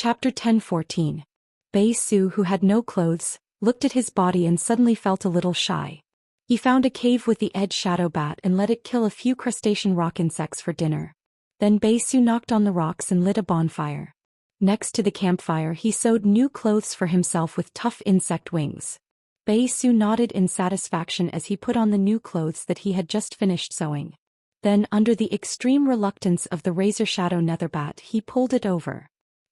Chapter 10:14. Bei Su, who had no clothes, looked at his body and suddenly felt a little shy. He found a cave with the edge shadow bat and let it kill a few crustacean rock insects for dinner. Then Bei Su knocked on the rocks and lit a bonfire. Next to the campfire he sewed new clothes for himself with tough insect wings. Bei Su nodded in satisfaction as he put on the new clothes that he had just finished sewing. Then, under the extreme reluctance of the razor shadow nether bat, he pulled it over.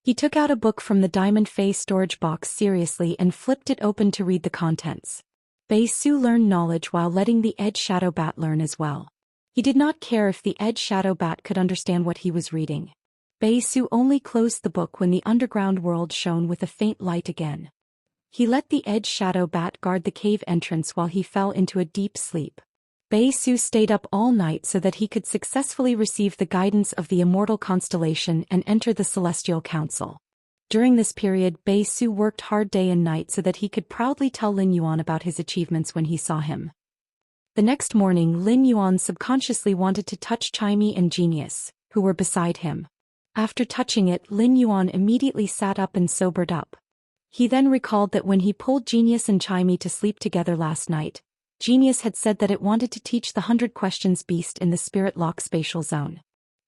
He took out a book from the diamond fey storage box seriously and flipped it open to read the contents. Bei Su learned knowledge while letting the edge shadow bat learn as well. He did not care if the edge shadow bat could understand what he was reading. Bei Su only closed the book when the underground world shone with a faint light again. He let the edge shadow bat guard the cave entrance while he fell into a deep sleep. Bei Su stayed up all night so that he could successfully receive the guidance of the Immortal constellation and enter the Celestial Council. During this period, Bei Su worked hard day and night so that he could proudly tell Lin Yuan about his achievements when he saw him. The next morning, Lin Yuan subconsciously wanted to touch Chimey and Genius, who were beside him. After touching it, Lin Yuan immediately sat up and sobered up. He then recalled that when he pulled Genius and Chimey to sleep together last night, Genius had said that it wanted to teach the 100 Questions Beast in the Spirit Lock spatial zone.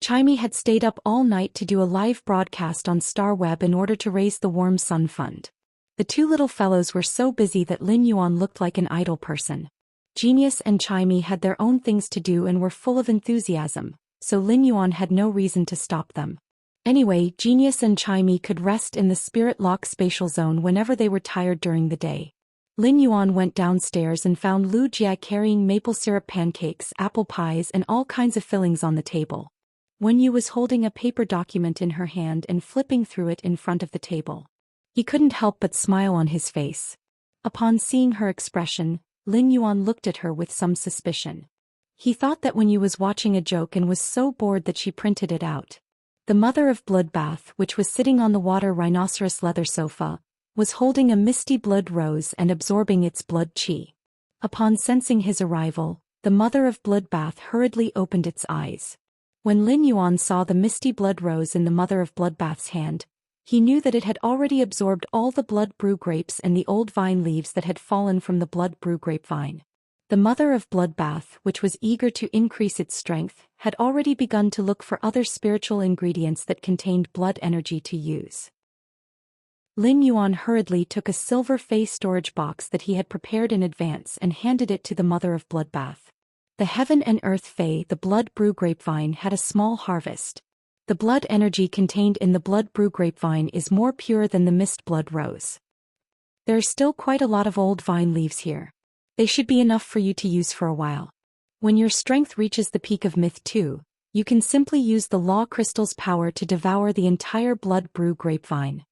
Chimey had stayed up all night to do a live broadcast on Starweb in order to raise the Warm Sun Fund. The two little fellows were so busy that Lin Yuan looked like an idle person. Genius and Chimey had their own things to do and were full of enthusiasm, so Lin Yuan had no reason to stop them. Anyway, Genius and Chimey could rest in the Spirit Lock spatial zone whenever they were tired during the day. Lin Yuan went downstairs and found Lu Jia carrying maple syrup pancakes, apple pies and all kinds of fillings on the table. Wen Yu was holding a paper document in her hand and flipping through it in front of the table. He couldn't help but smile on his face. Upon seeing her expression, Lin Yuan looked at her with some suspicion. He thought that Wen Yu was watching a joke and was so bored that she printed it out. The mother of Bloodbath, which was sitting on the water rhinoceros leather sofa, was holding a misty blood rose and absorbing its blood qi. Upon sensing his arrival, the mother of Bloodbath hurriedly opened its eyes. When Lin Yuan saw the misty blood rose in the mother of Bloodbath's hand, he knew that it had already absorbed all the blood brew grapes and the old vine leaves that had fallen from the blood brew grapevine. The mother of Bloodbath, which was eager to increase its strength, had already begun to look for other spiritual ingredients that contained blood energy to use. Lin Yuan hurriedly took a silver fey storage box that he had prepared in advance and handed it to the mother of Bloodbath. The heaven and earth fey, the blood brew grapevine, had a small harvest. The blood energy contained in the blood brew grapevine is more pure than the mist blood rose. There are still quite a lot of old vine leaves here. They should be enough for you to use for a while. When your strength reaches the peak of Myth 2, you can simply use the law crystal's power to devour the entire blood brew grapevine.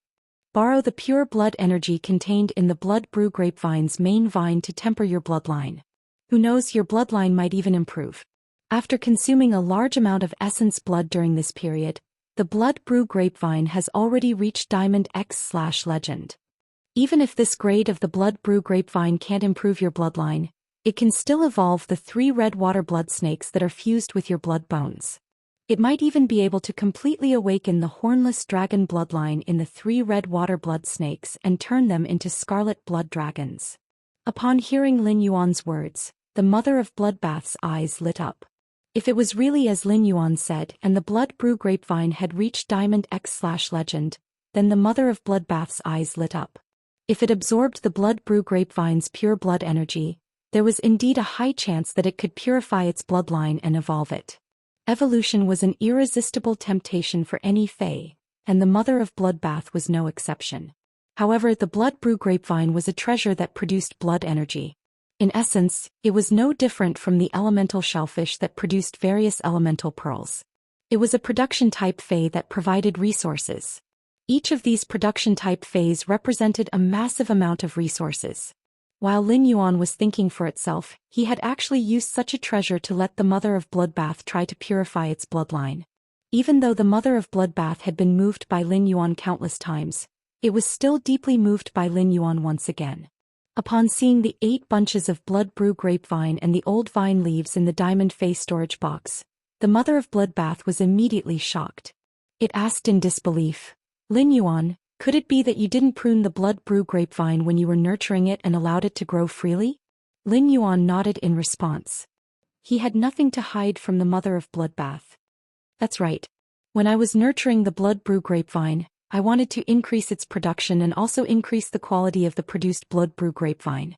Borrow the pure blood energy contained in the blood brew grapevine's main vine to temper your bloodline. Who knows, your bloodline might even improve. After consuming a large amount of essence blood during this period, the blood brew grapevine has already reached Diamond X/Legend. Even if this grade of the blood brew grapevine can't improve your bloodline, it can still evolve the 3 red water blood snakes that are fused with your blood bones. It might even be able to completely awaken the hornless dragon bloodline in the 3 red water blood snakes and turn them into scarlet blood dragons. Upon hearing Lin Yuan's words, the mother of Bloodbath's eyes lit up. If it was really as Lin Yuan said and the blood brew grapevine had reached Diamond X/Legend, then the mother of Bloodbath's eyes lit up. If it absorbed the blood brew grapevine's pure blood energy, there was indeed a high chance that it could purify its bloodline and evolve it. Evolution was an irresistible temptation for any fey, and the mother of Bloodbath was no exception. However, the blood brew grapevine was a treasure that produced blood energy. In essence, it was no different from the elemental shellfish that produced various elemental pearls. It was a production-type fey that provided resources. Each of these production-type feys represented a massive amount of resources. While Lin Yuan was thinking for itself, he had actually used such a treasure to let the mother of Bloodbath try to purify its bloodline. Even though the mother of Bloodbath had been moved by Lin Yuan countless times, it was still deeply moved by Lin Yuan once again. Upon seeing the 8 bunches of blood brew grapevine and the old vine leaves in the diamond fey storage box, the mother of Bloodbath was immediately shocked. It asked in disbelief, Lin Yuan, could it be that you didn't prune the blood brew grapevine when you were nurturing it and allowed it to grow freely? Lin Yuan nodded in response. He had nothing to hide from the mother of bloodbath. That's right. When I was nurturing the blood brew grapevine, I wanted to increase its production and also increase the quality of the produced blood brew grapevine.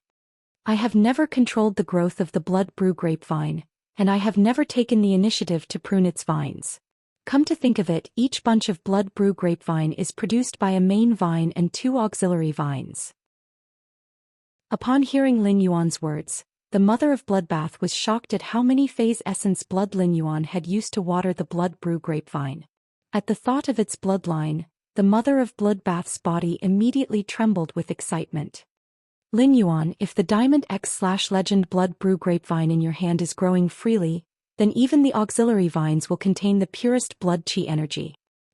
I have never controlled the growth of the blood brew grapevine, and I have never taken the initiative to prune its vines. Come to think of it, each bunch of blood brew grapevine is produced by a main vine and 2 auxiliary vines. Upon hearing Lin Yuan's words, the mother of bloodbath was shocked at how many phase essence blood Lin Yuan had used to water the blood brew grapevine. At the thought of its bloodline, the mother of bloodbath's body immediately trembled with excitement. Lin Yuan, if the Diamond X/Legend blood brew grapevine in your hand is growing freely, then even the auxiliary vines will contain the purest blood qi energy.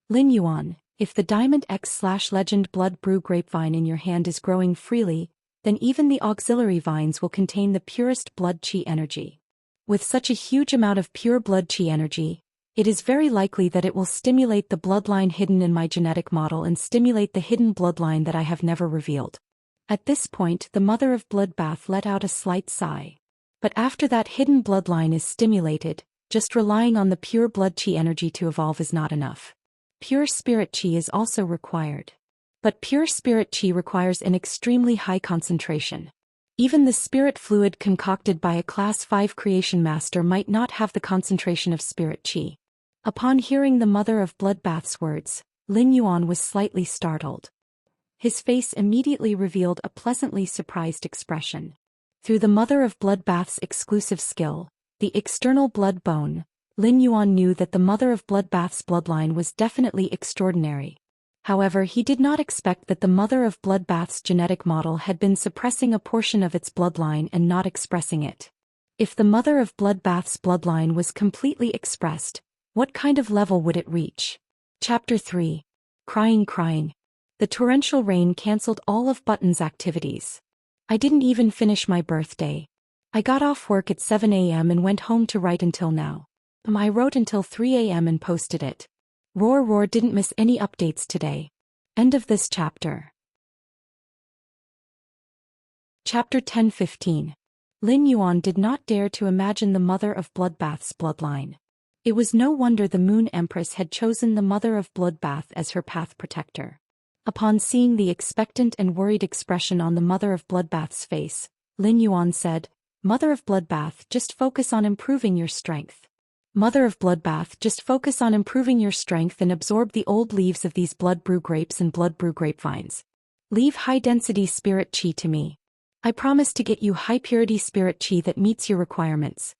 Lin Yuan, if the Diamond X/Legend blood brew grapevine in your hand is growing freely, then even the auxiliary vines will contain the purest blood qi energy. With such a huge amount of pure blood qi energy, it is very likely that it will stimulate the bloodline hidden in my genetic model and stimulate the hidden bloodline that I have never revealed. At this point, the mother of bloodbath let out a slight sigh. But after that hidden bloodline is stimulated, just relying on the pure blood qi energy to evolve is not enough. Pure spirit qi is also required. But pure spirit qi requires an extremely high concentration. Even the spirit fluid concocted by a Class 5 creation master might not have the concentration of spirit qi. Upon hearing the mother of bloodbath's words, Lin Yuan was slightly startled. His face immediately revealed a pleasantly surprised expression. Through the mother of bloodbath's exclusive skill, the external blood bone, Lin Yuan knew that the mother of bloodbath's bloodline was definitely extraordinary. However, he did not expect that the mother of bloodbath's genetic model had been suppressing a portion of its bloodline and not expressing it. If the mother of bloodbath's bloodline was completely expressed, what kind of level would it reach? Chapter 3. Crying. The torrential rain cancelled all of Button's activities. I didn't even finish my birthday. I got off work at 7 a.m. and went home to write until now. I wrote until 3 a.m. and posted it. Roar didn't miss any updates today. End of this chapter. Chapter 10-15. Lin Yuan did not dare to imagine the mother of bloodbath's bloodline. It was no wonder the Moon Empress had chosen the mother of bloodbath as her path protector. Upon seeing the expectant and worried expression on the mother of bloodbath's face, Lin Yuan said, "Mother of bloodbath, just focus on improving your strength. Mother of bloodbath, just focus on improving your strength and absorb the old leaves of these blood brew grapes and blood brew grapevines. Leave high-density spirit qi to me. I promise to get you high-purity spirit qi that meets your requirements."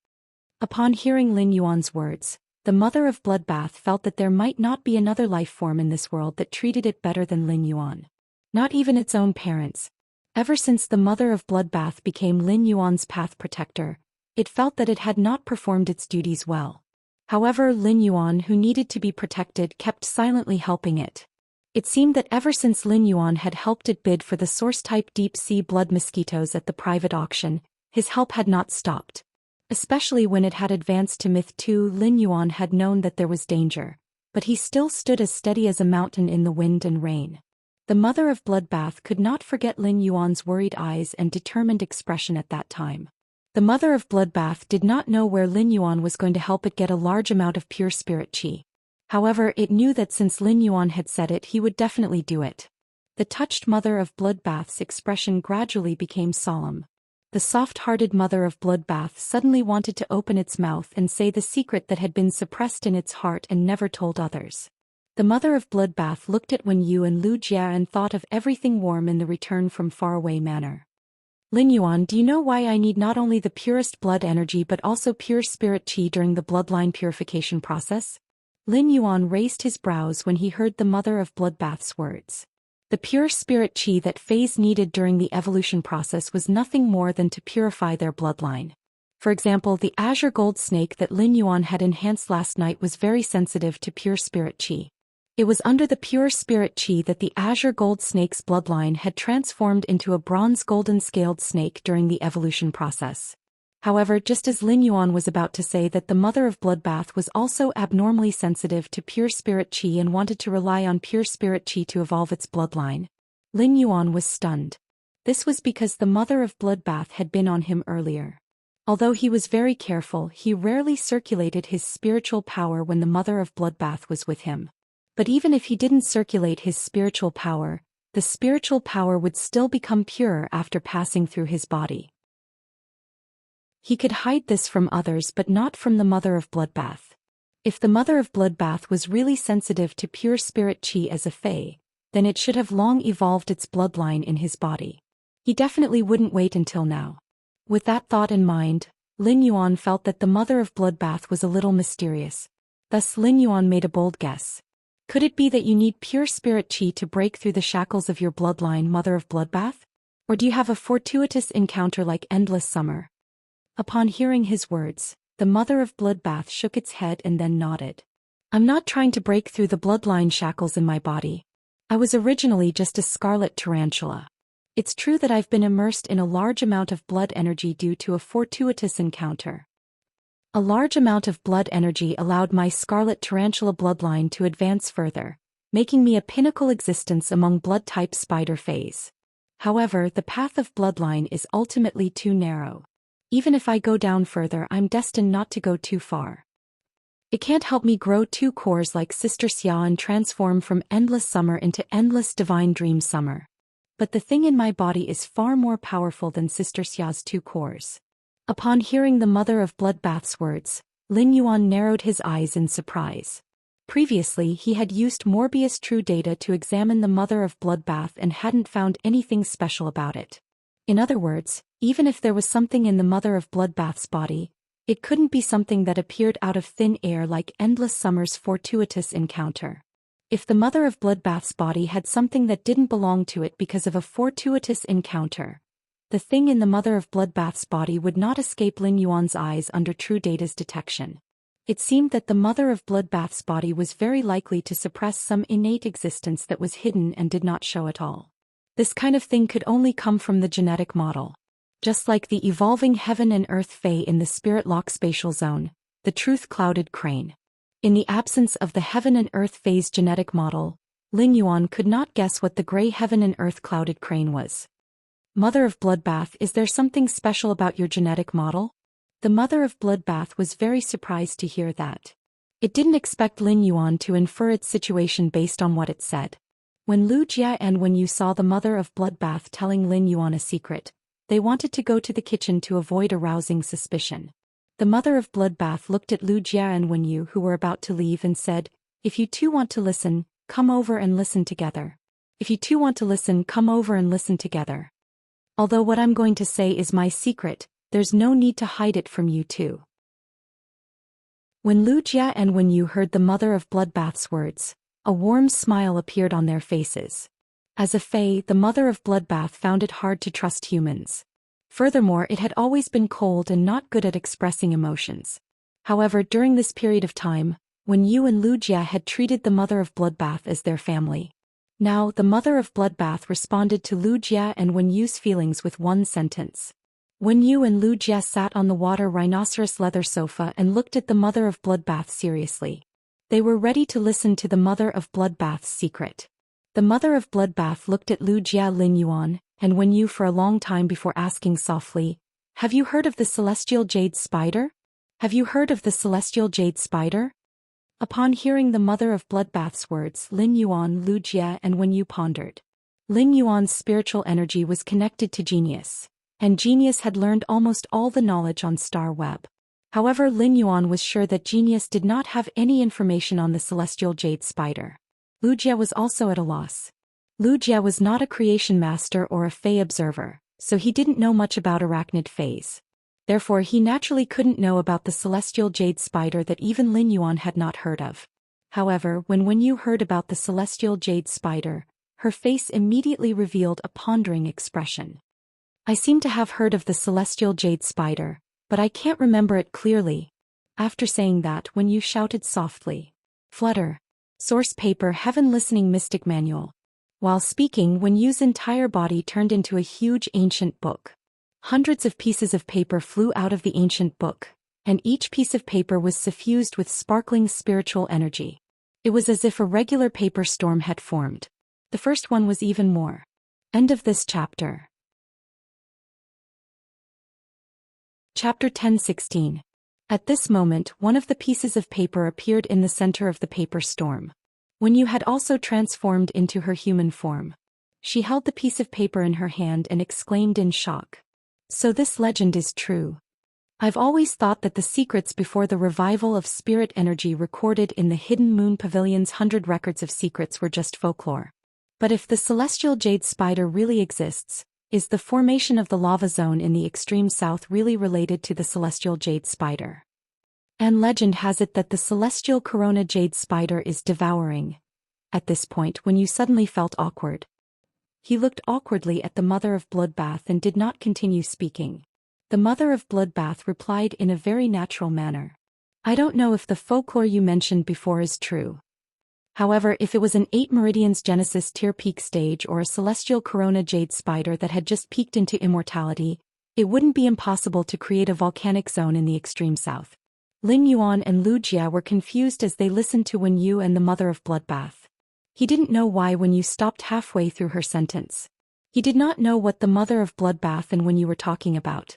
Upon hearing Lin Yuan's words, the mother of bloodbath felt that there might not be another life form in this world that treated it better than Lin Yuan. Not even its own parents. Ever since the mother of bloodbath became Lin Yuan's path protector, it felt that it had not performed its duties well. However, Lin Yuan, who needed to be protected, kept silently helping it. It seemed that ever since Lin Yuan had helped it bid for the source-type deep-sea blood mosquitoes at the private auction, his help had not stopped. Especially when it had advanced to Myth 2, Lin Yuan had known that there was danger, but he still stood as steady as a mountain in the wind and rain. The mother of bloodbath could not forget Lin Yuan's worried eyes and determined expression at that time. The mother of bloodbath did not know where Lin Yuan was going to help it get a large amount of pure spirit qi. However, it knew that since Lin Yuan had said it, he would definitely do it. The touched mother of bloodbath's expression gradually became solemn. The soft-hearted mother of bloodbath suddenly wanted to open its mouth and say the secret that had been suppressed in its heart and never told others. The mother of bloodbath looked at Wen Yu and Lu Jia and thought of everything warm in the return from faraway manor. "Lin Yuan, do you know why I need not only the purest blood energy but also pure spirit qi during the bloodline purification process?" Lin Yuan raised his brows when he heard the mother of bloodbath's words. The pure spirit qi that phase needed during the evolution process was nothing more than to purify their bloodline. For example, the azure gold snake that Lin Yuan had enhanced last night was very sensitive to pure spirit qi. It was under the pure spirit qi that the azure gold snake's bloodline had transformed into a bronze golden scaled snake during the evolution process. However, just as Lin Yuan was about to say that the mother of bloodbath was also abnormally sensitive to pure spirit qi and wanted to rely on pure spirit qi to evolve its bloodline, Lin Yuan was stunned. This was because the mother of bloodbath had been on him earlier. Although he was very careful, he rarely circulated his spiritual power when the mother of bloodbath was with him. But even if he didn't circulate his spiritual power, the spiritual power would still become pure after passing through his body. He could hide this from others but not from the mother of bloodbath. If the mother of bloodbath was really sensitive to pure spirit qi as a fae, then it should have long evolved its bloodline in his body. He definitely wouldn't wait until now. With that thought in mind, Lin Yuan felt that the mother of bloodbath was a little mysterious. Thus Lin Yuan made a bold guess. Could it be that you need pure spirit qi to break through the shackles of your bloodline, mother of bloodbath? Or do you have a fortuitous encounter like endless summer? Upon hearing his words, the mother of bloodbath shook its head and then nodded. I'm not trying to break through the bloodline shackles in my body. I was originally just a scarlet tarantula. It's true that I've been immersed in a large amount of blood energy due to a fortuitous encounter. A large amount of blood energy allowed my scarlet tarantula bloodline to advance further, making me a pinnacle existence among blood-type spider fays. However, the path of bloodline is ultimately too narrow. Even if I go down further, I'm destined not to go too far. It can't help me grow two cores like Sister Xia and transform from endless summer into endless divine dream summer. But the thing in my body is far more powerful than Sister Xia's two cores. Upon hearing the mother of bloodbath's words, Lin Yuan narrowed his eyes in surprise. Previously he had used Morbius True Data to examine the mother of bloodbath and hadn't found anything special about it. In other words, even if there was something in the mother of bloodbath's body, it couldn't be something that appeared out of thin air like endless summer's fortuitous encounter. If the mother of bloodbath's body had something that didn't belong to it because of a fortuitous encounter, the thing in the mother of bloodbath's body would not escape Lin Yuan's eyes under True Data's detection. It seemed that the mother of bloodbath's body was very likely to suppress some innate existence that was hidden and did not show at all. This kind of thing could only come from the genetic model. Just like the evolving heaven and earth fae in the spirit lock spatial zone, the truth-clouded crane. In the absence of the heaven and earth phase genetic model, Lin Yuan could not guess what the gray heaven and earth clouded crane was. Mother of bloodbath, is there something special about your genetic model? The mother of bloodbath was very surprised to hear that. It didn't expect Lin Yuan to infer its situation based on what it said. When Lu Jia and Wen Yu saw the mother of bloodbath telling Lin Yuan a secret, they wanted to go to the kitchen to avoid arousing suspicion. The mother of bloodbath looked at Lu Jia and Wen Yu, who were about to leave, and said, "If you two want to listen, come over and listen together. If you two want to listen, come over and listen together. Although what I'm going to say is my secret, there's no need to hide it from you two." When Lu Jia and Wen Yu heard the mother of bloodbath's words, a warm smile appeared on their faces. As a fae, the mother of bloodbath found it hard to trust humans. Furthermore, it had always been cold and not good at expressing emotions. However, during this period of time, Wen Yu and Lu Jia had treated the mother of bloodbath as their family. Now, the mother of bloodbath responded to Lu Jia and Wen Yu's feelings with one sentence. Wen Yu and Lu Jia sat on the water rhinoceros leather sofa and looked at the mother of bloodbath seriously. They were ready to listen to the mother of bloodbath's secret. The mother of bloodbath looked at Lu Jia, Lin Yuan, and Wen Yu for a long time before asking softly, "Have you heard of the celestial jade spider? Have you heard of the celestial jade spider?" Upon hearing the mother of bloodbath's words, Lin Yuan, Lu Jia, and Wen Yu pondered. Lin Yuan's spiritual energy was connected to Genius, and Genius had learned almost all the knowledge on Star Web. However, Lin Yuan was sure that Genius did not have any information on the celestial jade spider. Lu Jia was also at a loss. Lu Jia was not a creation master or a fae observer, so he didn't know much about arachnid fays. Therefore he naturally couldn't know about the celestial jade spider that even Lin Yuan had not heard of. However, when Wen Yu heard about the celestial jade spider, her face immediately revealed a pondering expression. "I seem to have heard of the celestial jade spider, but I can't remember it clearly." After saying that, Wen Yu shouted softly, "Flutter. Source paper, Heaven Listening Mystic Manual." While speaking, Wen Yu's entire body turned into a huge ancient book. Hundreds of pieces of paper flew out of the ancient book, and each piece of paper was suffused with sparkling spiritual energy. It was as if a regular paper storm had formed. The first one was even more. End of this chapter. Chapter 10:16. At this moment, one of the pieces of paper appeared in the center of the paper storm. When you had also transformed into her human form. She held the piece of paper in her hand and exclaimed in shock. So this legend is true. I've always thought that the secrets before the revival of spirit energy recorded in the Hidden Moon Pavilion's 100 records of secrets were just folklore. But if the celestial jade spider really exists, is the formation of the lava zone in the extreme south really related to the celestial jade spider? And legend has it that the celestial corona jade spider is devouring. At this point, when you suddenly felt awkward. He looked awkwardly at the mother of Bloodbath and did not continue speaking. The mother of Bloodbath replied in a very natural manner. I don't know if the folklore you mentioned before is true. However, if it was an 8 Meridians Genesis tier peak stage or a celestial corona jade spider that had just peaked into immortality, it wouldn't be impossible to create a volcanic zone in the extreme south. Ling Yuan and Lu Jia were confused as they listened to Wen Yu and the mother of Bloodbath. He didn't know why Wen Yu stopped halfway through her sentence. He did not know what the mother of Bloodbath and Wen Yu were talking about.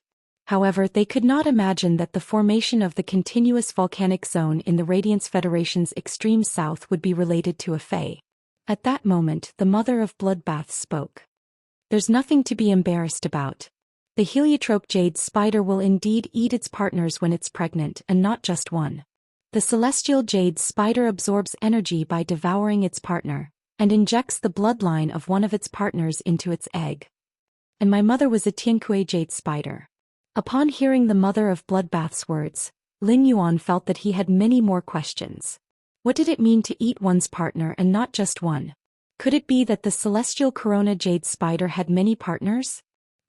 However, they could not imagine that the formation of the continuous volcanic zone in the Radiance Federation's extreme south would be related to a fae. At that moment, the mother of Bloodbath spoke. There's nothing to be embarrassed about. The heliotrope jade spider will indeed eat its partners when it's pregnant, and not just one. The celestial jade spider absorbs energy by devouring its partner, and injects the bloodline of one of its partners into its egg. And my mother was a Tiankui jade spider. Upon hearing the mother of Bloodbath's words, Ling Yuan felt that he had many more questions. What did it mean to eat one's partner and not just one? Could it be that the celestial corona jade spider had many partners?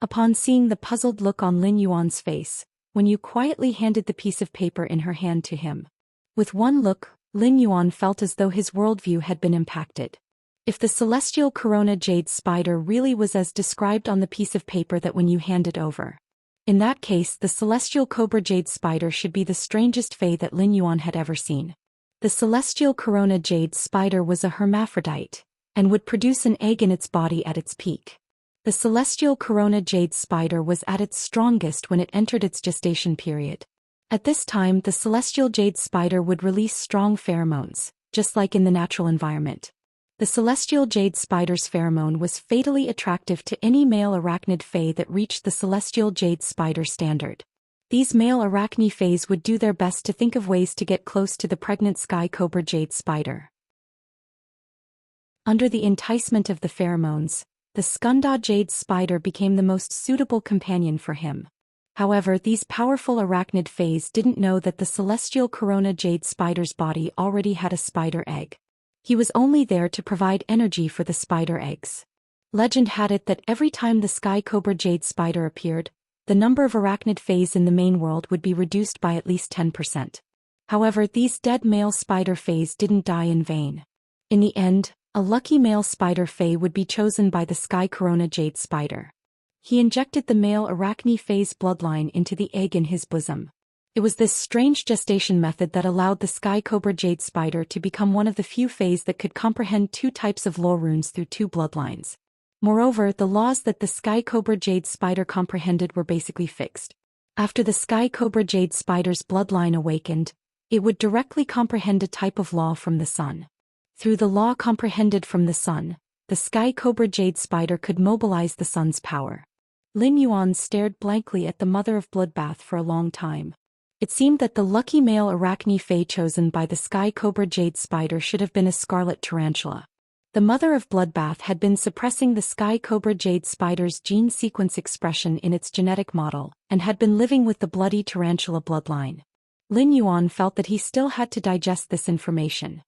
Upon seeing the puzzled look on Ling Yuan's face, Wen Yu quietly handed the piece of paper in her hand to him. With one look, Ling Yuan felt as though his worldview had been impacted. If the celestial corona jade spider really was as described on the piece of paper that Wen Yu handed over. In that case, the celestial cobra jade spider should be the strangest fae that Ling Yuan had ever seen. The celestial corona jade spider was a hermaphrodite, and would produce an egg in its body at its peak. The celestial corona jade spider was at its strongest when it entered its gestation period. At this time, the celestial jade spider would release strong pheromones, just like in the natural environment. The celestial jade spider's pheromone was fatally attractive to any male arachnid fae that reached the celestial jade spider standard. These male arachne faes would do their best to think of ways to get close to the pregnant sky cobra jade spider. Under the enticement of the pheromones, the Skunda jade spider became the most suitable companion for him. However, these powerful arachnid faes didn't know that the celestial corona jade spider's body already had a spider egg. He was only there to provide energy for the spider eggs. Legend had it that every time the sky cobra jade spider appeared, the number of arachnid faes in the main world would be reduced by at least 10%. However, these dead male spider faes didn't die in vain. In the end, a lucky male spider fae would be chosen by the sky corona jade spider. He injected the male arachne fae's bloodline into the egg in his bosom. It was this strange gestation method that allowed the sky cobra jade spider to become one of the few faes that could comprehend 2 types of law runes through 2 bloodlines. Moreover, the laws that the sky cobra jade spider comprehended were basically fixed. After the sky cobra jade spider's bloodline awakened, it would directly comprehend a type of law from the sun. Through the law comprehended from the sun, the sky cobra jade spider could mobilize the sun's power. Ling Yuan stared blankly at the mother of Bloodbath for a long time. It seemed that the lucky male arachne fae chosen by the sky cobra jade spider should have been a scarlet tarantula. The mother of Bloodbath had been suppressing the sky cobra jade spider's gene sequence expression in its genetic model, and had been living with the bloody tarantula bloodline. Ling Yuan felt that he still had to digest this information.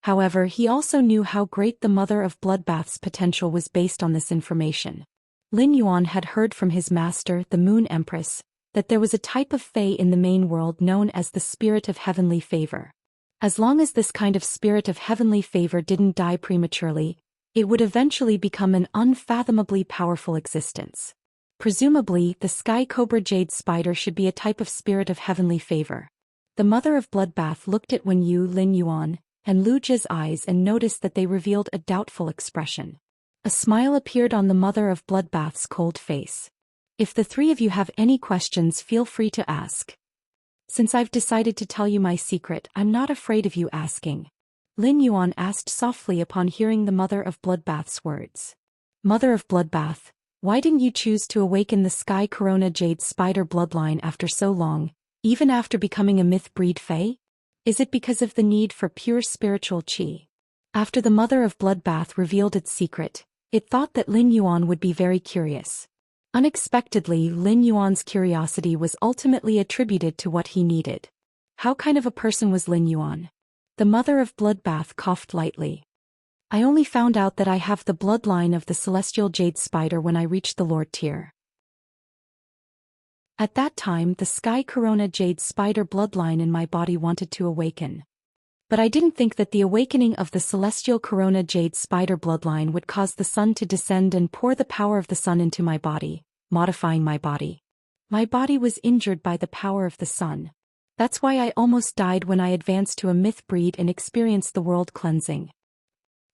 However, he also knew how great the mother of Bloodbath's potential was based on this information. Ling Yuan had heard from his master, the Moon Empress, that there was a type of fae in the main world known as the spirit of heavenly favor. As long as this kind of spirit of heavenly favor didn't die prematurely, it would eventually become an unfathomably powerful existence. Presumably, the sky cobra jade spider should be a type of spirit of heavenly favor. The mother of bloodbath looked at Lin Yuan, and Lu Jie's eyes and noticed that they revealed a doubtful expression. A smile appeared on the mother of bloodbath's cold face. If the three of you have any questions, feel free to ask. Since I've decided to tell you my secret, I'm not afraid of you asking. Lin Yuan asked softly upon hearing the mother of bloodbath's words. Mother of bloodbath, why didn't you choose to awaken the sky corona jade spider bloodline after so long, even after becoming a myth breed fae? Is it because of the need for pure spiritual qi? After the mother of bloodbath revealed its secret, it thought that Lin Yuan would be very curious. Unexpectedly, Lin Yuan's curiosity was ultimately attributed to what he needed. How kind of a person was Lin Yuan? The mother of bloodbath coughed lightly. I only found out that I have the bloodline of the celestial jade spider when I reached the Lord tier. At that time, the sky corona jade spider bloodline in my body wanted to awaken. But I didn't think that the awakening of the celestial corona jade spider bloodline would cause the sun to descend and pour the power of the sun into my body, modifying my body. My body was injured by the power of the sun. That's why I almost died when I advanced to a myth breed and experienced the world cleansing.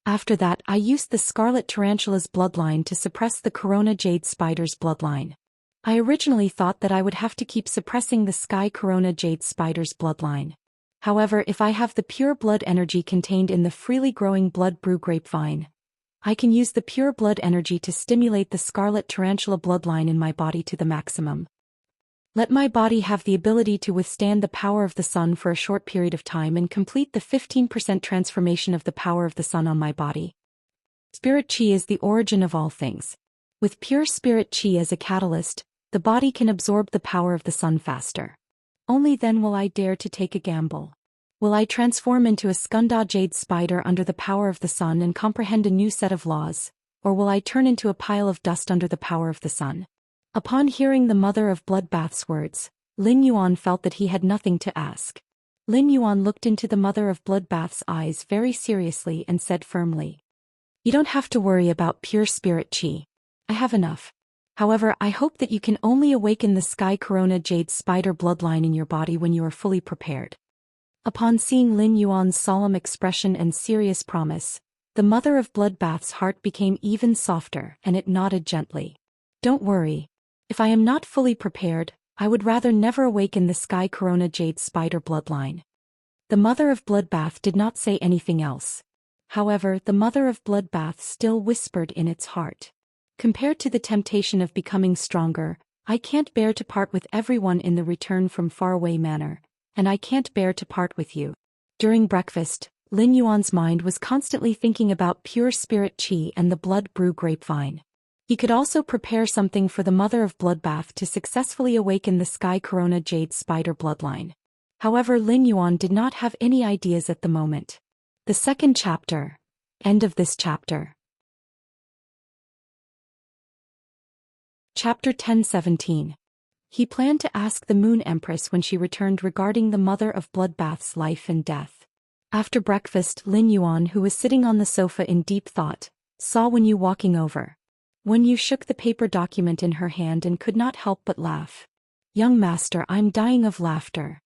After that, I used the scarlet tarantula's bloodline to suppress the corona jade spider's bloodline. I originally thought that I would have to keep suppressing the sky corona jade spider's bloodline. However, if I have the pure blood energy contained in the freely growing blood brew grapevine, I can use the pure blood energy to stimulate the scarlet tarantula bloodline in my body to the maximum. Let my body have the ability to withstand the power of the sun for a short period of time and complete the 15% transformation of the power of the sun on my body. Spirit qi is the origin of all things. With pure spirit qi as a catalyst, the body can absorb the power of the sun faster. Only then will I dare to take a gamble. Will I transform into a Skunda jade spider under the power of the sun and comprehend a new set of laws, or will I turn into a pile of dust under the power of the sun? Upon hearing the mother of bloodbath's words, Lin Yuan felt that he had nothing to ask. Lin Yuan looked into the mother of bloodbath's eyes very seriously and said firmly, "You don't have to worry about pure spirit qi. I have enough. However, I hope that you can only awaken the sky corona jade spider bloodline in your body when you are fully prepared." Upon seeing Lin Yuan's solemn expression and serious promise, the mother of bloodbath's heart became even softer and it nodded gently. "Don't worry. If I am not fully prepared, I would rather never awaken the sky corona jade spider bloodline." The mother of bloodbath did not say anything else. However, the mother of bloodbath still whispered in its heart, "Compared to the temptation of becoming stronger, I can't bear to part with everyone in the return from faraway manor, and I can't bear to part with you." During breakfast, Lin Yuan's mind was constantly thinking about pure spirit qi and the blood brew grapevine. He could also prepare something for the mother of bloodbath to successfully awaken the sky corona jade spider bloodline. However, Lin Yuan did not have any ideas at the moment. The second chapter. End of this chapter. Chapter 10:17. He planned to ask the Moon Empress when she returned regarding the mother of bloodbath's life and death. After breakfast, Lin Yuan, who was sitting on the sofa in deep thought, saw Wenyu walking over. Wenyu shook the paper document in her hand and could not help but laugh. "Young master, I'm dying of laughter.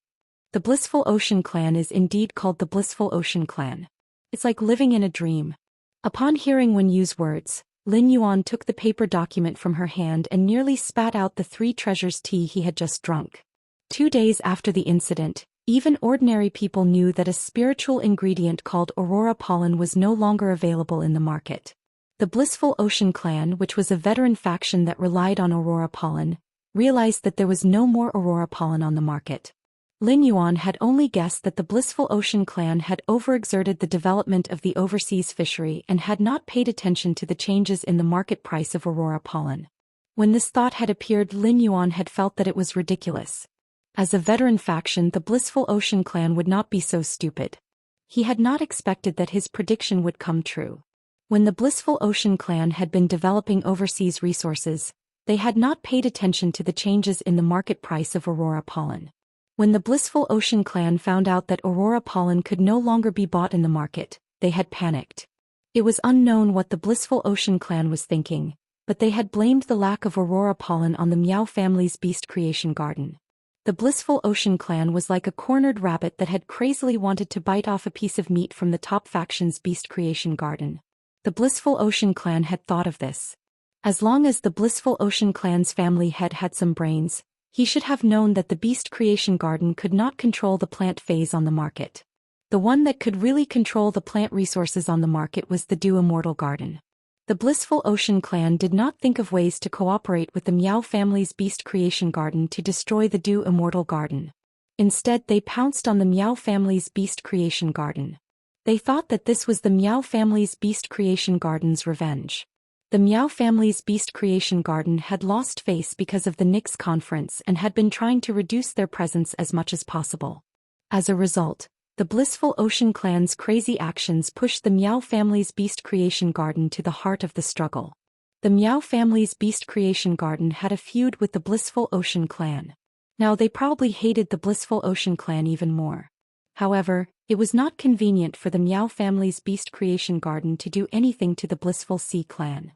The Blissful Ocean Clan is indeed called the Blissful Ocean Clan. It's like living in a dream." Upon hearing Wenyu's words, Lin Yuan took the paper document from her hand and nearly spat out the 3 treasures tea he had just drunk. 2 days after the incident, even ordinary people knew that a spiritual ingredient called Aurora Pollen was no longer available in the market. The Blissful Ocean Clan, which was a veteran faction that relied on Aurora Pollen, realized that there was no more Aurora Pollen on the market. Lin Yuan had only guessed that the Blissful Ocean Clan had overexerted the development of the overseas fishery and had not paid attention to the changes in the market price of Aurora Pollen. When this thought had appeared, Lin Yuan had felt that it was ridiculous. As a veteran faction, the Blissful Ocean Clan would not be so stupid. He had not expected that his prediction would come true. When the Blissful Ocean Clan had been developing overseas resources, they had not paid attention to the changes in the market price of Aurora Pollen. When the Blissful Ocean Clan found out that Aurora Pollen could no longer be bought in the market, they had panicked. It was unknown what the Blissful Ocean Clan was thinking, but they had blamed the lack of aurora pollen on the Miao family's beast creation garden. The blissful ocean clan was like a cornered rabbit that had crazily wanted to bite off a piece of meat from the top faction's beast creation garden. The blissful ocean clan had thought of this. As long as the blissful ocean clan's family head had some brains, he should have known that the beast creation garden could not control the plant phase on the market. The one that could really control the plant resources on the market was the Immortal garden. The blissful ocean clan did not think of ways to cooperate with the Miao family's beast creation garden to destroy the Immortal garden. Instead, they pounced on the Miao family's beast creation garden. They thought that this was the Miao family's beast creation garden's revenge. The Miao family's beast creation garden had lost face because of the Nix conference and had been trying to reduce their presence as much as possible. As a result, the blissful ocean clan's crazy actions pushed the Miao family's beast creation garden to the heart of the struggle. The Miao family's beast creation garden had a feud with the blissful ocean clan. Now they probably hated the blissful ocean clan even more. However, it was not convenient for the Miao family's beast creation garden to do anything to the blissful sea clan.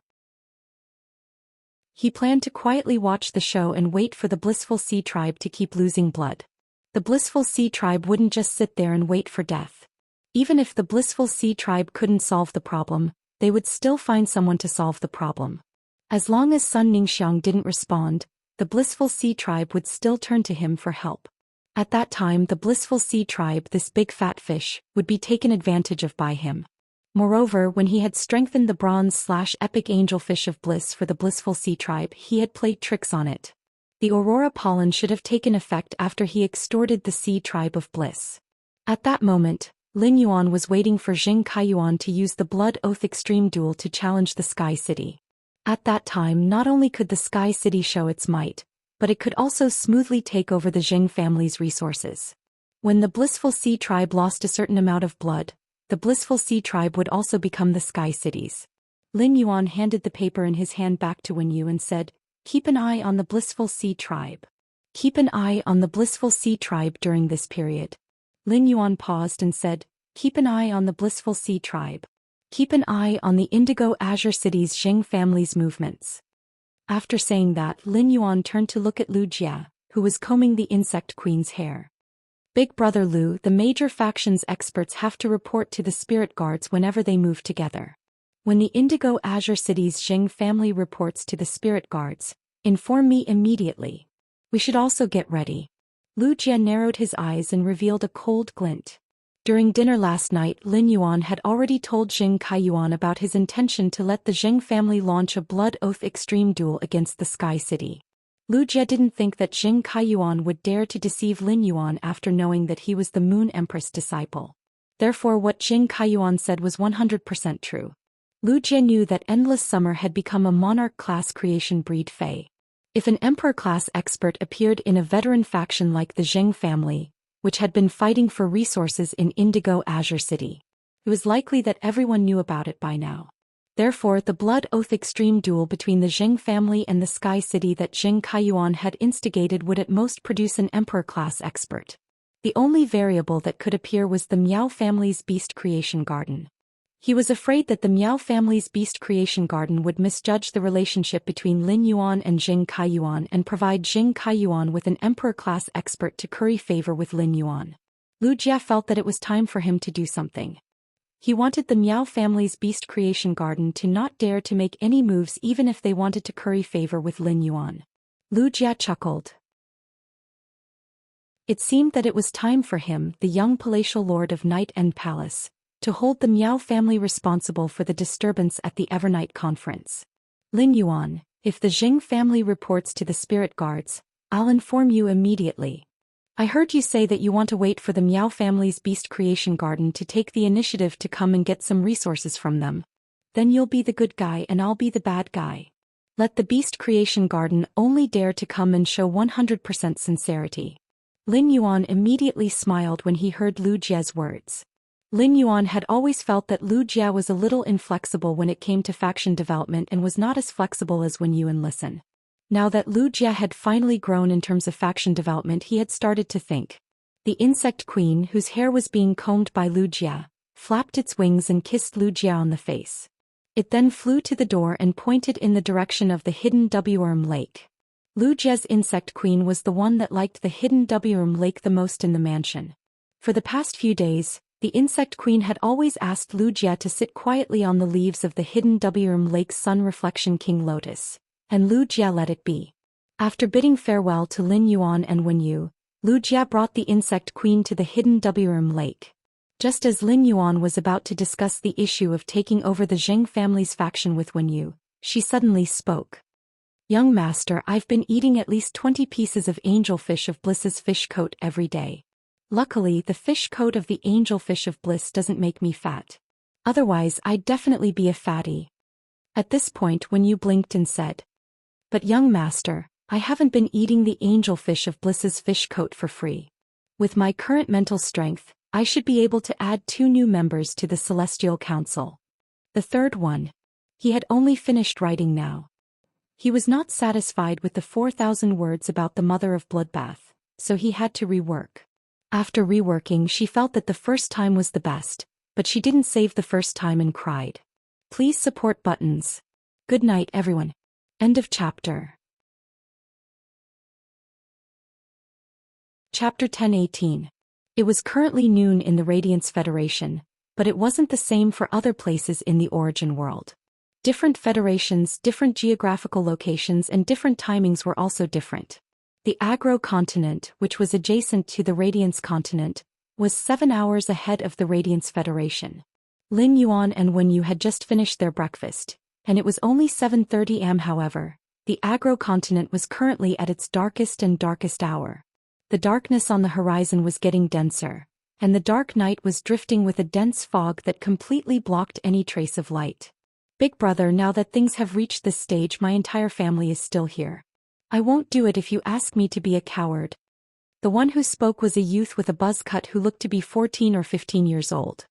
He planned to quietly watch the show and wait for the blissful sea tribe to keep losing blood. The blissful sea tribe wouldn't just sit there and wait for death. Even if the blissful sea tribe couldn't solve the problem, they would still find someone to solve the problem. As long as Sun Ningxiang didn't respond, the blissful sea tribe would still turn to him for help. At that time, the blissful sea tribe, this big fat fish, would be taken advantage of by him. Moreover, when he had strengthened the bronze/epic angelfish of bliss for the blissful sea tribe, he had played tricks on it. The aurora pollen should have taken effect after he extorted the sea tribe of bliss. At that moment, Lin Yuan was waiting for Jing Kaiyuan to use the Blood Oath Extreme Duel to challenge the Sky City. At that time, not only could the Sky City show its might, but it could also smoothly take over the Jing family's resources. When the blissful sea tribe lost a certain amount of blood, the blissful sea tribe would also become the Sky Cities. Lin Yuan handed the paper in his hand back to Wen Yu and said, "Keep an eye on the blissful sea tribe. Keep an eye on the blissful sea tribe during this period." Lin Yuan paused and said, "Keep an eye on the blissful sea tribe. Keep an eye on the Indigo Azure City's Jing family's movements." After saying that, Lin Yuan turned to look at Lu Jia, who was combing the insect queen's hair. "Big brother Lu, the major factions experts have to report to the spirit guards whenever they move together. When the Indigo Azure City's Jing family reports to the spirit guards, inform me immediately. We should also get ready." Lu Jia narrowed his eyes and revealed a cold glint. During dinner last night, Lin Yuan had already told Jing Kaiyuan about his intention to let the Jing family launch a Blood Oath Extreme Duel against the Sky City. Lu Jia didn't think that Jing Kaiyuan would dare to deceive Lin Yuan after knowing that he was the Moon Empress disciple. Therefore, what Jing Kaiyuan said was 100% true. Lu Jia knew that Endless Summer had become a monarch-class creation breed Fey. If an emperor-class expert appeared in a veteran faction like the Jing family, which had been fighting for resources in Indigo Azure City, it was likely that everyone knew about it by now. Therefore, the Blood Oath Extreme Duel between the Jing family and the Sky City that Jing Kaiyuan had instigated would at most produce an emperor-class expert. The only variable that could appear was the Miao family's beast creation garden. He was afraid that the Miao family's beast creation garden would misjudge the relationship between Lin Yuan and Jing Kaiyuan and provide Jing Kaiyuan with an emperor-class expert to curry favor with Lin Yuan. Lu Jia felt that it was time for him to do something. He wanted the Miao family's beast creation garden to not dare to make any moves even if they wanted to curry favor with Lin Yuan. Lu Jia chuckled. It seemed that it was time for him, the young palatial lord of Night End Palace, to hold the Miao family responsible for the disturbance at the Evernight conference. "Lin Yuan, if the Jing family reports to the spirit guards, I'll inform you immediately. I heard you say that you want to wait for the Miao family's beast creation garden to take the initiative to come and get some resources from them. Then you'll be the good guy and I'll be the bad guy. Let the beast creation garden only dare to come and show 100% sincerity." Lin Yuan immediately smiled when he heard Lu Jia's words. Lin Yuan had always felt that Lu Jia was a little inflexible when it came to faction development and was not as flexible as Wen Yu and Listen. Now that Lu Jia had finally grown in terms of faction development, he had started to think. The insect queen, whose hair was being combed by Lu Jia, flapped its wings and kissed Lu Jia on the face. It then flew to the door and pointed in the direction of the hidden W-worm lake. Lu Jie's insect queen was the one that liked the hidden W-worm lake the most in the mansion. For the past few days, the insect queen had always asked Lu Jie to sit quietly on the leaves of the hidden W-worm lake's sun reflection king lotus, and Lu Jie let it be. After bidding farewell to Lin Yuan and Wen Yu, Lu Jie brought the insect queen to the hidden W-worm lake. Just as Lin Yuan was about to discuss the issue of taking over the Zheng family's faction with Wen Yu, she suddenly spoke. Young master, I've been eating at least 20 pieces of angelfish of bliss's fish coat every day. Luckily, the fish coat of the angelfish of bliss doesn't make me fat. Otherwise, I'd definitely be a fatty. At this point, Wen Yu blinked and said, But young master, I haven't been eating the angelfish of bliss's fish coat for free. With my current mental strength, I should be able to add 2 new members to the Celestial Council. The third one. He had only finished writing now. He was not satisfied with the 4,000 words about the mother of bloodbath, so he had to rework. After reworking, she felt that the first time was the best, but she didn't save the first time and cried. Please support buttons. Good night, everyone. End of chapter. Chapter 10:18. It was currently noon in the Radiance Federation, but it wasn't the same for other places in the Origin world. Different federations, different geographical locations and different timings were also different. The Agro continent, which was adjacent to the Radiance continent, was 7 hours ahead of the Radiance Federation. Lin Yuan and Wen Yu had just finished their breakfast, and it was only 7:30 am. However, the Agro continent was currently at its darkest and darkest hour. The darkness on the horizon was getting denser, and the dark night was drifting with a dense fog that completely blocked any trace of light. Big brother, now that things have reached this stage, my entire family is still here. I won't do it if you ask me to be a coward. The one who spoke was a youth with a buzz cut who looked to be 14 or 15 years old.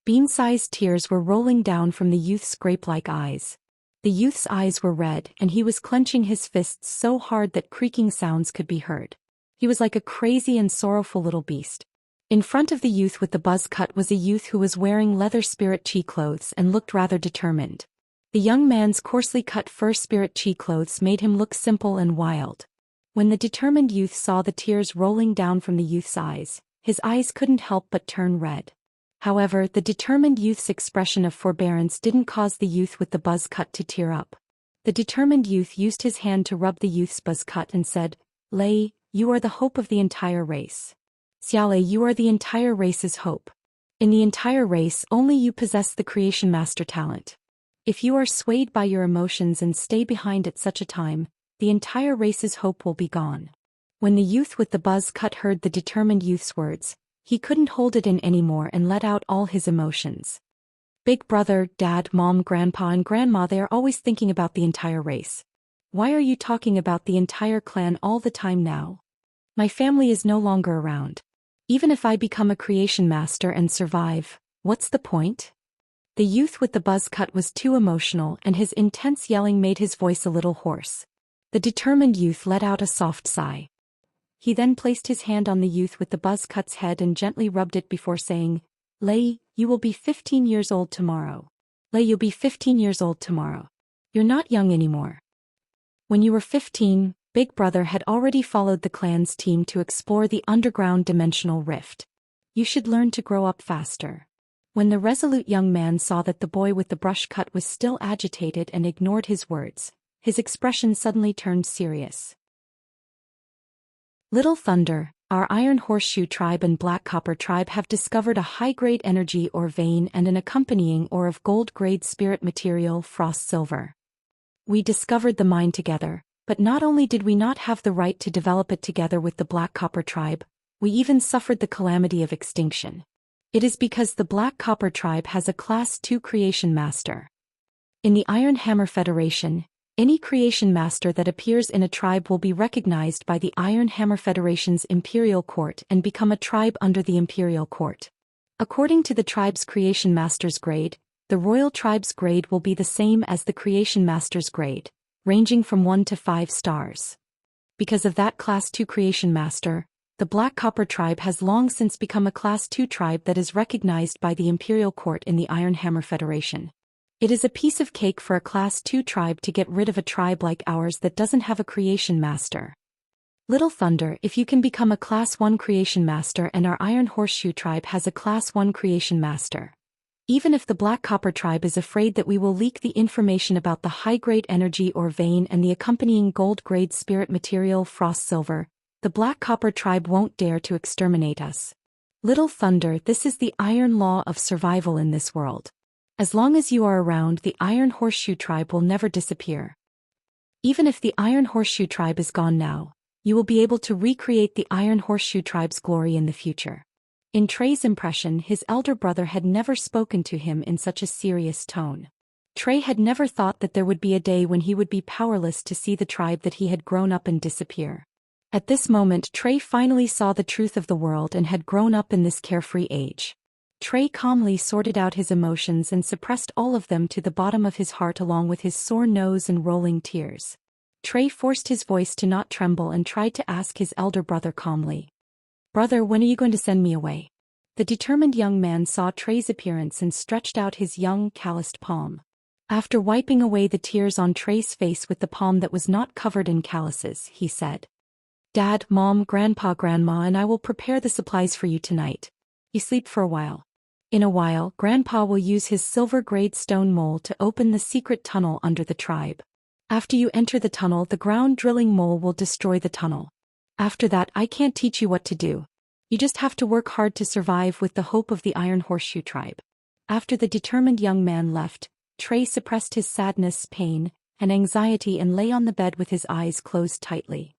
Bean-sized tears were rolling down from the youth's grape-like eyes. The youth's eyes were red, and he was clenching his fists so hard that creaking sounds could be heard. He was like a crazy and sorrowful little beast. In front of the youth with the buzz cut was a youth who was wearing leather spirit chi clothes and looked rather determined. The young man's coarsely cut fur spirit chi clothes made him look simple and wild. When the determined youth saw the tears rolling down from the youth's eyes, his eyes couldn't help but turn red. However, the determined youth's expression of forbearance didn't cause the youth with the buzz cut to tear up. The determined youth used his hand to rub the youth's buzz cut and said, Lei, you are the hope of the entire race. Xiaolei, you are the entire race's hope. In the entire race, only you possess the creation master talent. If you are swayed by your emotions and stay behind at such a time, the entire race's hope will be gone. When the youth with the buzz cut heard the determined youth's words, he couldn't hold it in anymore and let out all his emotions. Big brother, dad, mom, grandpa and grandma, they are always thinking about the entire race. Why are you talking about the entire clan all the time now? My family is no longer around. Even if I become a creation master and survive, what's the point? The youth with the buzz cut was too emotional, and his intense yelling made his voice a little hoarse. The determined youth let out a soft sigh. He then placed his hand on the youth with the buzz cut's head and gently rubbed it before saying, Lei, you will be 15 years old tomorrow. Lei, you'll be 15 years old tomorrow. You're not young anymore. When you were 15, Big Brother had already followed the clan's team to explore the underground dimensional rift. You should learn to grow up faster. When the resolute young man saw that the boy with the brush cut was still agitated and ignored his words, his expression suddenly turned serious. Little Thunder, our Iron Horseshoe tribe and Black Copper tribe have discovered a high-grade energy ore vein and an accompanying ore of gold-grade spirit material, frost silver. We discovered the mine together, but not only did we not have the right to develop it together with the Black Copper tribe, we even suffered the calamity of extinction. It is because the Black Copper tribe has a Class 2 Creation Master. In the Iron Hammer Federation, any Creation Master that appears in a tribe will be recognized by the Iron Hammer Federation's Imperial Court and become a tribe under the Imperial Court. According to the tribe's Creation Master's grade, the Royal Tribe's grade will be the same as the Creation Master's grade, ranging from 1 to 5 stars. Because of that Class 2 Creation Master, the Black Copper tribe has long since become a Class 2 tribe that is recognized by the Imperial Court in the Iron Hammer Federation. It is a piece of cake for a Class 2 tribe to get rid of a tribe like ours that doesn't have a creation master. Little Thunder, if you can become a Class 1 creation master and our Iron Horseshoe tribe has a Class 1 creation master. Even if the Black Copper tribe is afraid that we will leak the information about the high-grade energy or vein and the accompanying gold-grade spirit material Frost Silver, the Black Copper tribe won't dare to exterminate us. Little Thunder, this is the iron law of survival in this world. As long as you are around, the Iron Horseshoe tribe will never disappear. Even if the Iron Horseshoe tribe is gone now, you will be able to recreate the Iron Horseshoe tribe's glory in the future. In Trey's impression, his elder brother had never spoken to him in such a serious tone. Trey had never thought that there would be a day when he would be powerless to see the tribe that he had grown up in disappear. At this moment, Trey finally saw the truth of the world and had grown up in this carefree age. Trey calmly sorted out his emotions and suppressed all of them to the bottom of his heart along with his sore nose and rolling tears. Trey forced his voice to not tremble and tried to ask his elder brother calmly. "Brother, when are you going to send me away?" The determined young man saw Trey's appearance and stretched out his young, calloused palm. After wiping away the tears on Trey's face with the palm that was not covered in calluses, he said, "Dad, Mom, Grandpa, Grandma and I will prepare the supplies for you tonight. You sleep for a while. In a while, Grandpa will use his silver-grade stone mole to open the secret tunnel under the tribe. After you enter the tunnel, the ground-drilling mole will destroy the tunnel. After that, I can't teach you what to do. You just have to work hard to survive with the hope of the Iron Horseshoe tribe." After the determined young man left, Trey suppressed his sadness, pain, and anxiety and lay on the bed with his eyes closed tightly.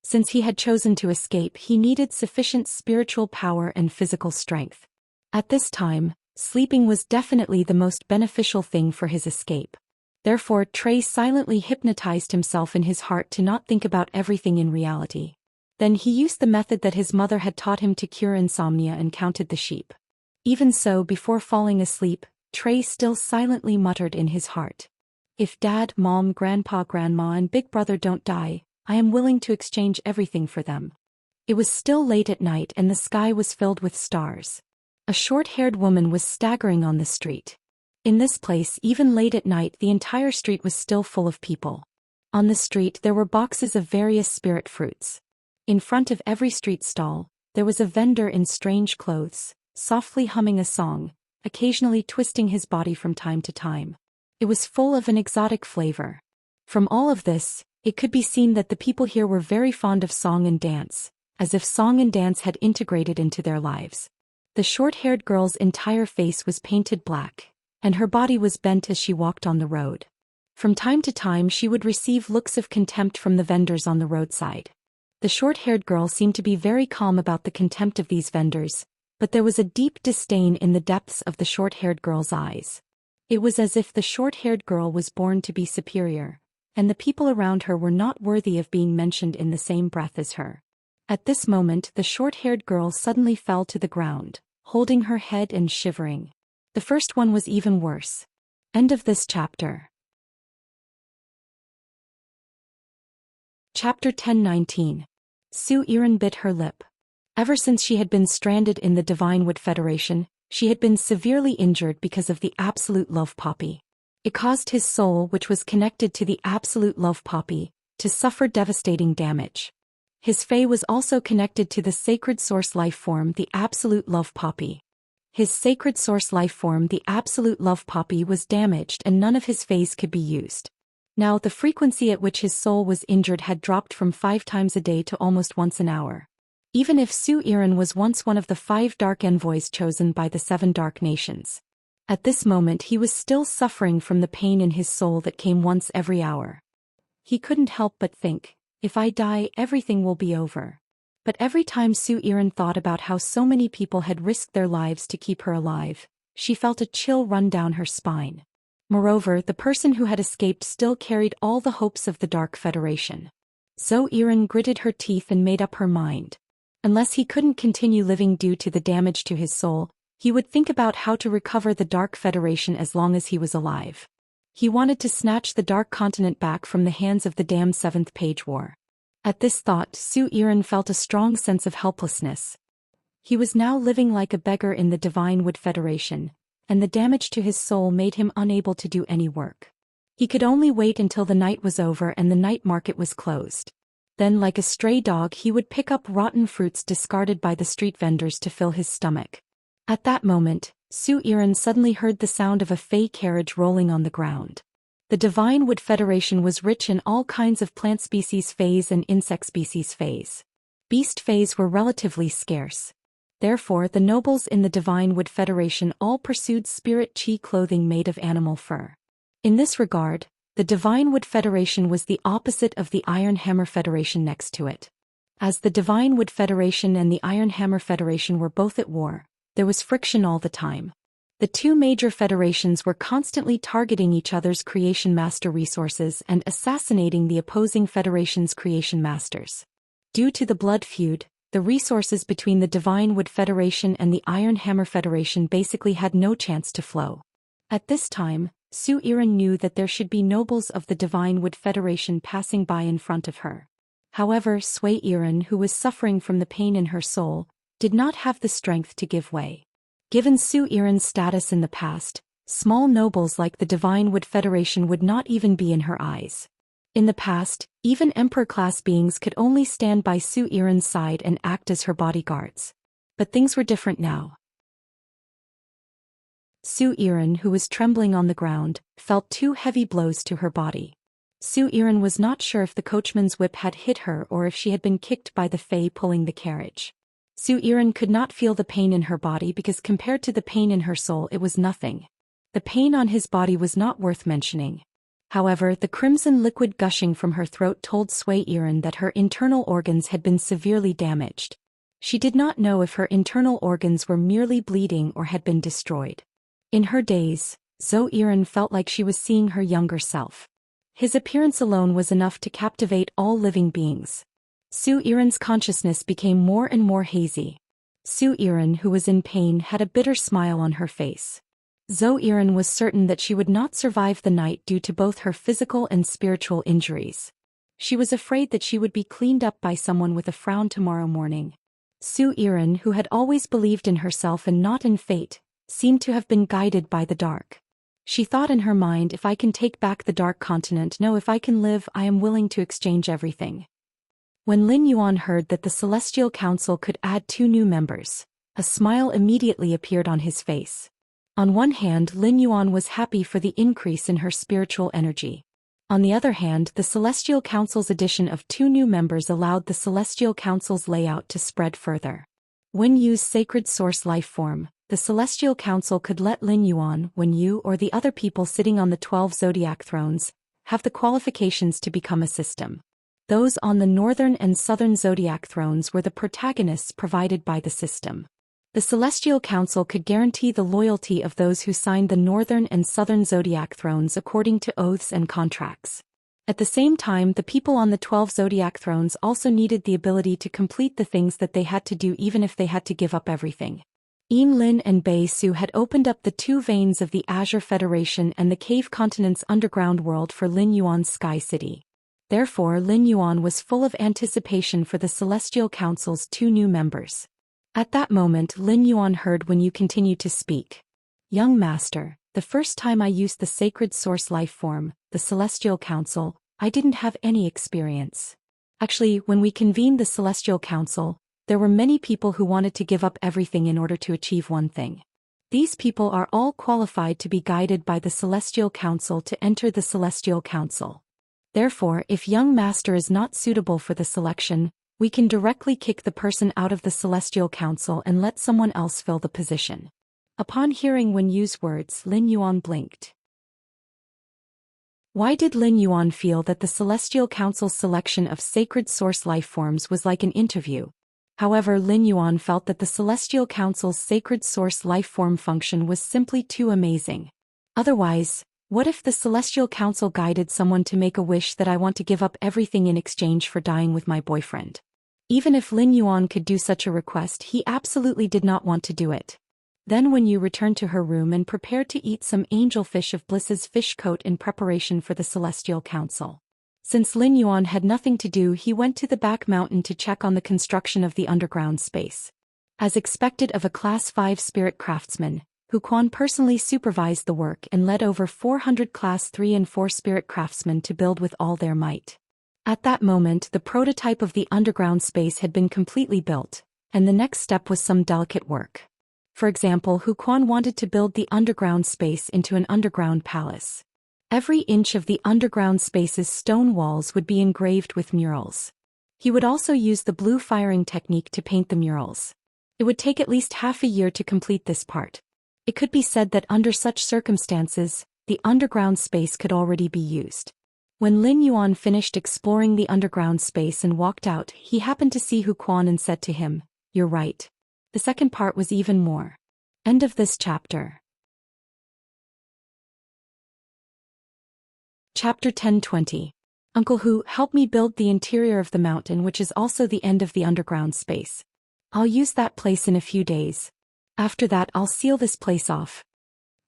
Since he had chosen to escape, he needed sufficient spiritual power and physical strength. At this time, sleeping was definitely the most beneficial thing for his escape. Therefore, Trey silently hypnotized himself in his heart to not think about everything in reality. Then he used the method that his mother had taught him to cure insomnia and counted the sheep. Even so, before falling asleep, Trey still silently muttered in his heart, "If Dad, Mom, Grandpa, Grandma and Big Brother don't die, I am willing to exchange everything for them." It was still late at night and the sky was filled with stars. A short-haired woman was staggering on the street. In this place, even late at night, the entire street was still full of people. On the street there were boxes of various spirit fruits. In front of every street stall, there was a vendor in strange clothes, softly humming a song, occasionally twisting his body from time to time. It was full of an exotic flavor. From all of this, it could be seen that the people here were very fond of song and dance, as if song and dance had integrated into their lives. The short-haired girl's entire face was painted black, and her body was bent as she walked on the road. From time to time she would receive looks of contempt from the vendors on the roadside. The short-haired girl seemed to be very calm about the contempt of these vendors, but there was a deep disdain in the depths of the short-haired girl's eyes. It was as if the short-haired girl was born to be superior, and the people around her were not worthy of being mentioned in the same breath as her. At this moment, the short-haired girl suddenly fell to the ground, holding her head and shivering. The first one was even worse. End of this chapter. Chapter 10:19. Su Iran bit her lip. Ever since she had been stranded in the Divine Wood Federation, she had been severely injured because of the Absolute Love Poppy. It caused his soul, which was connected to the Absolute Love Poppy, to suffer devastating damage. His Fae was also connected to the Sacred Source Life Form, the Absolute Love Poppy. His Sacred Source Life Form, the Absolute Love Poppy, was damaged and none of his Faes could be used. Now the frequency at which his soul was injured had dropped from 5 times a day to almost once an hour. Even if Su Iran was once one of the 5 dark envoys chosen by the 7 dark nations, at this moment he was still suffering from the pain in his soul that came once every hour. He couldn't help but think, if I die, everything will be over. But every time Su Iran thought about how so many people had risked their lives to keep her alive, she felt a chill run down her spine. Moreover, the person who had escaped still carried all the hopes of the Dark Federation. Zhou Xian gritted her teeth and made up her mind. Unless he couldn't continue living due to the damage to his soul, he would think about how to recover the Dark Federation as long as he was alive. He wanted to snatch the Dark Continent back from the hands of the damned 7th Page War. At this thought, Su Iran felt a strong sense of helplessness. He was now living like a beggar in the Divine Wood Federation, and the damage to his soul made him unable to do any work. He could only wait until the night was over and the night market was closed. Then, like a stray dog, he would pick up rotten fruits discarded by the street vendors to fill his stomach. At that moment, Zhou Xian suddenly heard the sound of a fey carriage rolling on the ground. The Divine Wood Federation was rich in all kinds of plant species fays and insect species fays. Beast fays were relatively scarce. Therefore, the nobles in the Divine Wood Federation all pursued spirit chi clothing made of animal fur. In this regard, the Divine Wood Federation was the opposite of the Iron Hammer Federation next to it. As the Divine Wood Federation and the Iron Hammer Federation were both at war, there was friction all the time. The two major federations were constantly targeting each other's creation master resources and assassinating the opposing federation's creation masters. Due to the blood feud, the resources between the Divine Wood Federation and the Iron Hammer Federation basically had no chance to flow. At this time, Zhou Xian knew that there should be nobles of the Divine Wood Federation passing by in front of her. However, Zhou Xian, who was suffering from the pain in her soul, did not have the strength to give way. Given Zhou Xian's status in the past, small nobles like the Divine Wood Federation would not even be in her eyes. In the past, even Emperor-class beings could only stand by Zhou Xian's side and act as her bodyguards. But things were different now. Zhou Xian, who was trembling on the ground, felt 2 heavy blows to her body. Zhou Xian was not sure if the coachman's whip had hit her or if she had been kicked by the fae pulling the carriage. Zhou Xian could not feel the pain in her body because compared to the pain in her soul it was nothing. The pain on his body was not worth mentioning. However, the crimson liquid gushing from her throat told Zhou Xian that her internal organs had been severely damaged. She did not know if her internal organs were merely bleeding or had been destroyed. In her daze, Zhou Xian felt like she was seeing her younger self. His appearance alone was enough to captivate all living beings. Zhou Xian's consciousness became more and more hazy. Zhou Xian, who was in pain, had a bitter smile on her face. Zhou Xian was certain that she would not survive the night due to both her physical and spiritual injuries. She was afraid that she would be cleaned up by someone with a frown tomorrow morning. Zhou Xian, who had always believed in herself and not in fate, seemed to have been guided by the dark. She thought in her mind, if I can take back the Dark Continent, no, if I can live, I am willing to exchange everything. When Lin Yuan heard that the Celestial Council could add 2 new members, a smile immediately appeared on his face. On one hand, Lin Yuan was happy for the increase in her spiritual energy. On the other hand, the Celestial Council's addition of 2 new members allowed the Celestial Council's layout to spread further. When used Sacred Source Life Form, the Celestial Council could let Lin Yuan, when you or the other people sitting on the 12 zodiac thrones, have the qualifications to become a system. Those on the northern and southern zodiac thrones were the protagonists provided by the system. The Celestial Council could guarantee the loyalty of those who signed the northern and southern zodiac thrones according to oaths and contracts. At the same time, the people on the 12 zodiac thrones also needed the ability to complete the things that they had to do even if they had to give up everything. Yin Lin and Bei Su had opened up the 2 veins of the Azure Federation and the Cave Continent's underground world for Lin Yuan's Sky City. Therefore, Lin Yuan was full of anticipation for the Celestial Council's 2 new members. At that moment, Lin Yuan heard Wen Yu continue to speak. Young Master, the first time I used the Sacred Source Life Form, the Celestial Council, I didn't have any experience. Actually, when we convened the Celestial Council, there were many people who wanted to give up everything in order to achieve one thing. These people are all qualified to be guided by the Celestial Council to enter the Celestial Council. Therefore, if young master is not suitable for the selection, we can directly kick the person out of the Celestial Council and let someone else fill the position. Upon hearing Wen Yu's words, Lin Yuan blinked. Why did Lin Yuan feel that the Celestial Council's selection of Sacred Source Life Forms was like an interview? However, Lin Yuan felt that the Celestial Council's Sacred Source Life Form function was simply too amazing. Otherwise, what if the Celestial Council guided someone to make a wish that I want to give up everything in exchange for dying with my boyfriend? Even if Lin Yuan could do such a request, he absolutely did not want to do it. Then Wen Yu returned to her room and prepared to eat some angelfish of Bliss's fish coat in preparation for the Celestial Council. Since Lin Yuan had nothing to do, he went to the back mountain to check on the construction of the underground space. As expected of a Class 5 spirit craftsman, Huquan personally supervised the work and led over 400 Class 3 and 4 spirit craftsmen to build with all their might. At that moment, the prototype of the underground space had been completely built, and the next step was some delicate work. For example, Huquan wanted to build the underground space into an underground palace. Every inch of the underground space's stone walls would be engraved with murals. He would also use the blue firing technique to paint the murals. It would take at least half a year to complete this part. It could be said that under such circumstances, the underground space could already be used. When Lin Yuan finished exploring the underground space and walked out, he happened to see Huquan and said to him, "You're right. The second part was even more." End of this chapter. Chapter 10:20. Uncle Hu, help me build the interior of the mountain, which is also the end of the underground space. I'll use that place in a few days. After that, I'll seal this place off.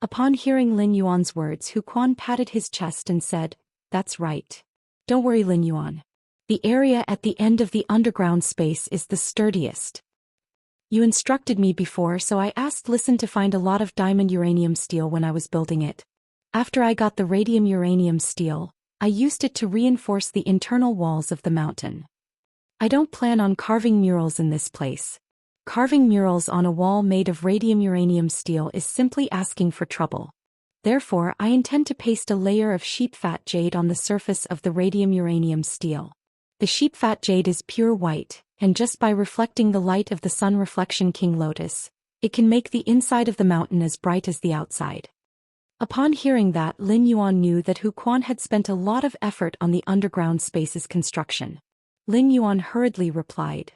Upon hearing Lin Yuan's words, Huquan patted his chest and said, "That's right. Don't worry, Lin Yuan. The area at the end of the underground space is the sturdiest. You instructed me before, so I asked Listen to find a lot of diamond uranium steel when I was building it. After I got the radium uranium steel, I used it to reinforce the internal walls of the mountain. I don't plan on carving murals in this place. Carving murals on a wall made of radium uranium steel is simply asking for trouble. Therefore, I intend to paste a layer of sheep fat jade on the surface of the radium uranium steel. The sheep fat jade is pure white, and just by reflecting the light of the sun reflection king lotus, it can make the inside of the mountain as bright as the outside." Upon hearing that, Lin Yuan knew that Huquan had spent a lot of effort on the underground space's construction. Lin Yuan hurriedly replied,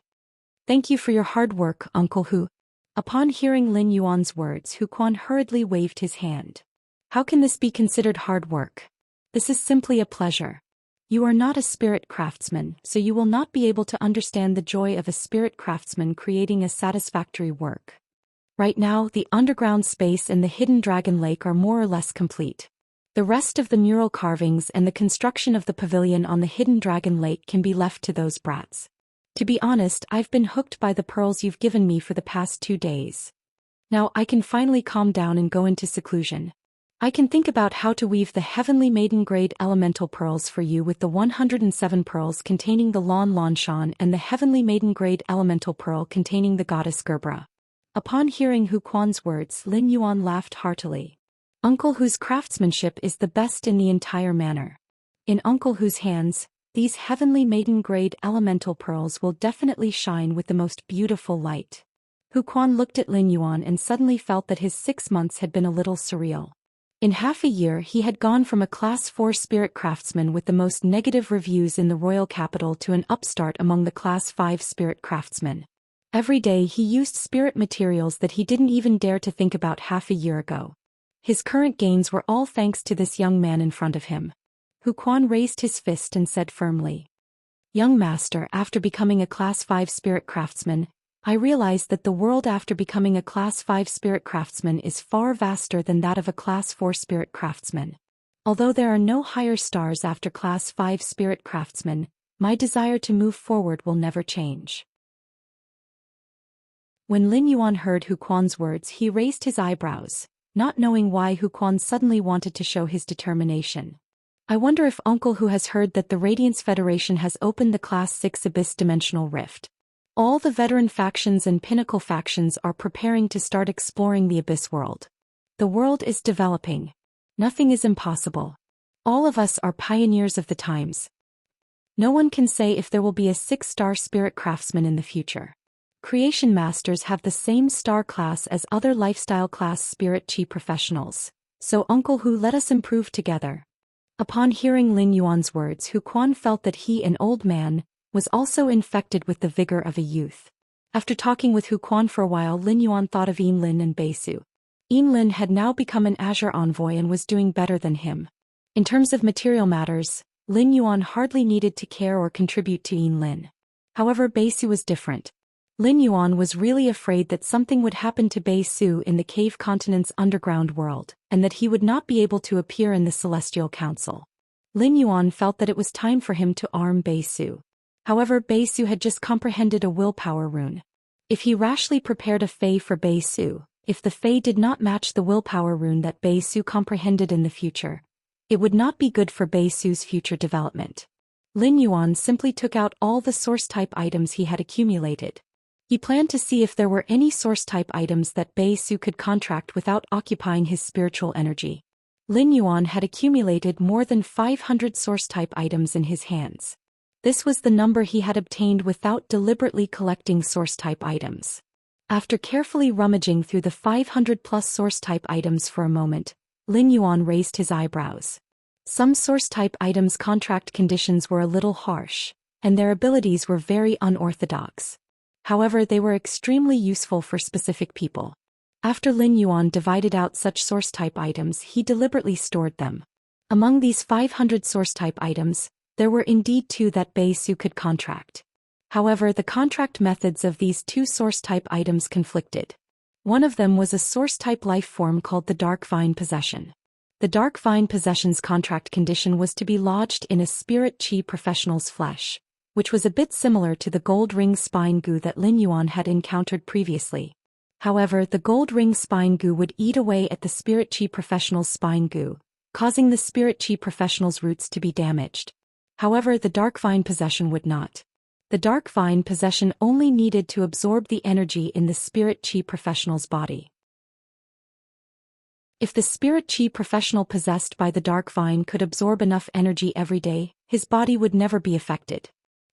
"Thank you for your hard work, Uncle Hu." Upon hearing Lin Yuan's words, Huquan hurriedly waved his hand. "How can this be considered hard work? This is simply a pleasure. You are not a spirit craftsman, so you will not be able to understand the joy of a spirit craftsman creating a satisfactory work. Right now, the underground space and the hidden dragon lake are more or less complete. The rest of the mural carvings and the construction of the pavilion on the hidden dragon lake can be left to those brats. To be honest, I've been hooked by the pearls you've given me for the past 2 days. Now I can finally calm down and go into seclusion. I can think about how to weave the heavenly maiden grade elemental pearls for you with the 107 pearls containing the Lan Shan and the heavenly maiden grade elemental pearl containing the goddess Gerbera." Upon hearing Huquan's words, Lin Yuan laughed heartily. Uncle Hu's craftsmanship is the best in the entire manor. In Uncle Hu's hands, these heavenly maiden grade elemental pearls will definitely shine with the most beautiful light. Huquan looked at Lin Yuan and suddenly felt that his 6 months had been a little surreal. In half a year, he had gone from a Class 4 spirit craftsman with the most negative reviews in the royal capital to an upstart among the Class 5 spirit craftsmen. Every day he used spirit materials that he didn't even dare to think about half a year ago. His current gains were all thanks to this young man in front of him. Huquan raised his fist and said firmly, "Young master, after becoming a Class 5 spirit craftsman, I realized that the world after becoming a Class 5 spirit craftsman is far vaster than that of a Class 4 spirit craftsman. Although there are no higher stars after Class 5 spirit craftsman, my desire to move forward will never change." When Lin Yuan heard Huquan's words, he raised his eyebrows, not knowing why Huquan suddenly wanted to show his determination. "I wonder if Uncle Hu has heard that the Radiance Federation has opened the Class 6 Abyss Dimensional Rift. All the veteran factions and pinnacle factions are preparing to start exploring the Abyss world. The world is developing. Nothing is impossible. All of us are pioneers of the times. No one can say if there will be a 6-star spirit craftsman in the future. Creation masters have the same star class as other lifestyle class spirit chi professionals. So Uncle Hu, let us improve together." Upon hearing Lin Yuan's words, Huquan felt that he, an old man, was also infected with the vigor of a youth. After talking with Huquan for a while, Lin Yuan thought of Lin and Beisu. Lin had now become an Azure envoy and was doing better than him. In terms of material matters, Lin Yuan hardly needed to care or contribute to Lin. However, Beisu was different. Lin Yuan was really afraid that something would happen to Beisu in the Cave Continent's underground world, and that he would not be able to appear in the Celestial Council. Lin Yuan felt that it was time for him to arm Beisu. However, Beisu had just comprehended a willpower rune. If he rashly prepared a fei for Beisu, If the Fae did not match the willpower rune that Bei Su comprehended in the future, it would not be good for Bei Su's future development. Lin Yuan simply took out all the source-type items he had accumulated. He planned to see if there were any source-type items that Bei Su could contract without occupying his spiritual energy. Lin Yuan had accumulated more than 500 source-type items in his hands. This was the number he had obtained without deliberately collecting source-type items. After carefully rummaging through the 500-plus source-type items for a moment, Lin Yuan raised his eyebrows. Some source-type items' contract conditions were a little harsh, and their abilities were very unorthodox. However, they were extremely useful for specific people. After Lin Yuan divided out such source-type items, he deliberately stored them. Among these 500 source-type items, there were indeed 2 that Bei Su could contract. However, the contract methods of these 2 source-type items conflicted. One of them was a source-type life form called the Dark Vine Possession. The Dark Vine Possession's contract condition was to be lodged in a spirit chi professional's flesh, which was a bit similar to the gold ring spine goo that Lin Yuan had encountered previously. However, the gold ring spine goo would eat away at the spirit chi professional's spine goo, causing the spirit chi professional's roots to be damaged. However, the Dark Vine Possession would not. The Dark Vine Possession only needed to absorb the energy in the spirit chi professional's body. If the spirit chi professional possessed by the Dark Vine could absorb enough energy every day, his body would never be affected.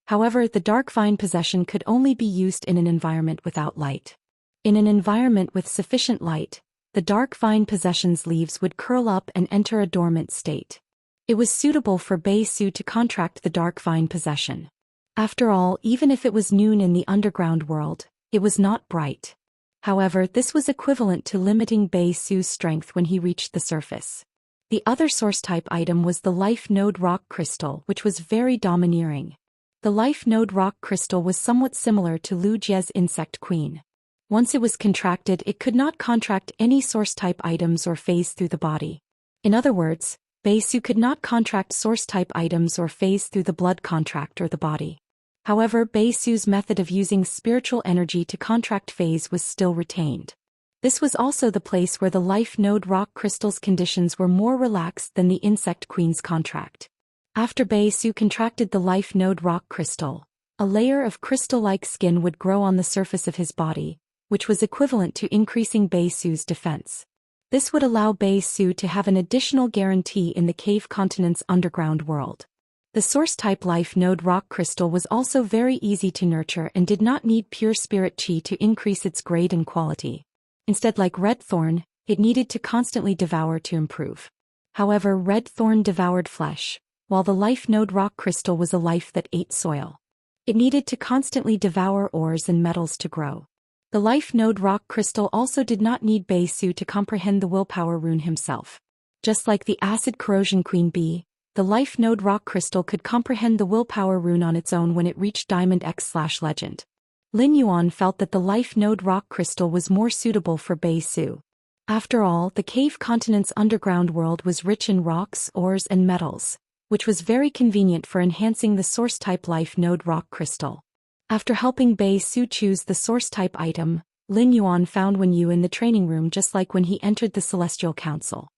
However, the Dark Vine Possession could only be used in an environment without light. In an environment with sufficient light, the Dark Vine Possession's leaves would curl up and enter a dormant state. It was suitable for Bei Su to contract the Dark Vine Possession. After all, even if it was noon in the underground world, it was not bright. However, this was equivalent to limiting Bei Su's strength when he reached the surface. The other source-type item was the Life Node Rock Crystal, which was very domineering. The Life Node Rock Crystal was somewhat similar to Lu Jie's Insect Queen. Once it was contracted, it could not contract any source-type items or phase through the body. In other words, Bei Su could not contract source-type items or phase through the blood contract or the body. However, Bei Su's method of using spiritual energy to contract phase was still retained. This was also the place where the Life Node Rock Crystal's conditions were more relaxed than the Insect Queen's contract. After Bei Su contracted the Life Node Rock Crystal, a layer of crystal-like skin would grow on the surface of his body, which was equivalent to increasing Bei Su's defense. This would allow Bei Su to have an additional guarantee in the cave continent's underground world. The source-type Life Node Rock Crystal was also very easy to nurture and did not need pure spirit chi to increase its grade and quality. Instead, like Red Thorn, it needed to constantly devour to improve. However, Red Thorn devoured flesh, while the Life Node Rock Crystal was a life that ate soil. It needed to constantly devour ores and metals to grow. The Life Node Rock Crystal also did not need Bei Su to comprehend the willpower rune himself. Just like the Acid Corrosion Queen Bee, the Life Node Rock Crystal could comprehend the willpower rune on its own when it reached Diamond X/Legend. Lin Yuan felt that the Life Node Rock Crystal was more suitable for Bei Su. After all, the cave continent's underground world was rich in rocks, ores and metals, which was very convenient for enhancing the source-type Life Node Rock Crystal. After helping Bei Su choose the source-type item, Lin Yuan found Wen Yu in the training room just like when he entered the Celestial Council.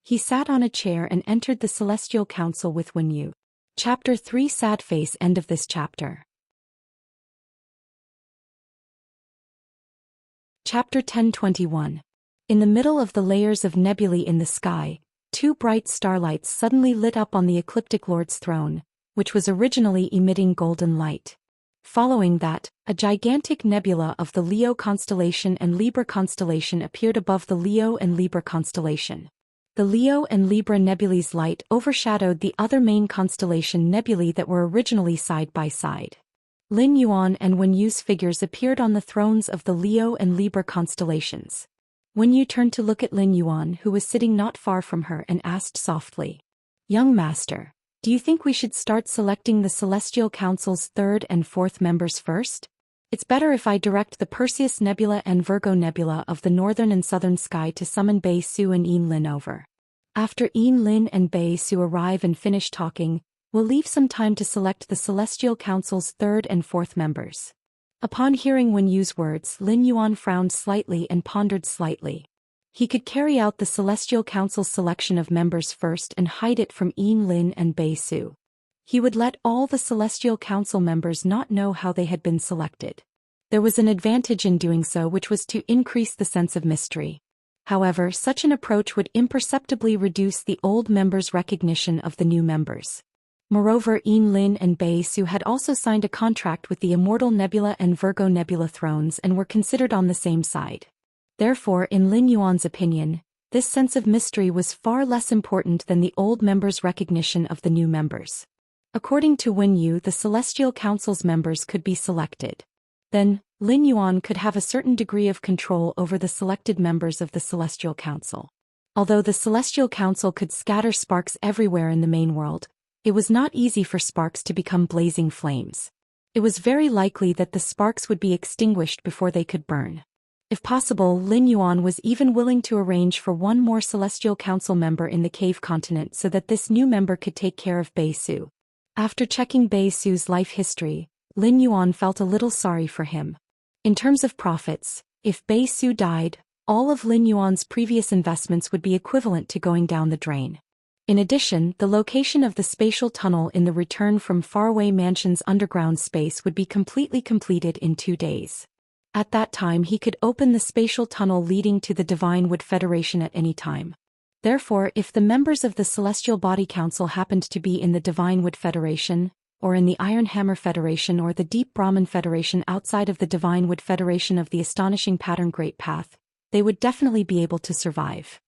He sat on a chair and entered the Celestial Council with Wen Yu. Chapter 3 Sad Face. End of this chapter. Chapter 10:21. In the middle of the layers of nebulae in the sky, 2 bright starlights suddenly lit up on the Ecliptic Lord's throne, which was originally emitting golden light. Following that, a gigantic nebula of the Leo constellation and Libra constellation appeared above the Leo and Libra constellation. The Leo and Libra nebulae's light overshadowed the other main constellation nebulae that were originally side by side. Lin Yuan and Wen Yu's figures appeared on the thrones of the Leo and Libra constellations. Wen Yu turned to look at Lin Yuan, who was sitting not far from her, and asked softly, "Young master, do you think we should start selecting the Celestial Council's 3rd and 4th members first? It's better if I direct the Perseus Nebula and Virgo Nebula of the northern and southern sky to summon Bei Su and Yin Lin over. After Yin Lin and Bei Su arrive and finish talking, we'll leave some time to select the Celestial Council's 3rd and 4th members." Upon hearing Wen Yu's words, Lin Yuan frowned slightly and pondered slightly. He could carry out the Celestial Council's selection of members first and hide it from Yin Lin and Bei Su. He would let all the Celestial Council members not know how they had been selected. There was an advantage in doing so, which was to increase the sense of mystery. However, such an approach would imperceptibly reduce the old members' recognition of the new members. Moreover, Yin Lin and Bei Su had also signed a contract with the Immortal Nebula and Virgo Nebula thrones and were considered on the same side. Therefore, in Lin Yuan's opinion, this sense of mystery was far less important than the old members' recognition of the new members. According to Wen Yu, the Celestial Council's members could be selected. Then, Lin Yuan could have a certain degree of control over the selected members of the Celestial Council. Although the Celestial Council could scatter sparks everywhere in the main world, it was not easy for sparks to become blazing flames. It was very likely that the sparks would be extinguished before they could burn. If possible, Lin Yuan was even willing to arrange for one more Celestial Council member in the cave continent so that this new member could take care of Bei Su. After checking Bei Su's life history, Lin Yuan felt a little sorry for him. In terms of profits, if Bei Su died, all of Lin Yuan's previous investments would be equivalent to going down the drain. In addition, the location of the spatial tunnel in the Return from Faraway Mansion's underground space would be completely completed in 2 days. At that time he could open the spatial tunnel leading to the Divine Wood Federation at any time. Therefore, if the members of the Celestial Body Council happened to be in the Divine Wood Federation, or in the Iron Hammer Federation or the Deep Brahman Federation outside of the Divine Wood Federation of the Astonishing Pattern Great Path, they would definitely be able to survive.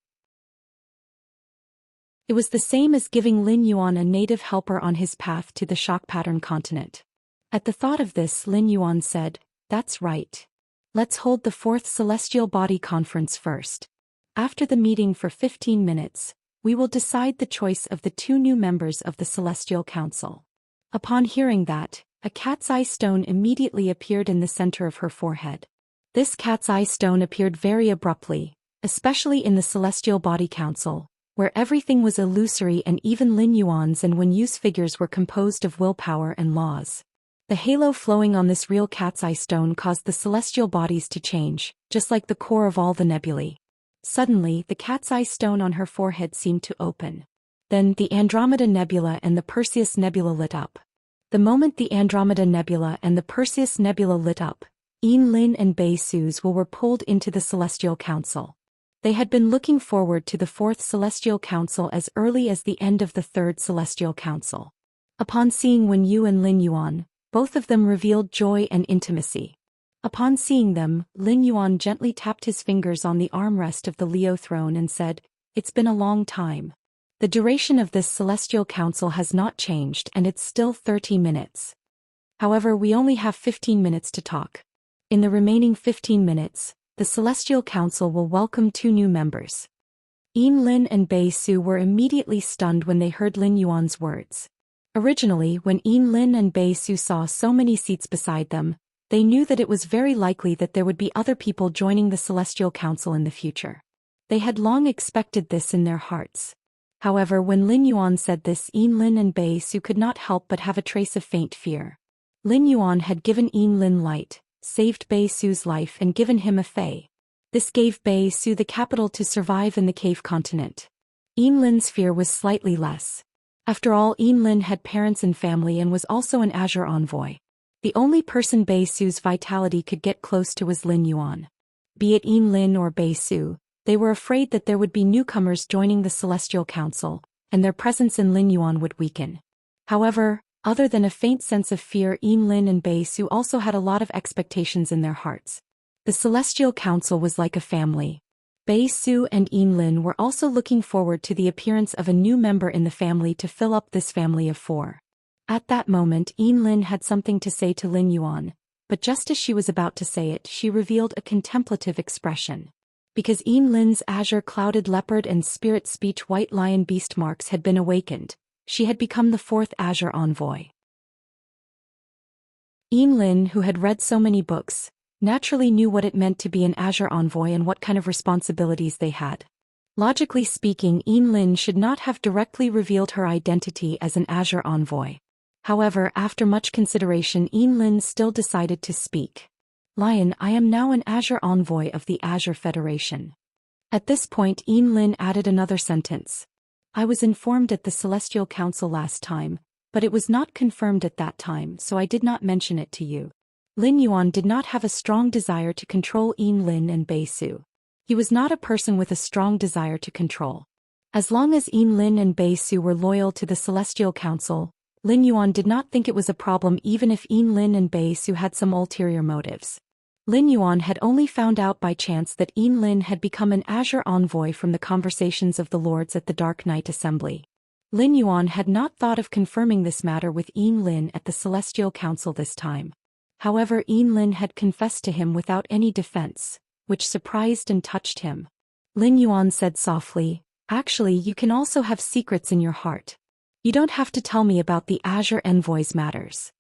It was the same as giving Lin Yuan a native helper on his path to the Shock Pattern continent. At the thought of this, Lin Yuan said, "That's right. Let's hold the 4th Celestial Body Conference first. After the meeting for 15 minutes, we will decide the choice of the 2 new members of the Celestial Council." Upon hearing that, a cat's eye stone immediately appeared in the center of her forehead. This cat's eye stone appeared very abruptly, especially in the Celestial Body Council, where everything was illusory and even Lin Yuan's and Wen Yu's figures were composed of willpower and laws. The halo flowing on this real cat's eye stone caused the celestial bodies to change, just like the core of all the nebulae. Suddenly, the cat's eye stone on her forehead seemed to open. Then, the Andromeda Nebula and the Perseus Nebula lit up. The moment the Andromeda Nebula and the Perseus Nebula lit up, Yin Lin and Bei Su's will were pulled into the Celestial Council. They had been looking forward to the 4th Celestial Council as early as the end of the 3rd Celestial Council. Upon seeing Wen Yu and Lin Yuan, both of them revealed joy and intimacy. Upon seeing them, Lin Yuan gently tapped his fingers on the armrest of the Leo throne and said, "It's been a long time. The duration of this Celestial Council has not changed and it's still 30 minutes. However, we only have 15 minutes to talk. In the remaining 15 minutes, the Celestial Council will welcome 2 new members." Yin Lin and Bei Su were immediately stunned when they heard Lin Yuan's words. Originally, when Yin Lin and Bei Su saw so many seats beside them, they knew that it was very likely that there would be other people joining the Celestial Council in the future. They had long expected this in their hearts. However, when Lin Yuan said this, Yin Lin and Bei Su could not help but have a trace of faint fear. Lin Yuan had given Yin Lin light, saved Bei Su's life and given him a fei. This gave Bei Su the capital to survive in the cave continent. Yin Lin's fear was slightly less. After all, Yin Lin had parents and family and was also an Azure envoy. The only person Bei Su's vitality could get close to was Lin Yuan. Be it Yin Lin or Bei Su, they were afraid that there would be newcomers joining the Celestial Council, and their presence in Lin Yuan would weaken. However, other than a faint sense of fear, Yin Lin and Bei Su also had a lot of expectations in their hearts. The Celestial Council was like a family. Bei Su and Yin Lin were also looking forward to the appearance of a new member in the family to fill up this family of 4. At that moment, Yin Lin had something to say to Lin Yuan, but just as she was about to say it, she revealed a contemplative expression. Because Yin Lin's azure-clouded leopard and spirit speech white lion beast marks had been awakened, she had become the 4th Azure envoy. Yin Lin, who had read so many books, naturally knew what it meant to be an Azure envoy and what kind of responsibilities they had. Logically speaking, Yin Lin should not have directly revealed her identity as an Azure envoy. However, after much consideration, Lin still decided to speak. Lion, I am now an Azure envoy of the Azure Federation. At this point, Lin added another sentence. I was informed at the Celestial Council last time, but it was not confirmed at that time, so I did not mention it to you. Lin Yuan did not have a strong desire to control Lin and Bei Su. He was not a person with a strong desire to control. As long as Lin and Bei Su were loyal to the Celestial Council, Lin Yuan did not think it was a problem even if Lin and Bei Su had some ulterior motives. Lin Yuan had only found out by chance that Lin had become an Azure envoy from the conversations of the lords at the Dark Knight Assembly. Lin Yuan had not thought of confirming this matter with Lin at the Celestial Council this time. However, Lin had confessed to him without any defense, which surprised and touched him. Lin Yuan said softly, actually, you can also have secrets in your heart. You don't have to tell me about the Azure envoy's matters.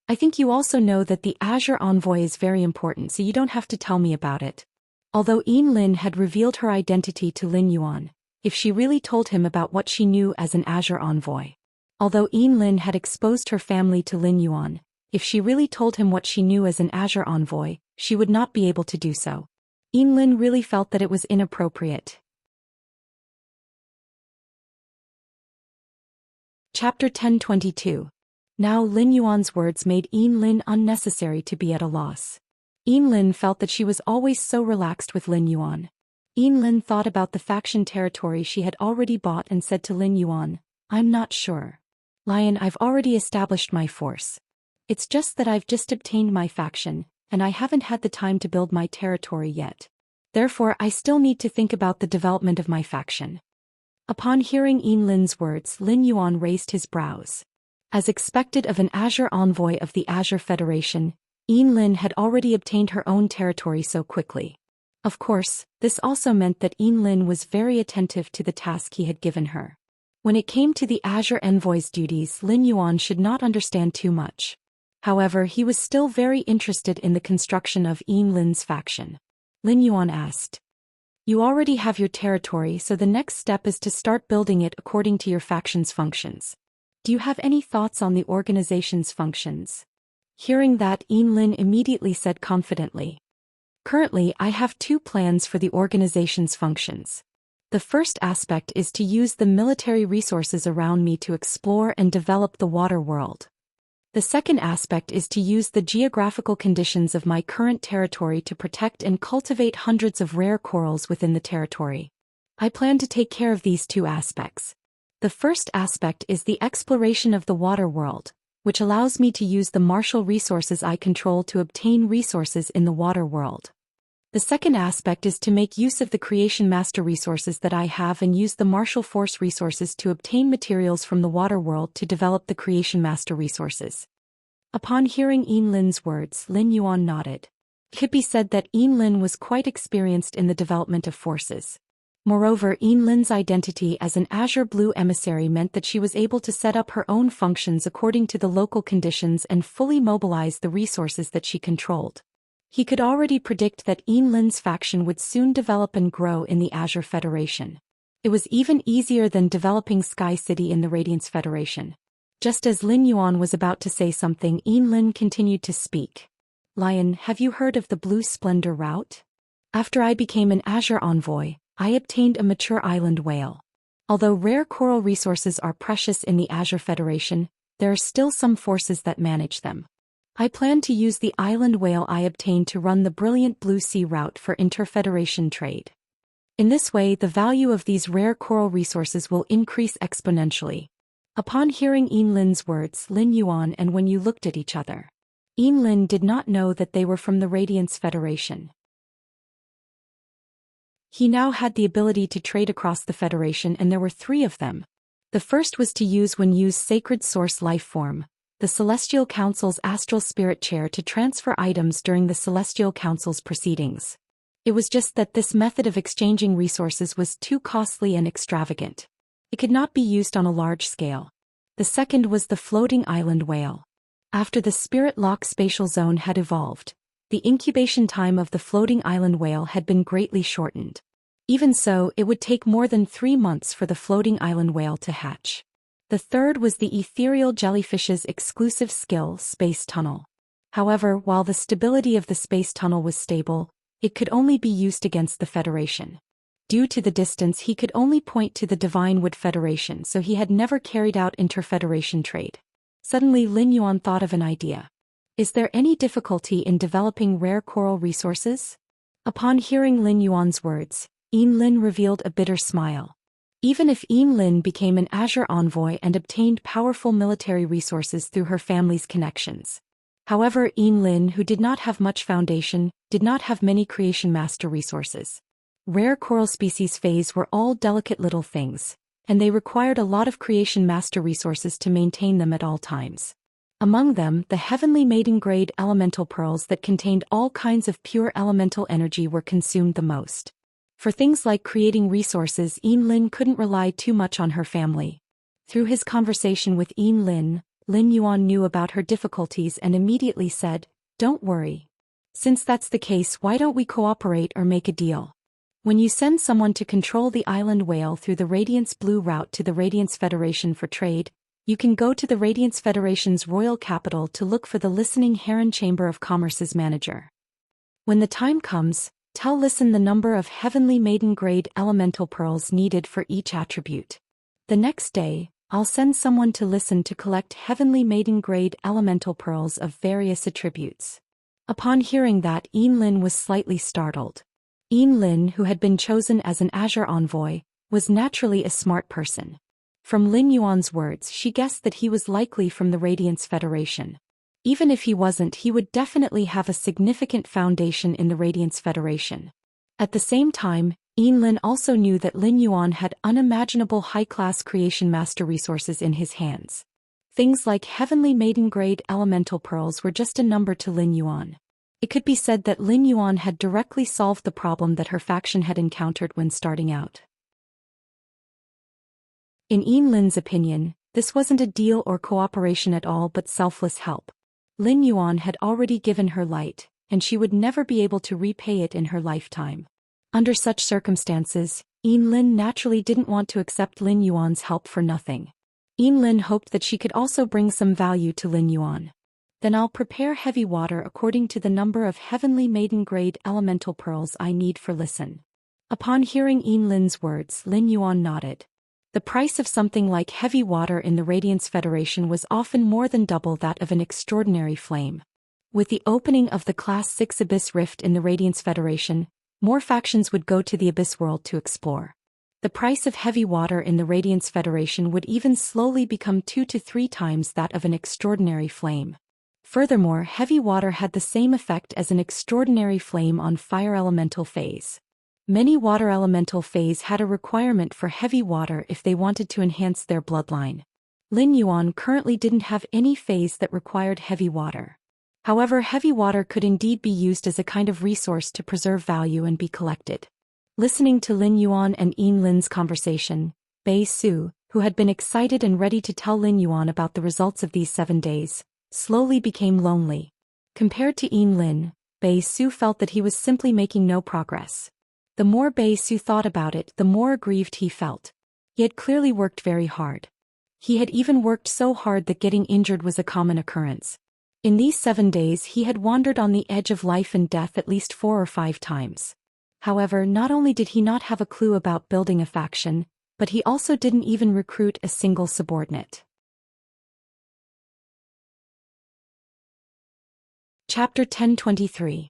I think you also know that the Azure envoy is very important, so you don't have to tell me about it. Although Lin had revealed her identity to Lin Yuan, if she really told him about what she knew as an Azure envoy. Although Lin had exposed her family to Lin Yuan, if she really told him what she knew as an Azure envoy, she would not be able to do so. Lin really felt that it was inappropriate. Chapter 1022. Now Lin Yuan's words made Lin unnecessary to be at a loss. Lin felt that she was always so relaxed with Lin Yuan. Lin thought about the faction territory she had already bought and said to Lin Yuan, I'm not sure. Lion, I've already established my force. It's just that I've just obtained my faction, and I haven't had the time to build my territory yet. Therefore, I still need to think about the development of my faction. Upon hearing Lin's words, Lin Yuan raised his brows. As expected of an Azure envoy of the Azure Federation, Lin had already obtained her own territory so quickly. Of course, this also meant that Lin was very attentive to the task he had given her. When it came to the Azure envoy's duties, Lin Yuan should not understand too much. However, he was still very interested in the construction of Lin's faction. Lin Yuan asked, You already have your territory, so the next step is to start building it according to your faction's functions. Do you have any thoughts on the organization's functions? Hearing that, Lin immediately said confidently. Currently, I have two plans for the organization's functions. The first aspect is to use the military resources around me to explore and develop the water world. The second aspect is to use the geographical conditions of my current territory to protect and cultivate hundreds of rare corals within the territory. I plan to take care of these two aspects. The first aspect is the exploration of the water world, which allows me to use the martial resources I control to obtain resources in the water world. The second aspect is to make use of the creation master resources that I have and use the martial force resources to obtain materials from the water world to develop the creation master resources. Upon hearing Lin's words, Lin Yuan nodded. It could be said that Lin was quite experienced in the development of forces. Moreover, Lin's identity as an Azure Blue emissary meant that she was able to set up her own functions according to the local conditions and fully mobilize the resources that she controlled. He could already predict that Lin's faction would soon develop and grow in the Azure Federation. It was even easier than developing Sky City in the Radiance Federation. Just as Lin Yuan was about to say something, Lin continued to speak. Lion, have you heard of the Blue Splendor route? After I became an Azure envoy, I obtained a mature island whale. Although rare coral resources are precious in the Azure Federation, there are still some forces that manage them. I plan to use the island whale I obtained to run the brilliant Blue Sea route for inter-federation trade. In this way, the value of these rare coral resources will increase exponentially. Upon hearing Lin's words, Lin Yuan and Wen Yu looked at each other. Lin did not know that they were from the Radiance Federation. He now had the ability to trade across the Federation, and there were three of them. The first was to use Wen Yu's sacred source life form, the Celestial Council's astral spirit chair, to transfer items during the Celestial Council's proceedings. It was just that this method of exchanging resources was too costly and extravagant. It could not be used on a large scale. The second was the floating island whale. After the spirit lock spatial zone had evolved, the incubation time of the floating island whale had been greatly shortened. Even so, it would take more than 3 months for the floating island whale to hatch. The third was the ethereal jellyfish's exclusive skill, Space Tunnel. However, while the stability of the space tunnel was stable, it could only be used against the Federation. Due to the distance, he could only point to the Divine Wood Federation, so he had never carried out inter-federation trade. Suddenly Lin Yuan thought of an idea. Is there any difficulty in developing rare coral resources? Upon hearing Lin Yuan's words, Yin Lin revealed a bitter smile. Even if Yin Lin became an Azure envoy and obtained powerful military resources through her family's connections. However, Yin Lin, who did not have much foundation, did not have many creation master resources. Rare coral species phase were all delicate little things, and they required a lot of creation master resources to maintain them at all times. Among them, the heavenly maiden-grade elemental pearls that contained all kinds of pure elemental energy were consumed the most. For things like creating resources, Yin Lin couldn't rely too much on her family. Through his conversation with Yin Lin, Lin Yuan knew about her difficulties and immediately said, "Don't worry. Since that's the case, why don't we cooperate or make a deal? When you send someone to control the island whale through the Radiance Blue route to the Radiance Federation for trade, you can go to the Radiance Federation's royal capital to look for the Listening Heron Chamber of Commerce's manager. When the time comes, tell Listen the number of heavenly maiden-grade elemental pearls needed for each attribute. The next day, I'll send someone to Listen to collect heavenly maiden-grade elemental pearls of various attributes." Upon hearing that, Yin Lin was slightly startled. Yin Lin, who had been chosen as an Azure envoy, was naturally a smart person. From Lin Yuan's words, she guessed that he was likely from the Radiance Federation. Even if he wasn't, he would definitely have a significant foundation in the Radiance Federation. At the same time, Yin Lin also knew that Lin Yuan had unimaginable high-class creation master resources in his hands. Things like heavenly maiden-grade elemental pearls were just a number to Lin Yuan. It could be said that Lin Yuan had directly solved the problem that her faction had encountered when starting out. In Yin Lin's opinion, this wasn't a deal or cooperation at all but selfless help. Lin Yuan had already given her light, and she would never be able to repay it in her lifetime. Under such circumstances, Yin Lin naturally didn't want to accept Lin Yuan's help for nothing. Yin Lin hoped that she could also bring some value to Lin Yuan. "Then I'll prepare heavy water according to the number of heavenly maiden-grade elemental pearls I need for Listen." Upon hearing Yin Lin's words, Lin Yuan nodded. The price of something like heavy water in the Radiance Federation was often more than double that of an extraordinary flame. With the opening of the Class 6 Abyss Rift in the Radiance Federation, more factions would go to the Abyss World to explore. The price of heavy water in the Radiance Federation would even slowly become 2 to 3 times that of an extraordinary flame. Furthermore, heavy water had the same effect as an extraordinary flame on fire elemental phase. Many water elemental phase had a requirement for heavy water if they wanted to enhance their bloodline. Lin Yuan currently didn't have any phase that required heavy water. However, heavy water could indeed be used as a kind of resource to preserve value and be collected. Listening to Lin Yuan and Yin Lin's conversation, Bei Su, who had been excited and ready to tell Lin Yuan about the results of these 7 days, slowly became lonely. Compared to Yin Lin, Bei Su felt that he was simply making no progress. The more Bei Su thought about it, the more aggrieved he felt. He had clearly worked very hard. He had even worked so hard that getting injured was a common occurrence. In these 7 days he had wandered on the edge of life and death at least 4 or 5 times. However, not only did he not have a clue about building a faction, but he also didn't even recruit a single subordinate. Chapter 1023.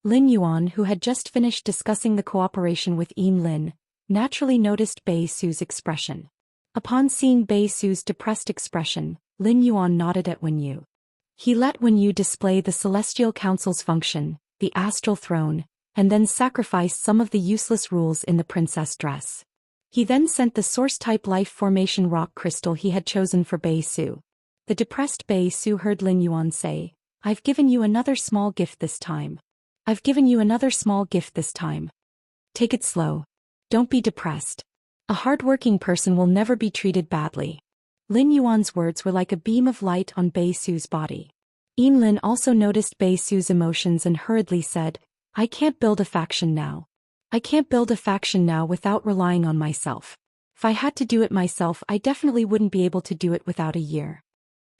Lin Yuan, who had just finished discussing the cooperation with Yin Lin, naturally noticed Bei Su's expression. Upon seeing Bei Su's depressed expression, Lin Yuan nodded at Wen Yu. He let Wen Yu display the Celestial Council's function, the astral throne, and then sacrificed some of the useless rules in the princess dress. He then sent the source-type life formation rock crystal he had chosen for Bei Su. The depressed Bei Su heard Lin Yuan say, "I've given you another small gift this time. I've given you another small gift this time. Take it slow. Don't be depressed. A hard-working person will never be treated badly." Lin Yuan's words were like a beam of light on Bei Su's body. Yin Lin also noticed Bei Su's emotions and hurriedly said, "I can't build a faction now. I can't build a faction now without relying on myself. If I had to do it myself, I definitely wouldn't be able to do it without a year.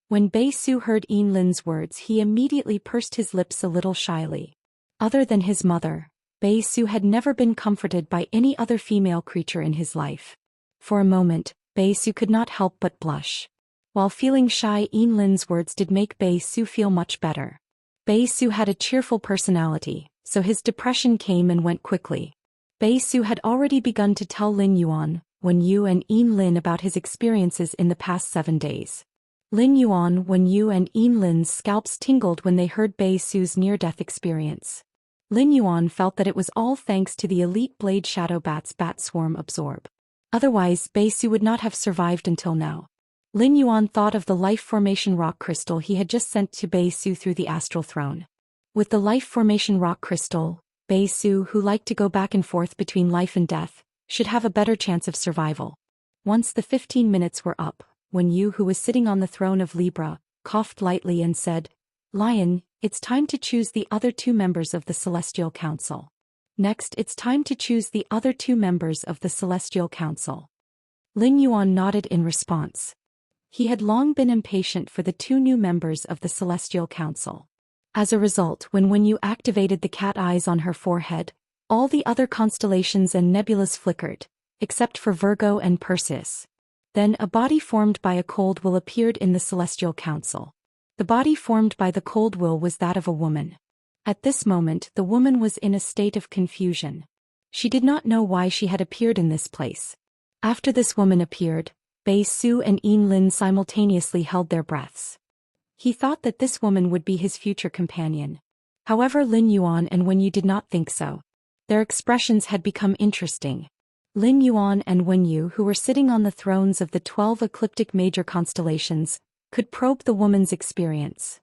When Bei Su heard Yin Lin's words, he immediately pursed his lips a little shyly. Other than his mother, Bei Su had never been comforted by any other female creature in his life. For a moment, Bei Su could not help but blush. While feeling shy, Yin Lin's words did make Bei Su feel much better. Bei Su had a cheerful personality, so his depression came and went quickly. Bei Su had already begun to tell Lin Yuan, Wen Yu and Yin Lin about his experiences in the past 7 days. Lin Yuan, Wen Yu and Yin Lin's scalps tingled when they heard Bei Su's near-death experience. Lin Yuan felt that it was all thanks to the elite blade shadow bat's bat swarm absorb. Otherwise, Bei Su would not have survived until now. Lin Yuan thought of the life formation rock crystal he had just sent to Bei Su through the astral throne. With the life formation rock crystal, Bei Su, who liked to go back and forth between life and death, should have a better chance of survival. Once the 15 minutes were up, Wen Yu, who was sitting on the throne of Libra, coughed lightly and said, "Lion, it's time to choose the other 2 members of the Celestial Council. Next, it's time to choose the other 2 members of the Celestial Council." Lin Yuan nodded in response. He had long been impatient for the 2 new members of the Celestial Council. As a result, when Wen Yu activated the cat eyes on her forehead, all the other constellations and nebulas flickered, except for Virgo and Perseus. Then a body formed by a cold will appeared in the Celestial Council. The body formed by the cold will was that of a woman. At this moment, the woman was in a state of confusion. She did not know why she had appeared in this place. After this woman appeared, Bei Su and Yin Lin simultaneously held their breaths. He thought that this woman would be his future companion. However, Lin Yuan and Wen Yu did not think so. Their expressions had become interesting. Lin Yuan and Wen Yu, who were sitting on the thrones of the 12 ecliptic major constellations, could probe the woman's experience.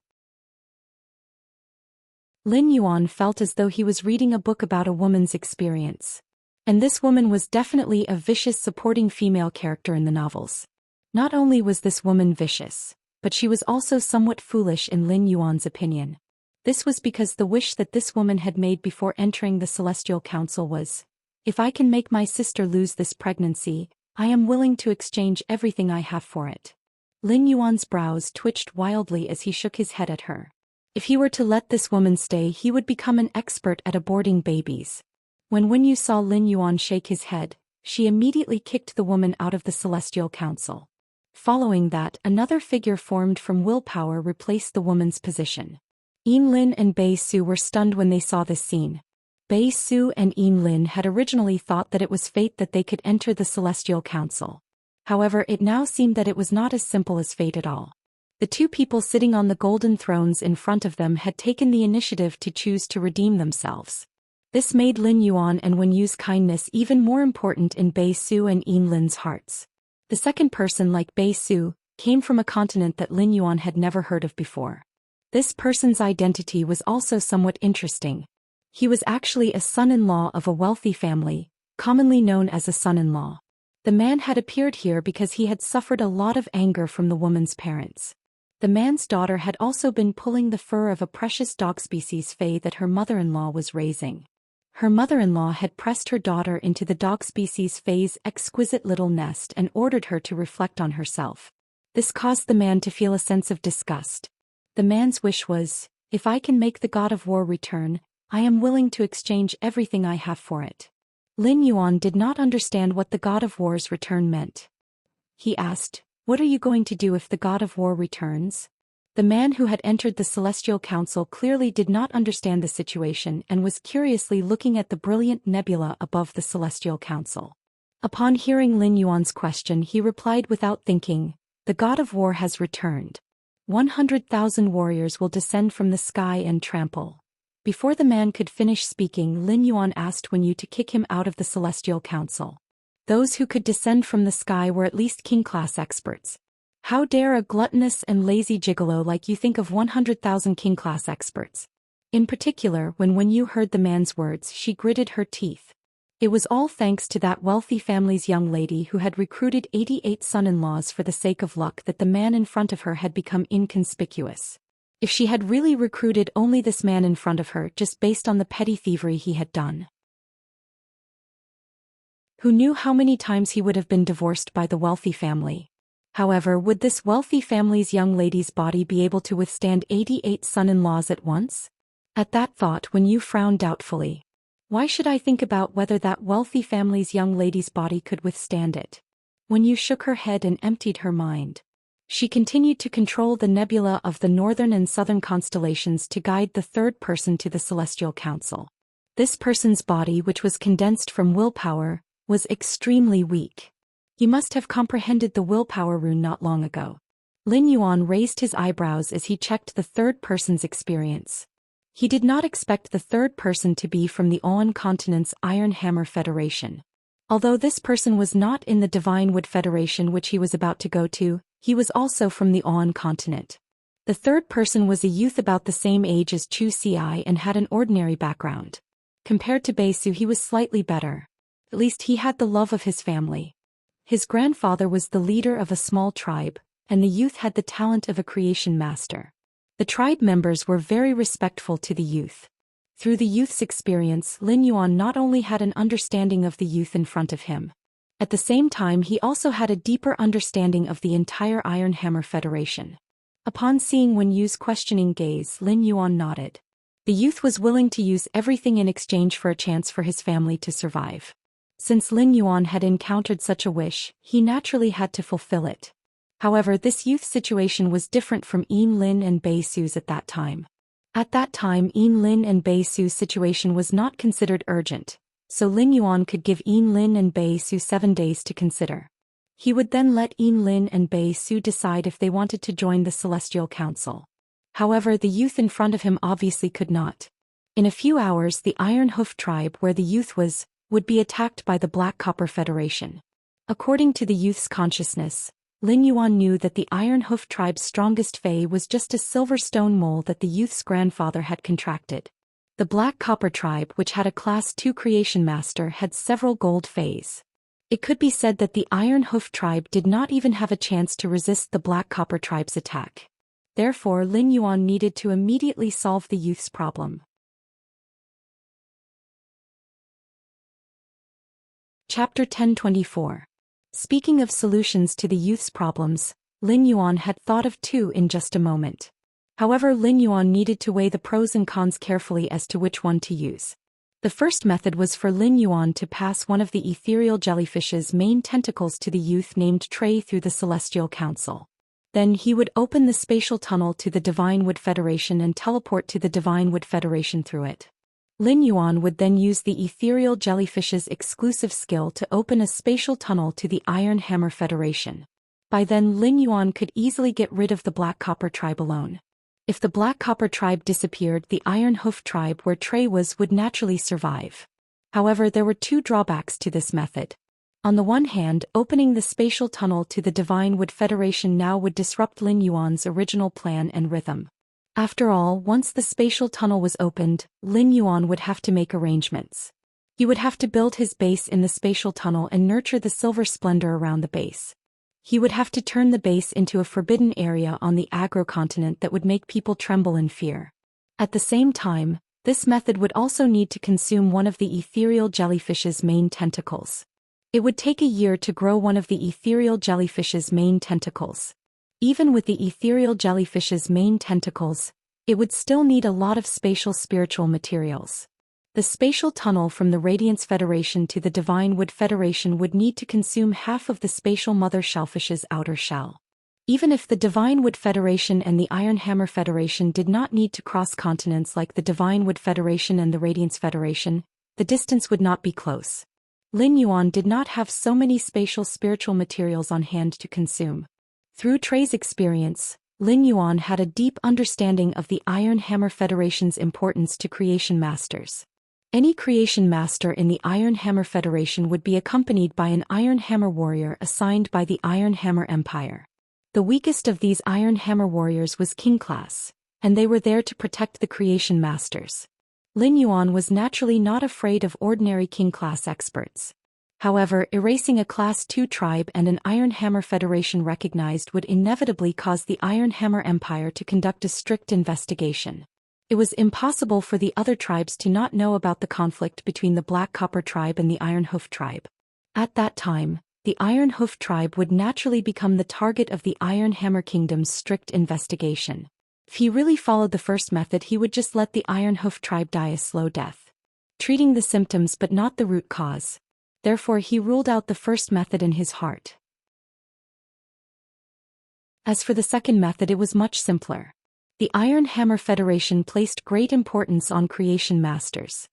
Lin Yuan felt as though he was reading a book about a woman's experience. And this woman was definitely a vicious supporting female character in the novels. Not only was this woman vicious, but she was also somewhat foolish in Lin Yuan's opinion. This was because the wish that this woman had made before entering the Celestial Council was, "If I can make my sister lose this pregnancy, I am willing to exchange everything I have for it." Lin Yuan's brows twitched wildly as he shook his head at her. If he were to let this woman stay, he would become an expert at aborting babies. When Wen Yu saw Lin Yuan shake his head, she immediately kicked the woman out of the Celestial Council. Following that, another figure formed from willpower replaced the woman's position. Yin Lin and Bei Su were stunned when they saw this scene. Bei Su and Yin Lin had originally thought that it was fate that they could enter the Celestial Council. However, it now seemed that it was not as simple as fate at all. The 2 people sitting on the golden thrones in front of them had taken the initiative to choose to redeem themselves. This made Lin Yuan and Wen Yu's kindness even more important in Bei Su and Yin Lin's hearts. The second person, like Bei Su, came from a continent that Lin Yuan had never heard of before. This person's identity was also somewhat interesting. He was actually a son-in-law of a wealthy family, commonly known as a son-in-law. The man had appeared here because he had suffered a lot of anger from the woman's parents. The man's daughter had also been pulling the fur of a precious dog species Fei that her mother-in-law was raising. Her mother-in-law had pressed her daughter into the dog species Fei's exquisite little nest and ordered her to reflect on herself. This caused the man to feel a sense of disgust. The man's wish was, "If I can make the god of war return, I am willing to exchange everything I have for it." Lin Yuan did not understand what the god of war's return meant. He asked, "What are you going to do if the god of war returns?" The man who had entered the Celestial Council clearly did not understand the situation and was curiously looking at the brilliant nebula above the Celestial Council. Upon hearing Lin Yuan's question, he replied without thinking, "The god of war has returned. 100,000 warriors will descend from the sky and trample." Before the man could finish speaking, Lin Yuan asked Wen Yu to kick him out of the Celestial Council. Those who could descend from the sky were at least king-class experts. How dare a gluttonous and lazy gigolo like you think of 100,000 king-class experts? In particular, when Wen Yu heard the man's words, she gritted her teeth. It was all thanks to that wealthy family's young lady who had recruited 88 son-in-laws for the sake of luck that the man in front of her had become inconspicuous. If she had really recruited only this man in front of her just based on the petty thievery he had done. Who knew how many times he would have been divorced by the wealthy family? However, would this wealthy family's young lady's body be able to withstand 88 son-in-laws at once? At that thought, Wen Yu frowned doubtfully. Why should I think about whether that wealthy family's young lady's body could withstand it? Wen Yu shook her head and emptied her mind. She continued to control the nebula of the northern and southern constellations to guide the third person to the Celestial Council. This person's body, which was condensed from willpower, was extremely weak. He must have comprehended the willpower rune not long ago. Lin Yuan raised his eyebrows as he checked the third person's experience. He did not expect the third person to be from the Oan continent's Iron Hammer Federation. Although this person was not in the Divine Wood Federation which he was about to go to, he was also from the Oan continent. The third person was a youth about the same age as Zhou Xian and had an ordinary background. Compared to Beisu, he was slightly better. At least he had the love of his family. His grandfather was the leader of a small tribe, and the youth had the talent of a creation master. The tribe members were very respectful to the youth. Through the youth's experience, Lin Yuan not only had an understanding of the youth in front of him. At the same time, he also had a deeper understanding of the entire Iron Hammer Federation. Upon seeing Wen Yu's questioning gaze, Lin Yuan nodded. The youth was willing to use everything in exchange for a chance for his family to survive. Since Lin Yuan had encountered such a wish, he naturally had to fulfill it. However, this youth's situation was different from Yin Lin and Bei Su's at that time. At that time, Yin Lin and Bei Su's situation was not considered urgent, so Lin Yuan could give Yin Lin and Bei Su 7 days to consider. He would then let Yin Lin and Bei Su decide if they wanted to join the Celestial Council. However, the youth in front of him obviously could not. In a few hours, the Iron Hoof tribe where the youth was, would be attacked by the Black Copper Federation. According to the youth's consciousness, Lin Yuan knew that the Iron Hoof tribe's strongest Fey was just a silver stone mole that the youth's grandfather had contracted. The Black Copper tribe, which had a Class 2 creation master, had several gold Feys. It could be said that the Iron Hoof tribe did not even have a chance to resist the Black Copper tribe's attack. Therefore, Lin Yuan needed to immediately solve the youth's problem. Chapter 1024. Speaking of solutions to the youth's problems, Lin Yuan had thought of two in just a moment. However, Lin Yuan needed to weigh the pros and cons carefully as to which one to use. The first method was for Lin Yuan to pass one of the ethereal jellyfish's main tentacles to the youth named Trey through the Celestial Council. Then he would open the spatial tunnel to the Divine Wood Federation and teleport to the Divine Wood Federation through it. Lin Yuan would then use the ethereal jellyfish's exclusive skill to open a spatial tunnel to the Iron Hammer Federation. By then, Lin Yuan could easily get rid of the Black Copper tribe alone. If the Black Copper tribe disappeared, the Iron Hoof tribe where Trey was would naturally survive. However, there were two drawbacks to this method. On the one hand, opening the spatial tunnel to the Divine Wood Federation now would disrupt Lin Yuan's original plan and rhythm. After all, once the spatial tunnel was opened, Lin Yuan would have to make arrangements. He would have to build his base in the spatial tunnel and nurture the silver splendor around the base. He would have to turn the base into a forbidden area on the Agro continent that would make people tremble in fear. At the same time, this method would also need to consume one of the ethereal jellyfish's main tentacles. It would take a year to grow one of the ethereal jellyfish's main tentacles. Even with the ethereal jellyfish's main tentacles, it would still need a lot of spatial spiritual materials. The spatial tunnel from the Radiance Federation to the Divine Wood Federation would need to consume half of the spatial mother shellfish's outer shell. Even if the Divine Wood Federation and the Iron Hammer Federation did not need to cross continents like the Divine Wood Federation and the Radiance Federation, the distance would not be close. Lin Yuan did not have so many spatial spiritual materials on hand to consume. Through Trey's experience, Lin Yuan had a deep understanding of the Iron Hammer Federation's importance to creation masters. Any creation master in the Iron Hammer Federation would be accompanied by an Iron Hammer warrior assigned by the Iron Hammer Empire. The weakest of these Iron Hammer warriors was King class, and they were there to protect the creation masters. Lin Yuan was naturally not afraid of ordinary King class experts. However, erasing a Class 2 tribe and an Iron Hammer Federation recognized would inevitably cause the Iron Hammer Empire to conduct a strict investigation. It was impossible for the other tribes to not know about the conflict between the Black Copper tribe and the Iron Hoof tribe. At that time, the Iron Hoof tribe would naturally become the target of the Iron Hammer Kingdom's strict investigation. If he really followed the first method, he would just let the Iron Hoof tribe die a slow death, treating the symptoms but not the root cause. Therefore, he ruled out the first method in his heart. As for the second method, it was much simpler. The Iron Hammer Federation placed great importance on creation masters.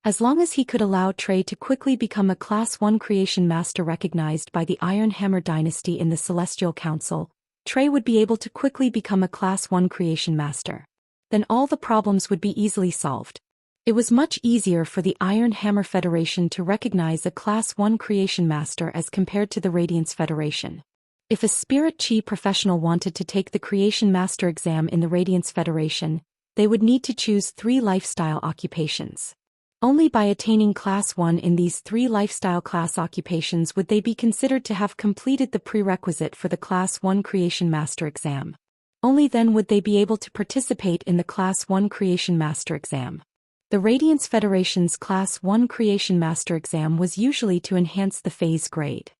As long as he could allow Trey to quickly become a Class 1 creation master recognized by the Iron Hammer dynasty in the Celestial Council, Trey would be able to quickly become a Class 1 creation master. Then all the problems would be easily solved. It was much easier for the Iron Hammer Federation to recognize a Class 1 creation master as compared to the Radiance Federation. If a Spirit Chi professional wanted to take the Creation Master exam in the Radiance Federation, they would need to choose 3 lifestyle occupations. Only by attaining Class 1 in these 3 lifestyle class occupations would they be considered to have completed the prerequisite for the Class 1 Creation Master exam. Only then would they be able to participate in the Class 1 Creation Master exam. The Radiance Federation's Class 1 Creation Master exam was usually to enhance the phase grade.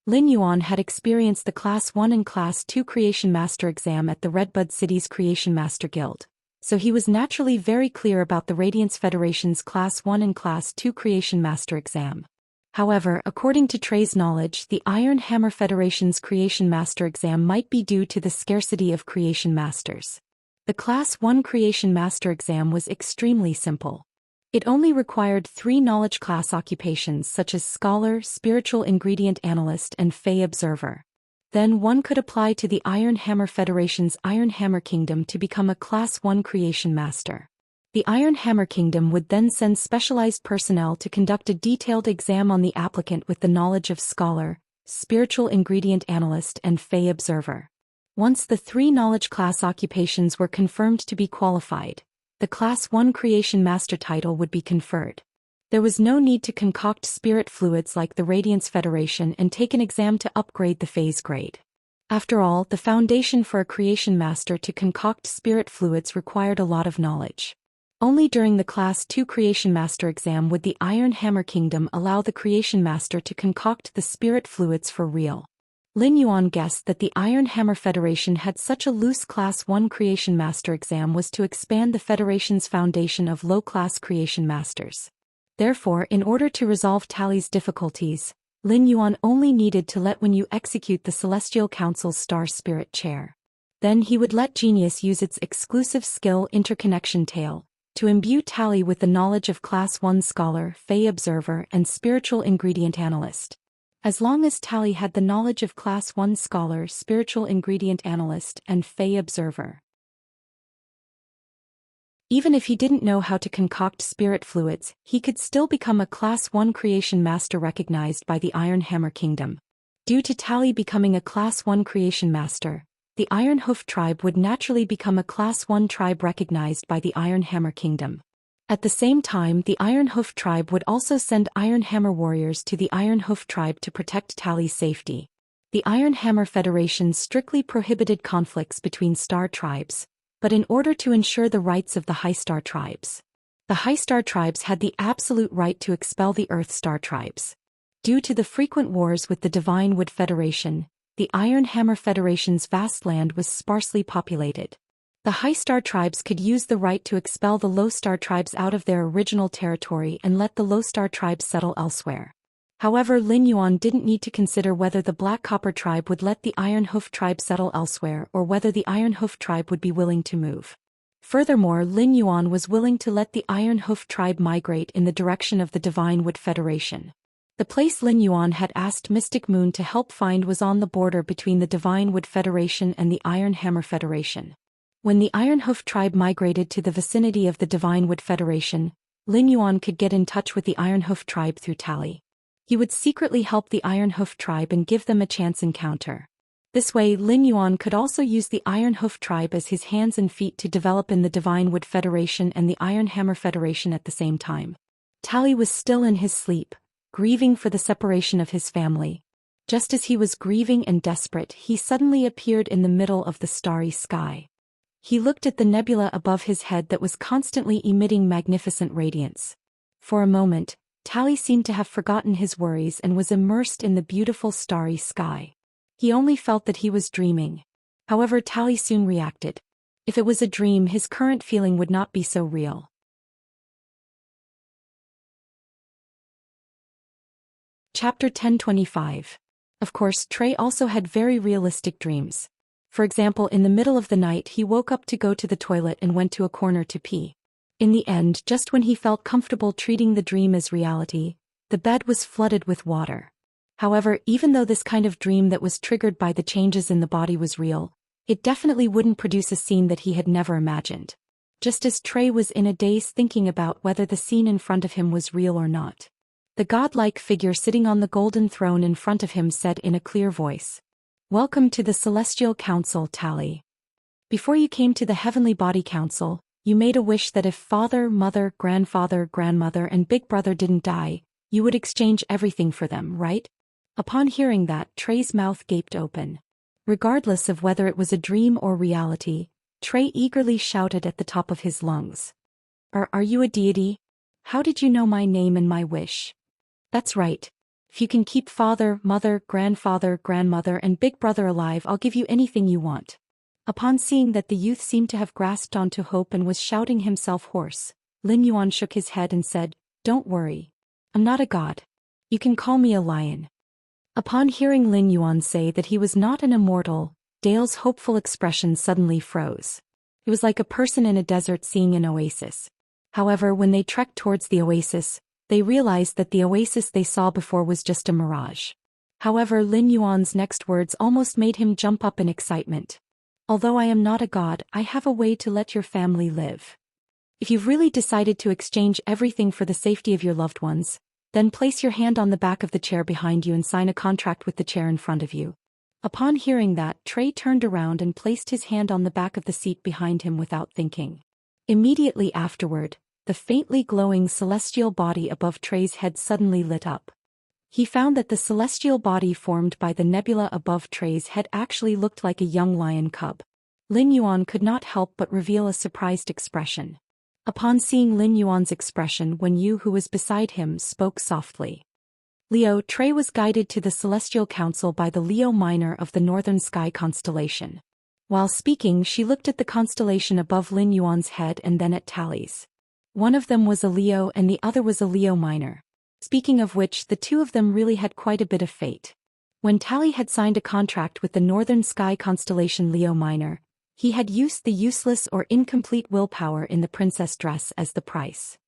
Lin Yuan had experienced the Class 1 and Class 2 Creation Master exam at the Redbud City's Creation Master Guild, so he was naturally very clear about the Radiance Federation's Class 1 and Class 2 Creation Master exam. However, according to Trey's knowledge, the Iron Hammer Federation's Creation Master exam might be due to the scarcity of Creation Masters. The Class 1 Creation Master exam was extremely simple. It only required 3 knowledge class occupations such as Scholar, Spiritual Ingredient Analyst and Fey Observer. Then one could apply to the Iron Hammer Federation's Iron Hammer Kingdom to become a Class 1 Creation Master. The Iron Hammer Kingdom would then send specialized personnel to conduct a detailed exam on the applicant with the knowledge of Scholar, Spiritual Ingredient Analyst and Fey Observer. Once the 3 knowledge class occupations were confirmed to be qualified, the Class 1 Creation Master title would be conferred. There was no need to concoct spirit fluids like the Radiance Federation and take an exam to upgrade the phase grade. After all, the foundation for a Creation Master to concoct spirit fluids required a lot of knowledge. Only during the Class 2 Creation Master exam would the Iron Hammer Kingdom allow the Creation Master to concoct the spirit fluids for real. Lin Yuan guessed that the Iron Hammer Federation had such a loose Class 1 Creation Master exam was to expand the Federation's foundation of low-class Creation Masters. Therefore, in order to resolve Tally's difficulties, Lin Yuan only needed to let Wenyu execute the Celestial Council's Star Spirit Chair. Then he would let Genius use its exclusive skill Interconnection Tail to imbue Tally with the knowledge of Class 1 Scholar, Fey Observer and Spiritual Ingredient Analyst. As long as Tally had the knowledge of Class 1 Scholar, Spiritual Ingredient Analyst, and Fey Observer. Even if he didn't know how to concoct spirit fluids, he could still become a Class 1 Creation Master recognized by the Iron Hammer Kingdom. Due to Tally becoming a Class 1 Creation Master, the Iron Hoof tribe would naturally become a Class 1 tribe recognized by the Iron Hammer Kingdom. At the same time, the Iron Hoof tribe would also send Iron Hammer warriors to the Iron Hoof tribe to protect Tally's safety. The Iron Hammer Federation strictly prohibited conflicts between star tribes, but in order to ensure the rights of the High Star tribes, the High Star tribes had the absolute right to expel the Earth Star tribes. Due to the frequent wars with the Divine Wood Federation, the Iron Hammer Federation's vast land was sparsely populated. The High Star tribes could use the right to expel the Low Star tribes out of their original territory and let the Low Star tribes settle elsewhere. However, Lin Yuan didn't need to consider whether the Black Copper tribe would let the Iron Hoof tribe settle elsewhere or whether the Iron Hoof tribe would be willing to move. Furthermore, Lin Yuan was willing to let the Iron Hoof tribe migrate in the direction of the Divine Wood Federation. The place Lin Yuan had asked Mystic Moon to help find was on the border between the Divine Wood Federation and the Iron Hammer Federation. When the Iron Hoof tribe migrated to the vicinity of the Divine Wood Federation, Lin Yuan could get in touch with the Iron Hoof tribe through Tally. He would secretly help the Iron Hoof tribe and give them a chance encounter. This way, Lin Yuan could also use the Iron Hoof tribe as his hands and feet to develop in the Divine Wood Federation and the Iron Hammer Federation at the same time. Tally was still in his sleep, grieving for the separation of his family. Just as he was grieving and desperate, he suddenly appeared in the middle of the starry sky. He looked at the nebula above his head that was constantly emitting magnificent radiance. For a moment, Tally seemed to have forgotten his worries and was immersed in the beautiful starry sky. He only felt that he was dreaming. However, Tally soon reacted. If it was a dream, his current feeling would not be so real. Chapter 1025. Of course, Trey also had very realistic dreams. For example, in the middle of the night he woke up to go to the toilet and went to a corner to pee. In the end, just when he felt comfortable treating the dream as reality, the bed was flooded with water. However, even though this kind of dream that was triggered by the changes in the body was real, it definitely wouldn't produce a scene that he had never imagined. Just as Trey was in a daze thinking about whether the scene in front of him was real or not. The godlike figure sitting on the golden throne in front of him said in a clear voice, "Welcome to the Celestial Council, Tally. Before you came to the Heavenly Body Council, you made a wish that if father, mother, grandfather, grandmother and big brother didn't die, you would exchange everything for them, right?" Upon hearing that, Trey's mouth gaped open. Regardless of whether it was a dream or reality, Trey eagerly shouted at the top of his lungs. Are you a deity? How did you know my name and my wish?" "That's right. If you can keep father, mother, grandfather, grandmother and big brother alive, I'll give you anything you want." Upon seeing that the youth seemed to have grasped onto hope and was shouting himself hoarse, Lin Yuan shook his head and said, "Don't worry. I'm not a god. You can call me a lion." Upon hearing Lin Yuan say that he was not an immortal, Dale's hopeful expression suddenly froze. It was like a person in a desert seeing an oasis. However, when they trekked towards the oasis, they realized that the oasis they saw before was just a mirage. However, Lin Yuan's next words almost made him jump up in excitement. "Although I am not a god, I have a way to let your family live. If you've really decided to exchange everything for the safety of your loved ones, then place your hand on the back of the chair behind you and sign a contract with the chair in front of you." Upon hearing that, Trey turned around and placed his hand on the back of the seat behind him without thinking. Immediately afterward, the faintly glowing celestial body above Trey's head suddenly lit up. He found that the celestial body formed by the nebula above Trey's head actually looked like a young lion cub. Lin Yuan could not help but reveal a surprised expression. Upon seeing Lin Yuan's expression, Wen Yu, who was beside him, spoke softly. "Leo, Trey was guided to the Celestial Council by the Leo Minor of the Northern Sky constellation." While speaking, she looked at the constellation above Lin Yuan's head and then at Tally's. One of them was a Leo and the other was a Leo Minor. Speaking of which, the two of them really had quite a bit of fate. When Tally had signed a contract with the Northern Sky constellation Leo Minor, he had used the useless or incomplete willpower in the princess dress as the price.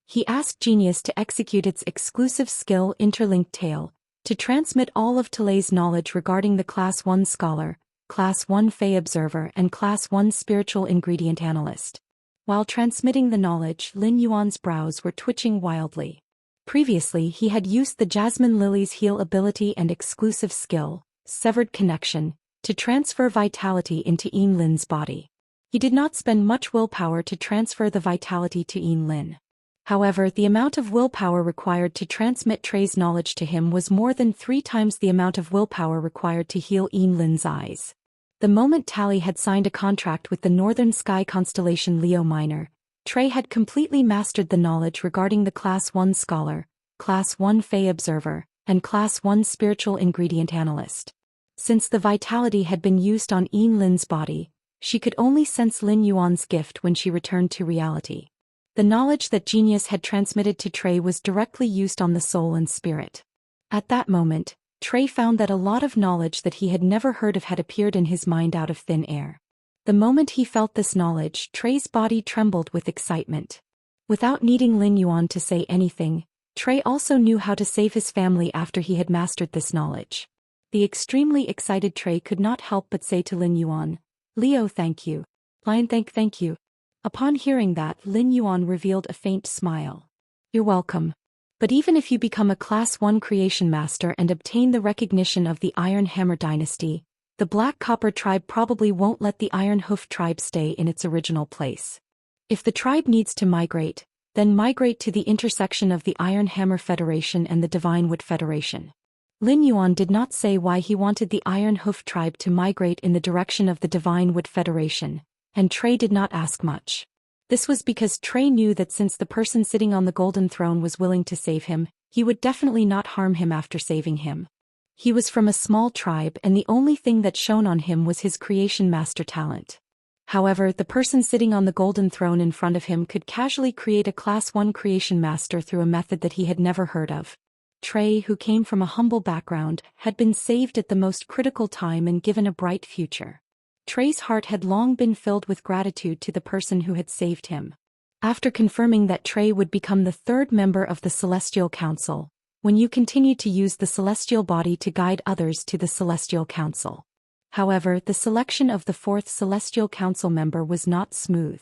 He asked Genius to execute its exclusive skill Interlinked Tale, to transmit all of Talay's knowledge regarding the Class 1 Scholar, Class 1 Fey Observer and Class 1 Spiritual Ingredient Analyst. While transmitting the knowledge, Lin Yuan's brows were twitching wildly. Previously he had used the Jasmine Lily's heal ability and exclusive skill, Severed Connection, to transfer vitality into Yin Lin's body. He did not spend much willpower to transfer the vitality to Yin Lin. However, the amount of willpower required to transmit Trey's knowledge to him was more than 3 times the amount of willpower required to heal Yin Lin's eyes. The moment Tally had signed a contract with the Northern Sky constellation Leo Minor, Trey had completely mastered the knowledge regarding the Class 1 Scholar, Class 1 Fey Observer, and Class 1 Spiritual Ingredient Analyst. Since the vitality had been used on Yin Lin's body, she could only sense Lin Yuan's gift when she returned to reality. The knowledge that Genius had transmitted to Trey was directly used on the soul and spirit. At that moment, Trey found that a lot of knowledge that he had never heard of had appeared in his mind out of thin air. The moment he felt this knowledge, Trey's body trembled with excitement. Without needing Lin Yuan to say anything, Trey also knew how to save his family after he had mastered this knowledge. The extremely excited Trey could not help but say to Lin Yuan, "Leo, thank you. Lion, thank you." Upon hearing that, Lin Yuan revealed a faint smile. "You're welcome. But even if you become a Class 1 Creation Master and obtain the recognition of the Iron Hammer Dynasty, the Black Copper tribe probably won't let the Iron Hoof tribe stay in its original place. If the tribe needs to migrate, then migrate to the intersection of the Iron Hammer Federation and the Divine Wood Federation." Lin Yuan did not say why he wanted the Iron Hoof tribe to migrate in the direction of the Divine Wood Federation, and Trey did not ask much. This was because Trey knew that since the person sitting on the golden throne was willing to save him, he would definitely not harm him after saving him. He was from a small tribe and the only thing that shone on him was his creation master talent. However, the person sitting on the golden throne in front of him could casually create a Class 1 creation master through a method that he had never heard of. Trey, who came from a humble background, had been saved at the most critical time and given a bright future. Trey's heart had long been filled with gratitude to the person who had saved him. After confirming that Trey would become the third member of the Celestial Council, when you continued to use the celestial body to guide others to the Celestial Council. However, the selection of the fourth Celestial Council member was not smooth.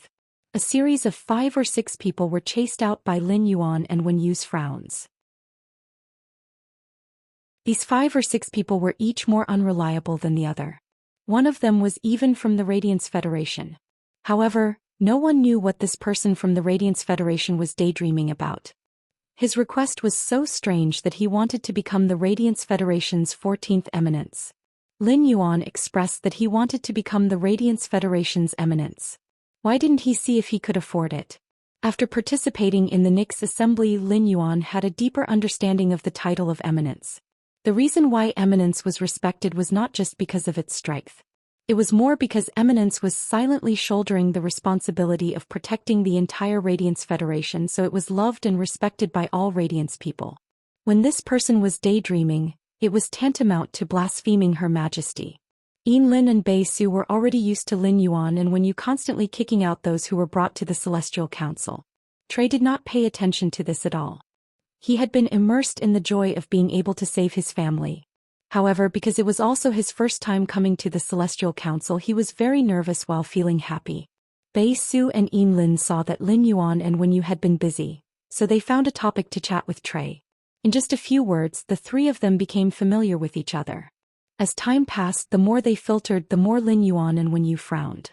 A series of 5 or 6 people were chased out by Lin Yuan and Wen Yu's frowns. These 5 or 6 people were each more unreliable than the other. One of them was even from the Radiance Federation. However, no one knew what this person from the Radiance Federation was daydreaming about. His request was so strange that he wanted to become the Radiance Federation's 14th eminence. Lin Yuan expressed that he wanted to become the Radiance Federation's eminence. Why didn't he see if he could afford it? After participating in the Nix assembly, Lin Yuan had a deeper understanding of the title of eminence. The reason why eminence was respected was not just because of its strength. It was more because eminence was silently shouldering the responsibility of protecting the entire Radiance Federation, so it was loved and respected by all Radiance people. When this person was daydreaming, it was tantamount to blaspheming Her Majesty. Lin and Bei Su were already used to Lin Yuan and Wen Yu constantly kicking out those who were brought to the Celestial Council. Trey did not pay attention to this at all. He had been immersed in the joy of being able to save his family. However, because it was also his first time coming to the Celestial Council, he was very nervous while feeling happy. Bei Su and Lin saw that Lin Yuan and Wen Yu had been busy, so they found a topic to chat with Trey. In just a few words, the three of them became familiar with each other. As time passed, the more they filtered, the more Lin Yuan and Wen Yu frowned.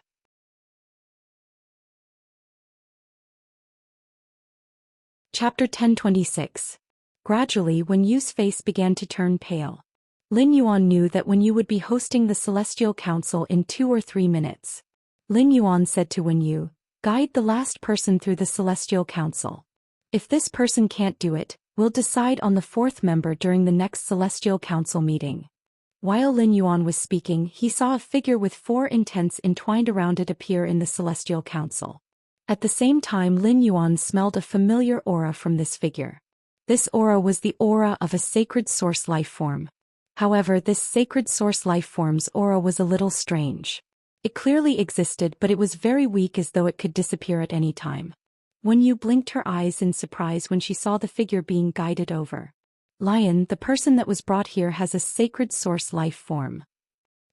Chapter 1026. Gradually, Wen Yu's face began to turn pale. Lin Yuan knew that Wen Yu would be hosting the Celestial Council in 2 or 3 minutes. Lin Yuan said to Wen Yu, "Guide the last person through the Celestial Council. If this person can't do it, we'll decide on the 4th member during the next Celestial Council meeting." While Lin Yuan was speaking, he saw a figure with 4 intents entwined around it appear in the Celestial Council. At the same time, Lin Yuan smelled a familiar aura from this figure. This aura was the aura of a sacred source life form. However, this sacred source life form's aura was a little strange. It clearly existed, but it was very weak, as though it could disappear at any time. Wen Yu blinked her eyes in surprise when she saw the figure being guided over. "Lion, the person that was brought here has a sacred source life form.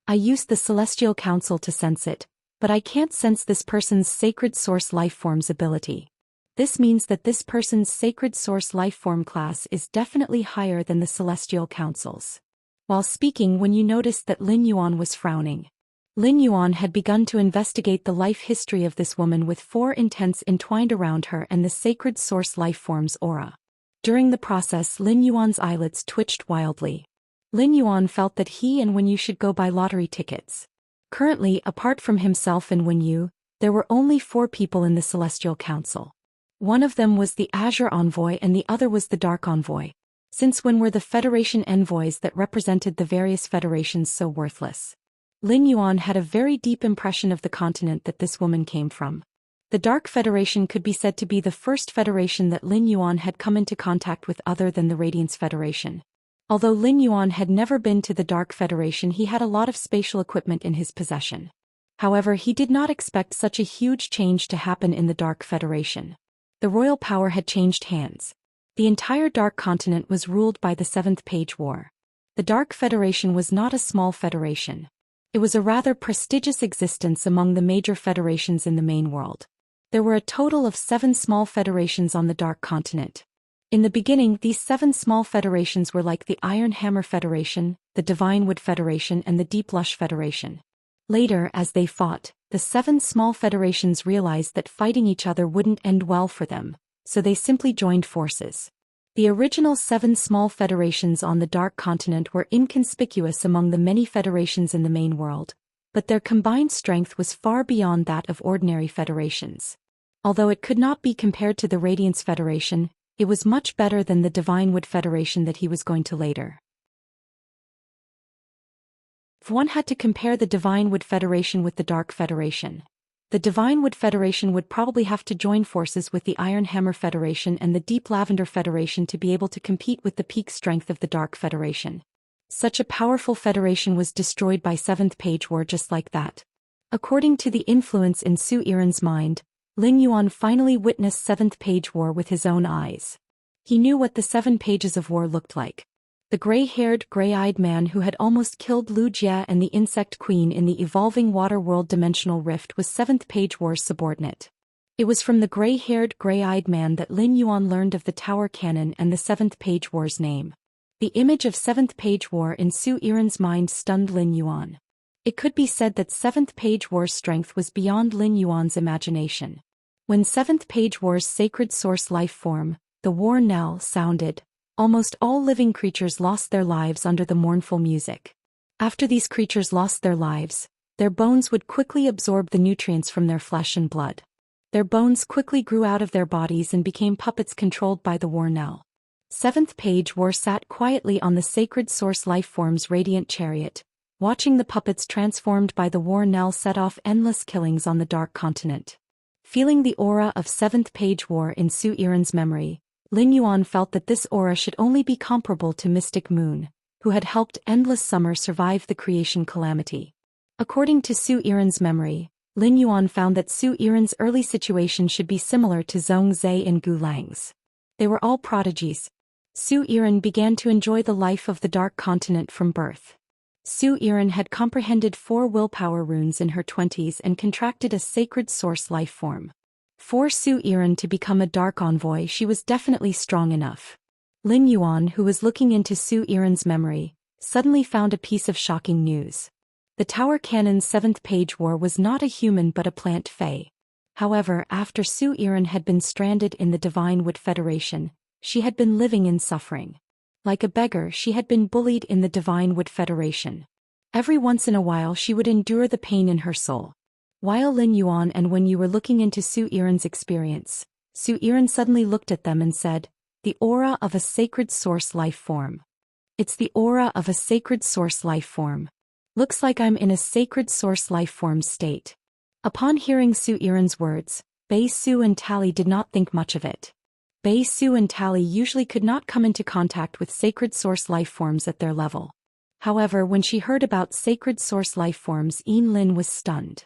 I used the Celestial Council to sense it, but I can't sense this person's sacred source life form's ability. This means that this person's sacred source life form class is definitely higher than the Celestial Council's." While speaking, Wen Yu noticed that Lin Yuan was frowning. Lin Yuan had begun to investigate the life history of this woman with 4 intents entwined around her and the sacred source life form's aura. During the process, Lin Yuan's eyelids twitched wildly. Lin Yuan felt that he and Wen Yu should go buy lottery tickets. Currently, apart from himself and Wen Yu, there were only 4 people in the Celestial Council. One of them was the Azure Envoy and the other was the Dark Envoy. Since when were the Federation envoys that represented the various federations so worthless? Lin Yuan had a very deep impression of the continent that this woman came from. The Dark Federation could be said to be the first federation that Lin Yuan had come into contact with other than the Radiance Federation. Although Lin Yuan had never been to the Dark Federation, he had a lot of spatial equipment in his possession. However, he did not expect such a huge change to happen in the Dark Federation. The royal power had changed hands. The entire Dark Continent was ruled by the 7th Page War. The Dark Federation was not a small federation. It was a rather prestigious existence among the major federations in the main world. There were a total of 7 small federations on the Dark Continent. In the beginning, these 7 small federations were like the Iron Hammer Federation, the Divine Wood Federation and the Deep Lush Federation. Later, as they fought, the 7 small federations realized that fighting each other wouldn't end well for them, so they simply joined forces. The original 7 small federations on the Dark Continent were inconspicuous among the many federations in the main world, but their combined strength was far beyond that of ordinary federations. Although it could not be compared to the Radiance Federation, it was much better than the Divine Wood Federation that he was going to later. If one had to compare the Divine Wood Federation with the Dark Federation, the Divine Wood Federation would probably have to join forces with the Iron Hammer Federation and the Deep Lavender Federation to be able to compete with the peak strength of the Dark Federation. Such a powerful federation was destroyed by Seventh Page War just like that. According to the influence in Su Yiren's mind, Lin Yuan finally witnessed Seventh Page War with his own eyes. He knew what the 7 pages of war looked like. The gray-haired, gray-eyed man who had almost killed Lu Jie and the Insect Queen in the evolving water world dimensional rift was 7th Page War's subordinate. It was from the gray-haired, gray-eyed man that Lin Yuan learned of the Tower Cannon and the 7th Page War's name. The image of 7th Page War in Su Yiren's mind stunned Lin Yuan. It could be said that 7th Page War's strength was beyond Lin Yuan's imagination. When 7th Page War's sacred source life form, the war knell, sounded, almost all living creatures lost their lives under the mournful music. After these creatures lost their lives, their bones would quickly absorb the nutrients from their flesh and blood. Their bones quickly grew out of their bodies and became puppets controlled by the war knell. 7th Page War sat quietly on the sacred source lifeform's radiant chariot, watching the puppets transformed by the war knell set off endless killings on the Dark Continent. Feeling the aura of 7th Page War in Su Yiren's memory, Lin Yuan felt that this aura should only be comparable to Mystic Moon, who had helped Endless Summer survive the creation calamity. According to Su Yiren's memory, Lin Yuan found that Su Yiren's early situation should be similar to Zhongzhe and Gu Lang's. They were all prodigies. Su Yiren began to enjoy the life of the Dark Continent from birth. Su Yiren had comprehended 4 willpower runes in her 20s and contracted a sacred source life form. For Su Yiren to become a Dark Envoy, she was definitely strong enough. Lin Yuan, who was looking into Su Yiren's memory, suddenly found a piece of shocking news. The Tower Cannon's 7th Page War was not a human but a plant fae. However, after Su Yiren had been stranded in the Divine Wood Federation, she had been living in suffering. Like a beggar, she had been bullied in the Divine Wood Federation. Every once in a while she would endure the pain in her soul. While Lin Yuan and when you were looking into Su Yiren's experience, Su Yiren suddenly looked at them and said, "The aura of a sacred source life form. It's the aura of a sacred source life form. Looks like I'm in a sacred source life form state." Upon hearing Su Yiren's words, Bei Su and Tally did not think much of it. Bei Su and Tally usually could not come into contact with sacred source life forms at their level. However, when she heard about sacred source life forms, Yin Lin was stunned.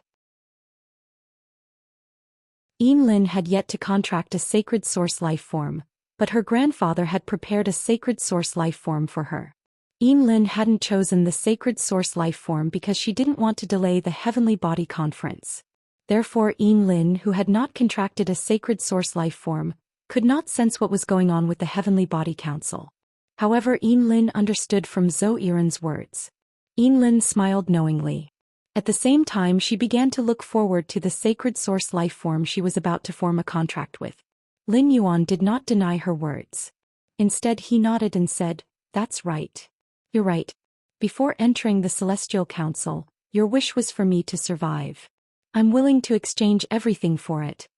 Yin Lin had yet to contract a sacred source life form, but her grandfather had prepared a sacred source life form for her. Yin Lin hadn't chosen the sacred source life form because she didn't want to delay the Heavenly Body Conference. Therefore Yin Lin, who had not contracted a sacred source life form, could not sense what was going on with the Heavenly Body Council. However, Yin Lin understood from Zhou Yiren's words. Yin Lin smiled knowingly. At the same time she began to look forward to the sacred source life form she was about to form a contract with. Lin Yuan did not deny her words. Instead he nodded and said, "That's right. You're right. Before entering the Celestial Council, your wish was for me to survive. I'm willing to exchange everything for it.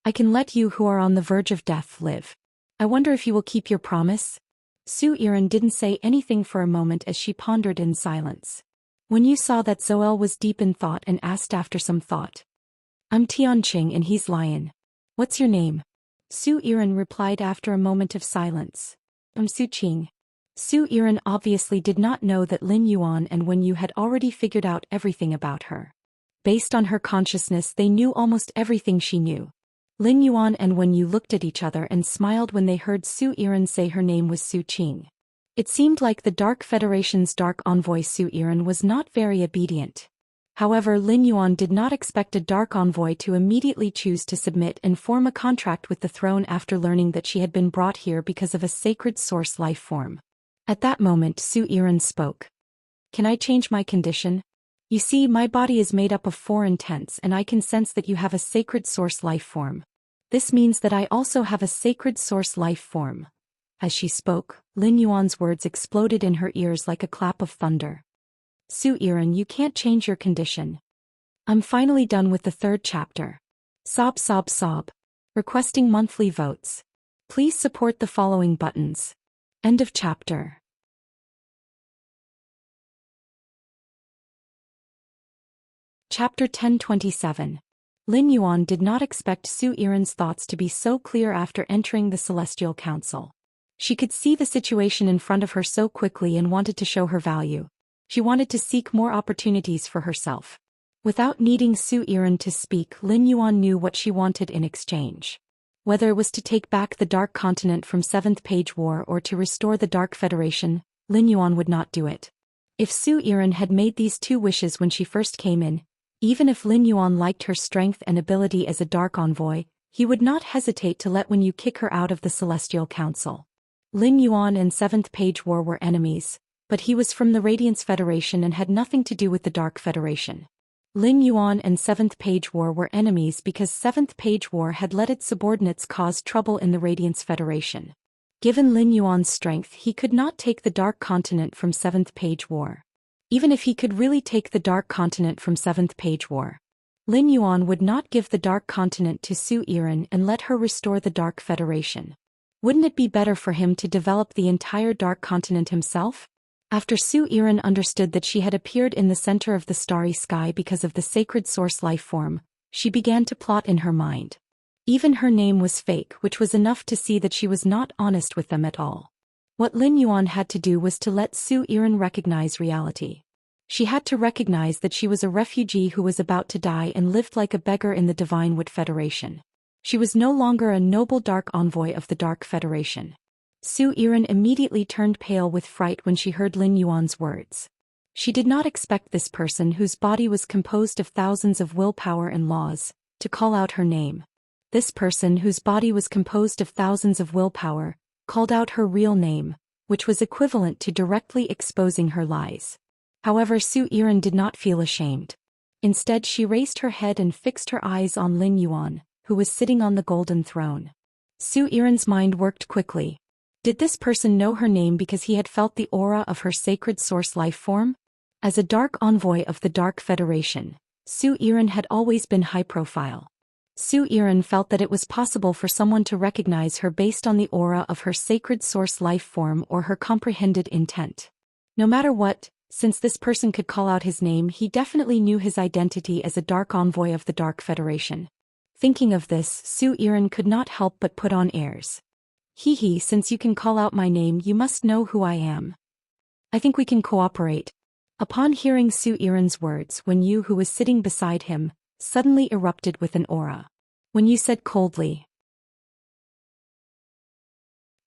I can let you who are on the verge of death live. I wonder if you will keep your promise?" Su Yiren didn't say anything for a moment as she pondered in silence. When you saw that Zoel was deep in thought and asked after some thought. "I'm Tianqing and he's Lion. What's your name?" Su Yiren replied after a moment of silence. "I'm Su Qing." Su Yiren obviously did not know that Lin Yuan and Wen Yu had already figured out everything about her. Based on her consciousness they knew almost everything she knew. Lin Yuan and Wen Yu looked at each other and smiled when they heard Su Yiren say her name was Su Qing. It seemed like the Dark Federation's Dark Envoy Su Yiren was not very obedient. However, Lin Yuan did not expect a Dark Envoy to immediately choose to submit and form a contract with the throne after learning that she had been brought here because of a sacred source life form. At that moment Su Yiren spoke. "Can I change my condition? You see, my body is made up of 4 intents and I can sense that you have a sacred source life form. This means that I also have a sacred source life form." As she spoke, Lin Yuan's words exploded in her ears like a clap of thunder. "Su Yiren, you can't change your condition. I'm finally done with the 3rd chapter. Sob sob sob. Requesting monthly votes. Please support the following buttons. End of chapter. Chapter 1027. Lin Yuan did not expect Su Yiren's thoughts to be so clear after entering the Celestial Council. She could see the situation in front of her so quickly and wanted to show her value. She wanted to seek more opportunities for herself. Without needing Su Yiren to speak, Lin Yuan knew what she wanted in exchange. Whether it was to take back the Dark Continent from 7th Page War or to restore the Dark Federation, Lin Yuan would not do it. If Su Yiren had made these two wishes when she first came in, even if Lin Yuan liked her strength and ability as a Dark Envoy, he would not hesitate to let Wen Yu kick her out of the Celestial Council. Lin Yuan and 7th Page War were enemies, but he was from the Radiance Federation and had nothing to do with the Dark Federation. Lin Yuan and 7th Page War were enemies because 7th Page War had let its subordinates cause trouble in the Radiance Federation. Given Lin Yuan's strength, he could not take the Dark Continent from 7th Page War. Even if he could really take the Dark Continent from 7th Page War, Lin Yuan would not give the Dark Continent to Su Yiren and let her restore the Dark Federation. Wouldn't it be better for him to develop the entire Dark Continent himself? After Su Yiren understood that she had appeared in the center of the starry sky because of the sacred source life form, she began to plot in her mind. Even her name was fake, which was enough to see that she was not honest with them at all. What Lin Yuan had to do was to let Su Yiren recognize reality. She had to recognize that she was a refugee who was about to die and lived like a beggar in the Divine Wood Federation. She was no longer a noble Dark Envoy of the Dark Federation. Su Yiren immediately turned pale with fright when she heard Lin Yuan's words. She did not expect this person, whose body was composed of thousands of willpower and laws, to call out her name. This person, whose body was composed of thousands of willpower, called out her real name, which was equivalent to directly exposing her lies. However, Su Yiren did not feel ashamed. Instead, she raised her head and fixed her eyes on Lin Yuan, who was sitting on the golden throne. Su Yiren's mind worked quickly. Did this person know her name because he had felt the aura of her sacred source life form? As a Dark Envoy of the Dark Federation, Su Yiren had always been high profile. Su Yiren felt that it was possible for someone to recognize her based on the aura of her sacred source life form or her comprehended intent. No matter what, since this person could call out his name, he definitely knew his identity as a Dark Envoy of the Dark Federation. Thinking of this, Su Yiren could not help but put on airs. Hee, since you can call out my name, you must know who I am. I think we can cooperate. Upon hearing Su Yiren's words, Wen Yu, who was sitting beside him, suddenly erupted with an aura. Wen Yu said coldly,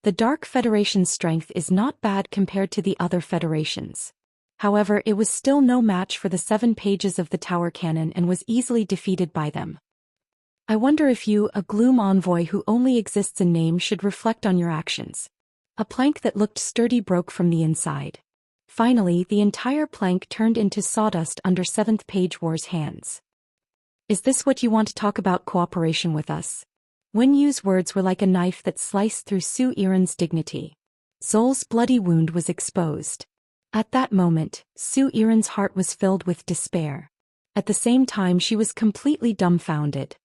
"The Dark Federation's strength is not bad compared to the other federations. However, it was still no match for the 7 pages of the Tower Cannon and was easily defeated by them. I wonder if you, a gloom envoy who only exists in name, should reflect on your actions." A plank that looked sturdy broke from the inside. Finally, the entire plank turned into sawdust under 7th Page War's hands. "Is this what you want to talk about, cooperation with us?" Wen Yu's words were like a knife that sliced through Su Yiren's dignity. Zol's bloody wound was exposed. At that moment, Su Yiren's heart was filled with despair. At the same time, she was completely dumbfounded.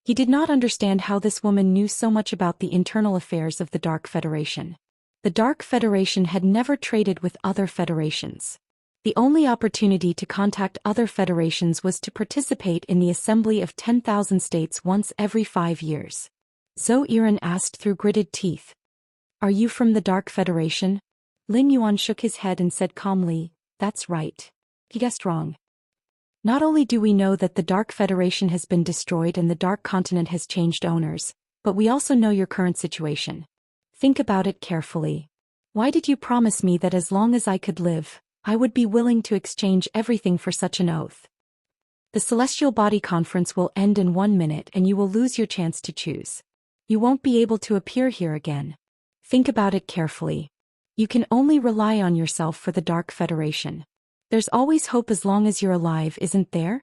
He did not understand how this woman knew so much about the internal affairs of the Dark Federation. The Dark Federation had never traded with other federations. The only opportunity to contact other federations was to participate in the Assembly of 10,000 States once every 5 years. Zhou Yiren asked through gritted teeth. "Are you from the Dark Federation?" Lin Yuan shook his head and said calmly, "That's right. He guessed wrong. Not only do we know that the Dark Federation has been destroyed and the Dark Continent has changed owners, but we also know your current situation. Think about it carefully. Why did you promise me that as long as I could live, I would be willing to exchange everything for such an oath? The Celestial Body Conference will end in 1 minute and you will lose your chance to choose. You won't be able to appear here again. Think about it carefully. You can only rely on yourself for the Dark Federation. There's always hope as long as you're alive, isn't there?"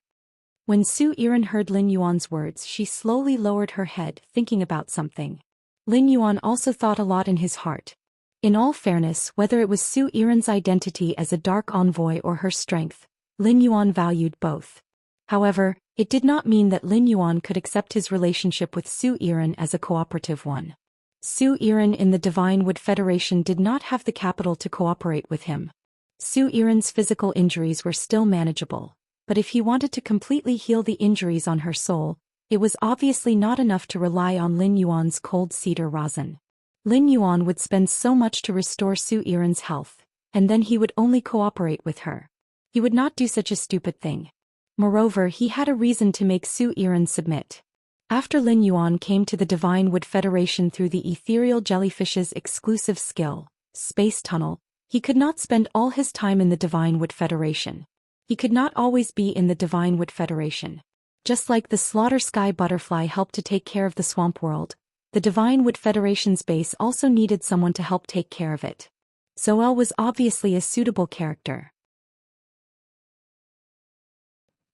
When Su Yiren heard Lin Yuan's words, she slowly lowered her head, thinking about something. Lin Yuan also thought a lot in his heart. In all fairness, whether it was Su Yiren's identity as a Dark Envoy or her strength, Lin Yuan valued both. However, it did not mean that Lin Yuan could accept his relationship with Su Yiren as a cooperative one. Su Yiren in the Divine Wood Federation did not have the capital to cooperate with him. Su Yiren's physical injuries were still manageable, but if he wanted to completely heal the injuries on her soul, it was obviously not enough to rely on Lin Yuan's cold cedar rosin. Lin Yuan would spend so much to restore Su Yiren's health, and then he would only cooperate with her. He would not do such a stupid thing. Moreover, he had a reason to make Su Yiren submit. After Lin Yuan came to the Divine Wood Federation through the ethereal jellyfish's exclusive skill, Space Tunnel, he could not spend all his time in the Divine Wood Federation. He could not always be in the Divine Wood Federation. Just like the Slaughter Sky Butterfly helped to take care of the Swamp World, the Divine Wood Federation's base also needed someone to help take care of it. Zhou was obviously a suitable character.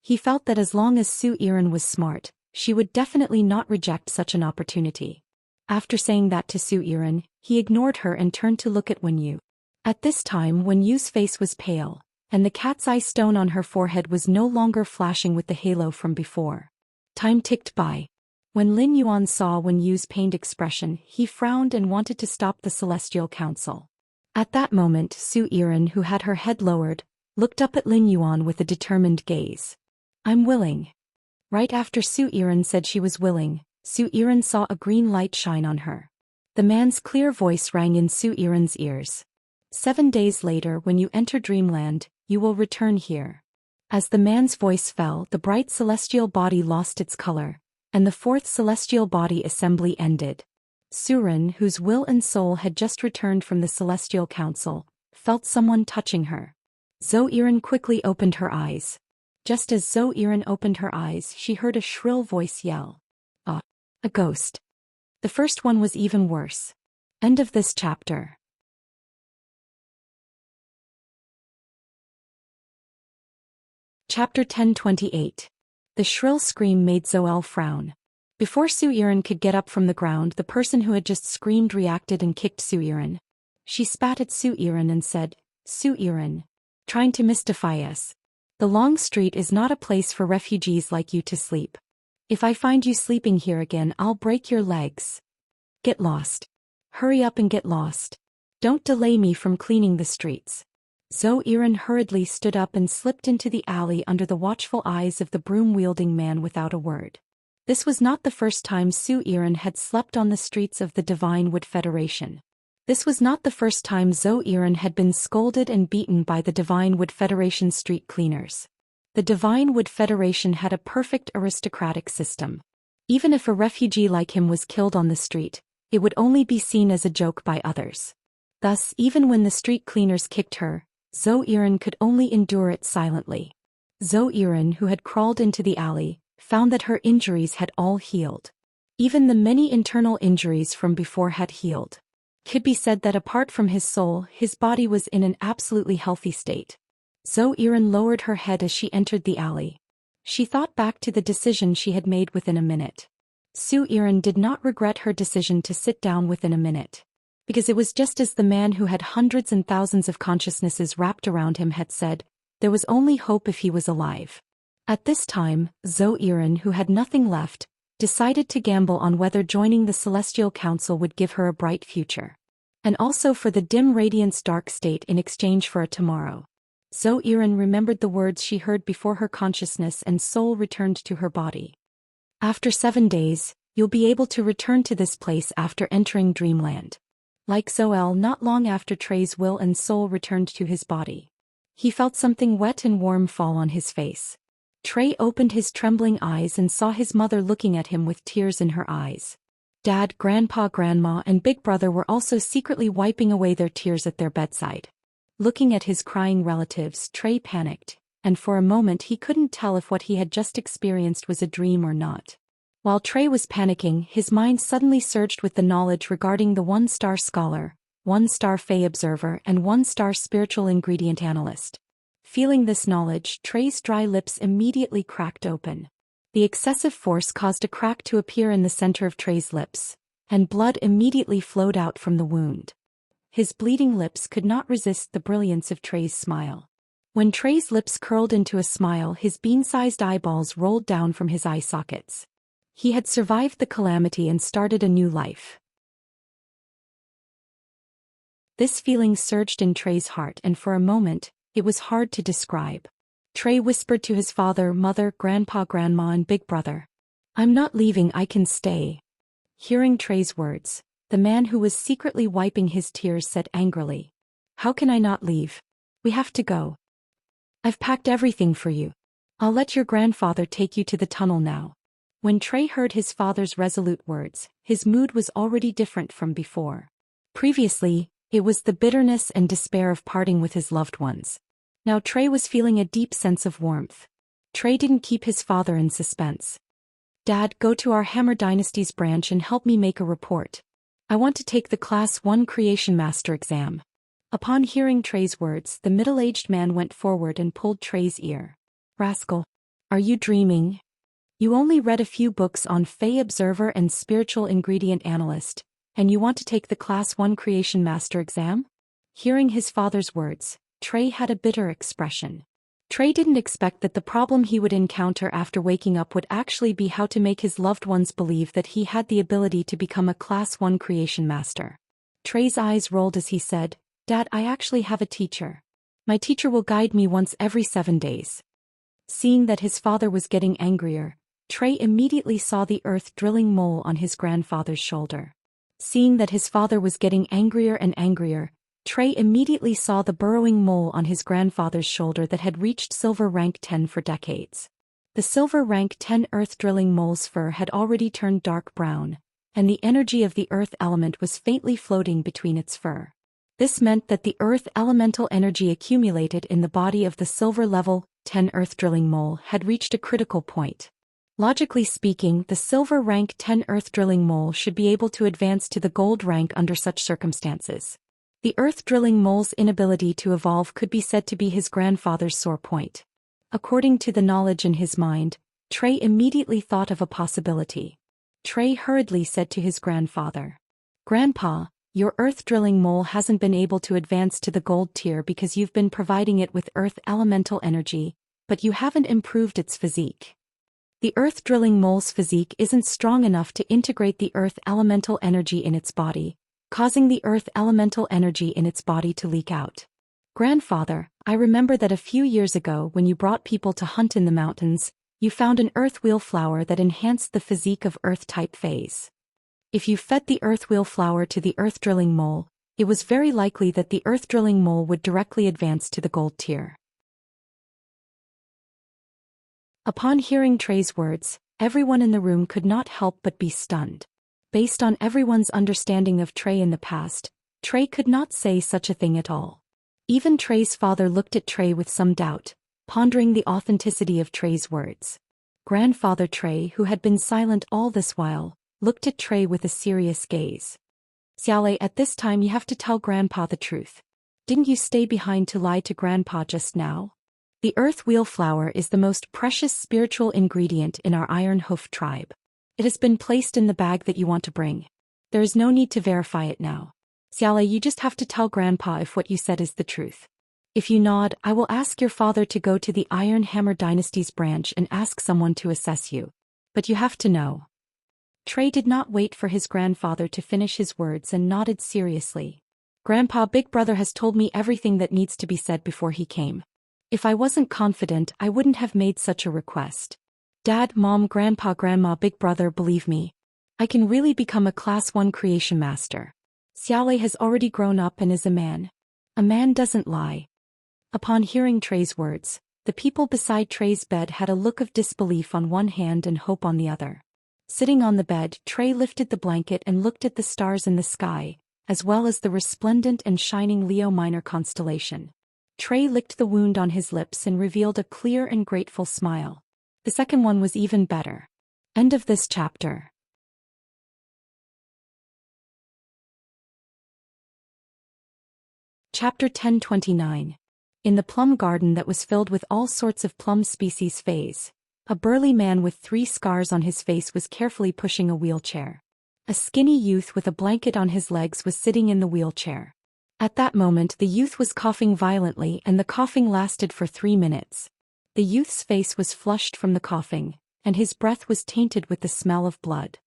He felt that as long as Su Yiren was smart, she would definitely not reject such an opportunity. After saying that to Su Yiren, he ignored her and turned to look at Wen Yu. At this time Wen Yu's face was pale, and the cat's eye stone on her forehead was no longer flashing with the halo from before. Time ticked by. When Lin Yuan saw Wen Yu's pained expression, he frowned and wanted to stop the Celestial Council. At that moment Su Yiren, who had her head lowered, looked up at Lin Yuan with a determined gaze. "I'm willing." Right after Su Yiren said she was willing, Su Yiren saw a green light shine on her. The man's clear voice rang in Su Yiren's ears. 7 days later, when you enter Dreamland, you will return here. As the man's voice fell, the bright celestial body lost its color, and the fourth celestial body assembly ended. Surin, whose will and soul had just returned from the Celestial Council, felt someone touching her. Zhou Yiren quickly opened her eyes. Just as Zhou Yiren opened her eyes, she heard a shrill voice yell. A ghost. The first one was even worse. End of this chapter. Chapter 1028. The shrill scream made Zhou frown. Before Su Yiren could get up from the ground, the person who had just screamed reacted and kicked Su Yiren. She spat at Su Yiren and said, "Su Yiren, trying to mystify us. The Long Street is not a place for refugees like you to sleep. If I find you sleeping here again, I'll break your legs. Get lost. Hurry up and get lost. Don't delay me from cleaning the streets." Zhou Yiren hurriedly stood up and slipped into the alley under the watchful eyes of the broom-wielding man without a word. This was not the first time Su Yiren had slept on the streets of the Divine Wood Federation. This was not the first time Zhou Yiren had been scolded and beaten by the Divine Wood Federation street cleaners. The Divine Wood Federation had a perfect aristocratic system. Even if a refugee like him was killed on the street, it would only be seen as a joke by others. Thus, even when the street cleaners kicked her, Zhou Yiren could only endure it silently. Zhou Yiren, who had crawled into the alley, found that her injuries had all healed. Even the many internal injuries from before had healed. It could be said that apart from his soul, his body was in an absolutely healthy state. Zhou Yiren lowered her head as she entered the alley. She thought back to the decision she had made within a minute. Su Yiren did not regret her decision to sit down within a minute. Because it was just as the man who had hundreds and thousands of consciousnesses wrapped around him had said, there was only hope if he was alive. At this time, Zhou Yiren, who had nothing left, decided to gamble on whether joining the Celestial Council would give her a bright future. And also for the dim radiance dark state in exchange for a tomorrow. Zhou Yiren remembered the words she heard before her consciousness and soul returned to her body. After 7 days, you'll be able to return to this place after entering Dreamland. Like Zhou, not long after Trey's will and soul returned to his body. He felt something wet and warm fall on his face. Trey opened his trembling eyes and saw his mother looking at him with tears in her eyes. Dad, Grandpa, Grandma, and Big Brother were also secretly wiping away their tears at their bedside. Looking at his crying relatives, Trey panicked, and for a moment he couldn't tell if what he had just experienced was a dream or not. While Trey was panicking, his mind suddenly surged with the knowledge regarding the 1-star scholar, 1-star Fey observer, and 1-star spiritual ingredient analyst. Feeling this knowledge, Trey's dry lips immediately cracked open. The excessive force caused a crack to appear in the center of Trey's lips, and blood immediately flowed out from the wound. His bleeding lips could not resist the brilliance of Trey's smile. When Trey's lips curled into a smile, his bean-sized eyeballs rolled down from his eye sockets. He had survived the calamity and started a new life. This feeling surged in Trey's heart, and for a moment, it was hard to describe. Trey whispered to his father, mother, grandpa, grandma, and big brother, "I'm not leaving, I can stay." Hearing Trey's words, the man who was secretly wiping his tears said angrily, "How can I not leave? We have to go. I've packed everything for you. I'll let your grandfather take you to the tunnel now." When Trey heard his father's resolute words, his mood was already different from before. Previously, it was the bitterness and despair of parting with his loved ones. Now Trey was feeling a deep sense of warmth. Trey didn't keep his father in suspense. "Dad, go to our Hammer Dynasty's branch and help me make a report. I want to take the Class 1 Creation Master exam." Upon hearing Trey's words, the middle-aged man went forward and pulled Trey's ear. "Rascal. Are you dreaming? You only read a few books on Fey Observer and Spiritual Ingredient Analyst, and you want to take the Class 1 Creation Master exam?" Hearing his father's words, Trey had a bitter expression. Trey didn't expect that the problem he would encounter after waking up would actually be how to make his loved ones believe that he had the ability to become a Class 1 Creation Master. Trey's eyes rolled as he said, "Dad, I actually have a teacher. My teacher will guide me once every 7 days." Seeing that his father was getting angrier, Trey immediately saw the earth-drilling mole on his grandfather's shoulder. Seeing that his father was getting angrier and angrier, Trey immediately saw the burrowing mole on his grandfather's shoulder that had reached silver rank 10 for decades. The silver rank 10 earth-drilling mole's fur had already turned dark brown, and the energy of the earth element was faintly floating between its fur. This meant that the earth elemental energy accumulated in the body of the silver level 10 earth-drilling mole had reached a critical point. Logically speaking, the silver rank 10 earth-drilling mole should be able to advance to the gold rank under such circumstances. The earth-drilling mole's inability to evolve could be said to be his grandfather's sore point. According to the knowledge in his mind, Trey immediately thought of a possibility. Trey hurriedly said to his grandfather, "Grandpa, your earth-drilling mole hasn't been able to advance to the gold tier because you've been providing it with earth elemental energy, but you haven't improved its physique. The earth-drilling mole's physique isn't strong enough to integrate the earth elemental energy in its body, causing the earth elemental energy in its body to leak out. Grandfather, I remember that a few years ago when you brought people to hunt in the mountains, you found an earth wheel flower that enhanced the physique of earth-type phase. If you fed the earth wheel flower to the earth-drilling mole, it was very likely that the earth-drilling mole would directly advance to the gold tier." Upon hearing Trey's words, everyone in the room could not help but be stunned. Based on everyone's understanding of Trey in the past, Trey could not say such a thing at all. Even Trey's father looked at Trey with some doubt, pondering the authenticity of Trey's words. Grandfather Trey, who had been silent all this while, looked at Trey with a serious gaze. "Xiaolei, at this time you have to tell Grandpa the truth. Didn't you stay behind to lie to Grandpa just now? The earth wheel flower is the most precious spiritual ingredient in our Iron Hoof tribe. It has been placed in the bag that you want to bring. There is no need to verify it now. Xiaolei, you just have to tell Grandpa if what you said is the truth. If you nod, I will ask your father to go to the Iron Hammer Dynasty's branch and ask someone to assess you. But you have to know." Trey did not wait for his grandfather to finish his words and nodded seriously. "Grandpa, Big Brother has told me everything that needs to be said before he came. If I wasn't confident, I wouldn't have made such a request. Dad, Mom, Grandpa, Grandma, Big Brother, believe me. I can really become a Class 1 Creation Master. Xiaolei has already grown up and is a man. A man doesn't lie." Upon hearing Trey's words, the people beside Trey's bed had a look of disbelief on one hand and hope on the other. Sitting on the bed, Trey lifted the blanket and looked at the stars in the sky, as well as the resplendent and shining Leo Minor constellation. Trey licked the wound on his lips and revealed a clear and grateful smile. The second one was even better. End of this chapter. Chapter 1029. In the plum garden that was filled with all sorts of plum species phase, a burly man with 3 scars on his face was carefully pushing a wheelchair. A skinny youth with a blanket on his legs was sitting in the wheelchair. At that moment the youth was coughing violently and the coughing lasted for 3 minutes. The youth's face was flushed from the coughing, and his breath was tainted with the smell of blood.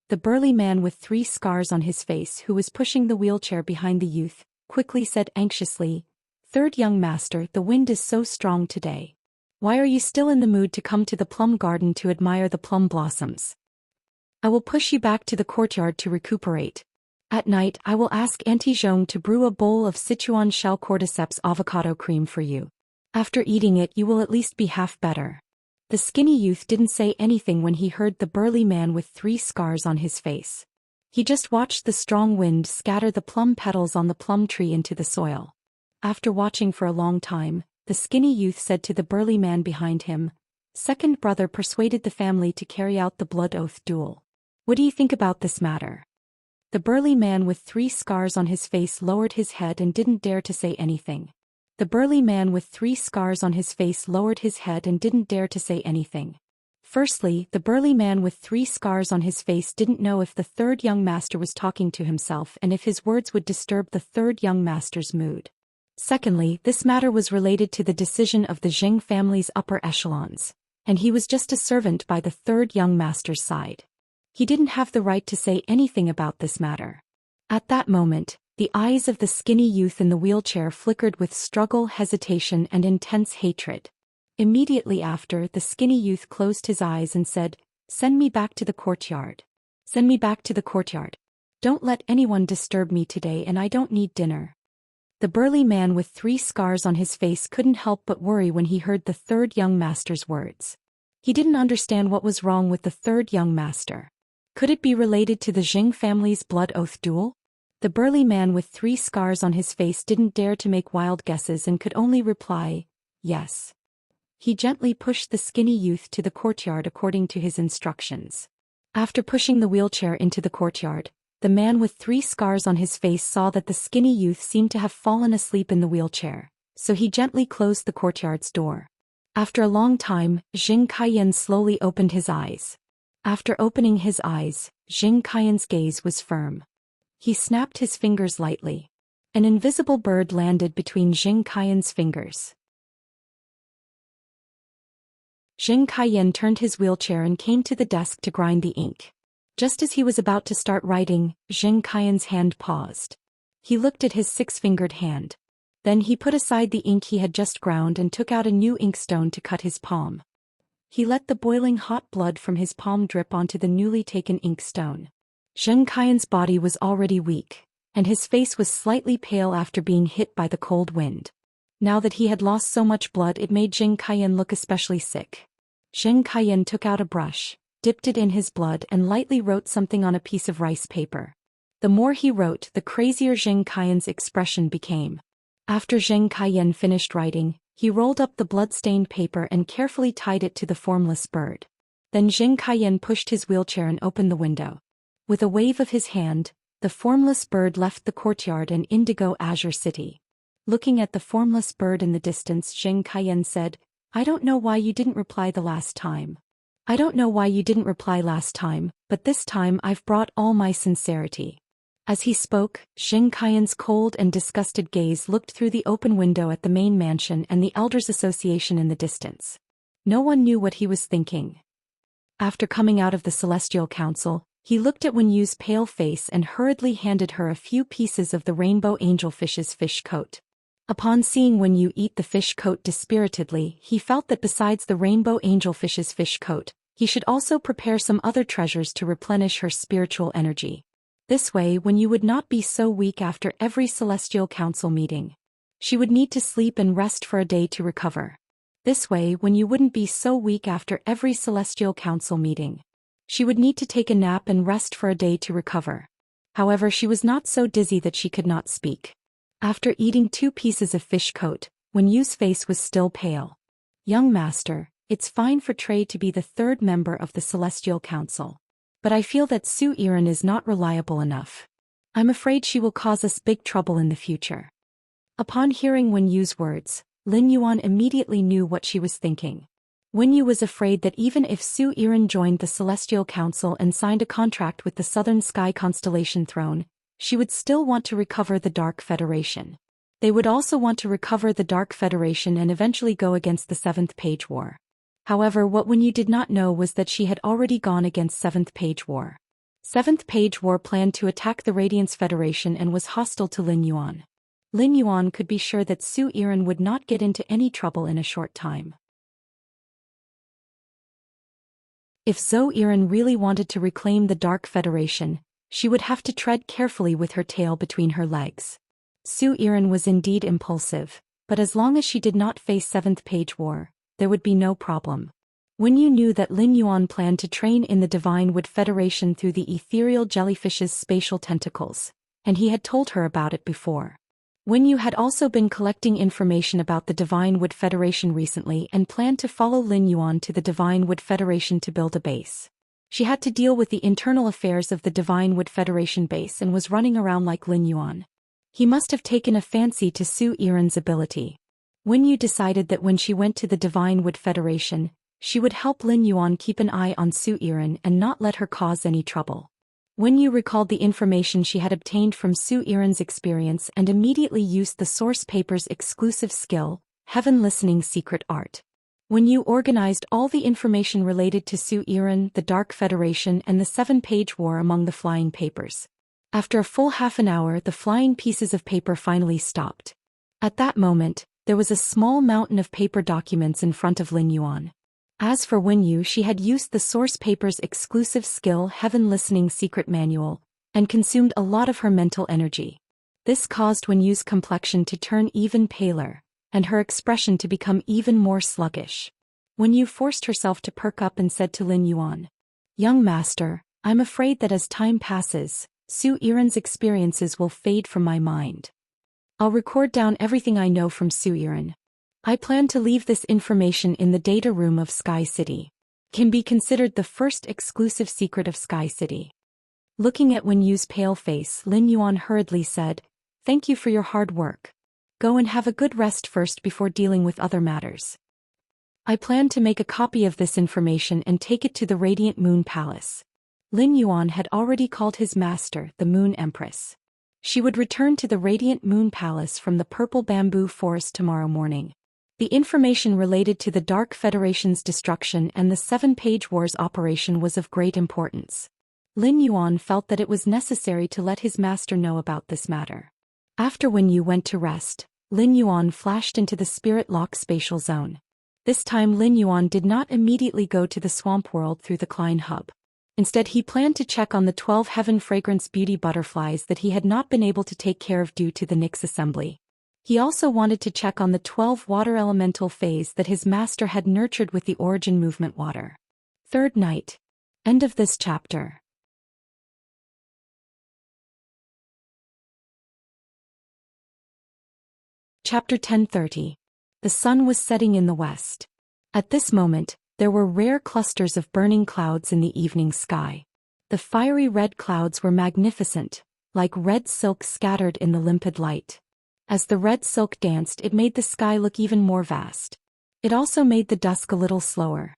The burly man with 3 scars on his face who was pushing the wheelchair behind the youth, quickly said anxiously, "Third young master, the wind is so strong today. Why are you still in the mood to come to the plum garden to admire the plum blossoms? I will push you back to the courtyard to recuperate. At night I will ask Auntie Zhong to brew a bowl of Sichuan shell cordyceps avocado cream for you. After eating it you will at least be half better." The skinny youth didn't say anything when he heard the burly man with 3 scars on his face. He just watched the strong wind scatter the plum petals on the plum tree into the soil. After watching for a long time, the skinny youth said to the burly man behind him, "Second brother persuaded the family to carry out the blood oath duel. What do you think about this matter?" The burly man with 3 scars on his face lowered his head and didn't dare to say anything. The burly man with 3 scars on his face lowered his head and didn't dare to say anything. Firstly, the burly man with 3 scars on his face didn't know if the third young master was talking to himself and if his words would disturb the third young master's mood. Secondly, this matter was related to the decision of the Zheng family's upper echelons, and he was just a servant by the third young master's side. He didn't have the right to say anything about this matter. At that moment, the eyes of the skinny youth in the wheelchair flickered with struggle, hesitation, and intense hatred. Immediately after, the skinny youth closed his eyes and said, "Send me back to the courtyard. Send me back to the courtyard. Don't let anyone disturb me today and I don't need dinner." The burly man with 3 scars on his face couldn't help but worry when he heard the third young master's words. He didn't understand what was wrong with the third young master. Could it be related to the Zheng family's blood oath duel? The burly man with 3 scars on his face didn't dare to make wild guesses and could only reply, "Yes." He gently pushed the skinny youth to the courtyard according to his instructions. After pushing the wheelchair into the courtyard, the man with 3 scars on his face saw that the skinny youth seemed to have fallen asleep in the wheelchair, so he gently closed the courtyard's door. After a long time, Jing Kaiyan slowly opened his eyes. After opening his eyes, Jing Kaiyan's gaze was firm. He snapped his fingers lightly. An invisible bird landed between Jing Kaiyan's fingers. Jing Kaiyan turned his wheelchair and came to the desk to grind the ink. Just as he was about to start writing, Jing Kaiyan's hand paused. He looked at his 6-fingered hand. Then he put aside the ink he had just ground and took out a new inkstone to cut his palm. He let the boiling hot blood from his palm drip onto the newly taken inkstone. Jing Kaiyan's body was already weak, and his face was slightly pale after being hit by the cold wind. Now that he had lost so much blood, it made Jing Kaiyan look especially sick. Jing Kaiyan took out a brush, dipped it in his blood and lightly wrote something on a piece of rice paper. The more he wrote, the crazier Jing Kaiyan's expression became. After Jing Kaiyan finished writing, he rolled up the blood-stained paper and carefully tied it to the formless bird. Then Jing Kaiyan pushed his wheelchair and opened the window. With a wave of his hand, the formless bird left the courtyard and Indigo Azure City. Looking at the formless bird in the distance, Jing Kaiyan said, "I don't know why you didn't reply the last time. I don't know why you didn't reply last time, but this time I've brought all my sincerity." As he spoke, Jing Kaiyan's cold and disgusted gaze looked through the open window at the main mansion and the Elders Association in the distance. No one knew what he was thinking. After coming out of the Celestial Council, he looked at Wen Yu's pale face and hurriedly handed her a few pieces of the rainbow angelfish's fish coat. Upon seeing Wen Yu eat the fish coat dispiritedly, he felt that besides the rainbow angelfish's fish coat, he should also prepare some other treasures to replenish her spiritual energy. This way, Wen Yu would not be so weak after every Celestial Council meeting. She would need to sleep and rest for a day to recover. This way, Wen Yu wouldn't be so weak after every Celestial Council meeting. She would need to take a nap and rest for a day to recover. However, she was not so dizzy that she could not speak. After eating 2 pieces of fish coat, Wen Yu's face was still pale. "Young master, it's fine for Trey to be the 3rd member of the Celestial Council. But I feel that Su Yiren is not reliable enough. I'm afraid she will cause us big trouble in the future." Upon hearing Wen Yu's words, Lin Yuan immediately knew what she was thinking. Wen Yu was afraid that even if Su Yiren joined the Celestial Council and signed a contract with the Southern Sky Constellation Throne, she would still want to recover the Dark Federation. They would also want to recover the Dark Federation and eventually go against the Seventh Page War. However, what Wenyu did not know was that she had already gone against Seventh Page War. Seventh Page War planned to attack the Radiance Federation and was hostile to Lin Yuan. Lin Yuan could be sure that Su Yiren would not get into any trouble in a short time. If Zhou Yiren really wanted to reclaim the Dark Federation, she would have to tread carefully with her tail between her legs. Su Yiren was indeed impulsive, but as long as she did not face Seventh Page War, there would be no problem. Wenyu knew that Lin Yuan planned to train in the Divine Wood Federation through the ethereal jellyfish's spatial tentacles, and he had told her about it before. Wenyu had also been collecting information about the Divine Wood Federation recently and planned to follow Lin Yuan to the Divine Wood Federation to build a base. She had to deal with the internal affairs of the Divine Wood Federation base and was running around like Lin Yuan. He must have taken a fancy to Su Yiren's ability. Wenyu decided that when she went to the Divine Wood Federation, she would help Lin Yuan keep an eye on Su Yiren and not let her cause any trouble. Wenyu recalled the information she had obtained from Su Yiren's experience and immediately used the source paper's exclusive skill, Heaven Listening Secret Art. Wenyu organized all the information related to Su Yiren, the Dark Federation and the Seven-Page War among the flying papers. After a full half an hour, the flying pieces of paper finally stopped. At that moment, there was a small mountain of paper documents in front of Lin Yuan. As for Wenyu, she had used the source paper's exclusive skill Heaven Listening Secret Manual, and consumed a lot of her mental energy. This caused Wenyu's complexion to turn even paler, and her expression to become even more sluggish. Wenyu forced herself to perk up and said to Lin Yuan, "Young master, I'm afraid that as time passes, Su Yiren's experiences will fade from my mind. I'll record down everything I know from Su Yiren. I plan to leave this information in the data room of Sky City. Can be considered the first exclusive secret of Sky City." Looking at Wenyu's pale face, Lin Yuan hurriedly said, "Thank you for your hard work. Go and have a good rest first before dealing with other matters. I plan to make a copy of this information and take it to the Radiant Moon Palace." Lin Yuan had already called his master the Moon Empress. She would return to the Radiant Moon Palace from the Purple Bamboo Forest tomorrow morning. The information related to the Dark Federation's destruction and the Seven-Page War's operation was of great importance. Lin Yuan felt that it was necessary to let his master know about this matter. After Wenyu went to rest, Lin Yuan flashed into the Spirit Lock spatial zone. This time Lin Yuan did not immediately go to the swamp world through the Klein Hub. Instead, he planned to check on the 12 Heaven Fragrance Beauty butterflies that he had not been able to take care of due to the Nyx assembly. He also wanted to check on the 12 water elemental phase that his master had nurtured with the Origin Movement water. Third night. End of this chapter. Chapter 1030. The sun was setting in the west. At this moment, there were rare clusters of burning clouds in the evening sky. The fiery red clouds were magnificent, like red silk scattered in the limpid light. As the red silk danced, it made the sky look even more vast. It also made the dusk a little slower.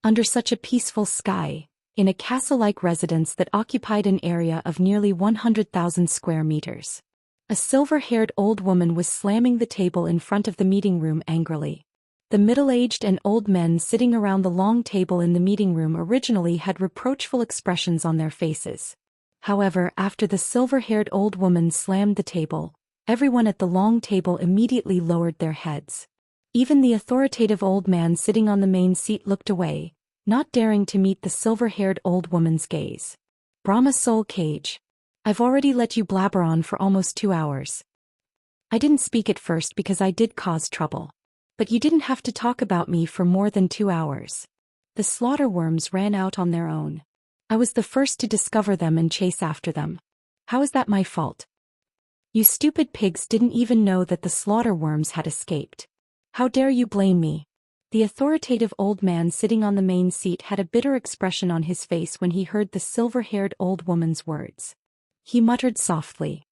Under such a peaceful sky, in a castle-like residence that occupied an area of nearly 100,000 square meters, a silver-haired old woman was slamming the table in front of the meeting room angrily. The middle-aged and old men sitting around the long table in the meeting room originally had reproachful expressions on their faces. However, after the silver-haired old woman slammed the table, everyone at the long table immediately lowered their heads. Even the authoritative old man sitting on the main seat looked away, not daring to meet the silver-haired old woman's gaze. "Brahma Soul Cage. I've already let you blabber on for almost 2 hours. I didn't speak at first because I did cause trouble. But you didn't have to talk about me for more than 2 hours. The slaughter worms ran out on their own. I was the first to discover them and chase after them. How is that my fault? You stupid pigs didn't even know that the slaughter worms had escaped. How dare you blame me?" The authoritative old man sitting on the main seat had a bitter expression on his face when he heard the silver-haired old woman's words. He muttered softly,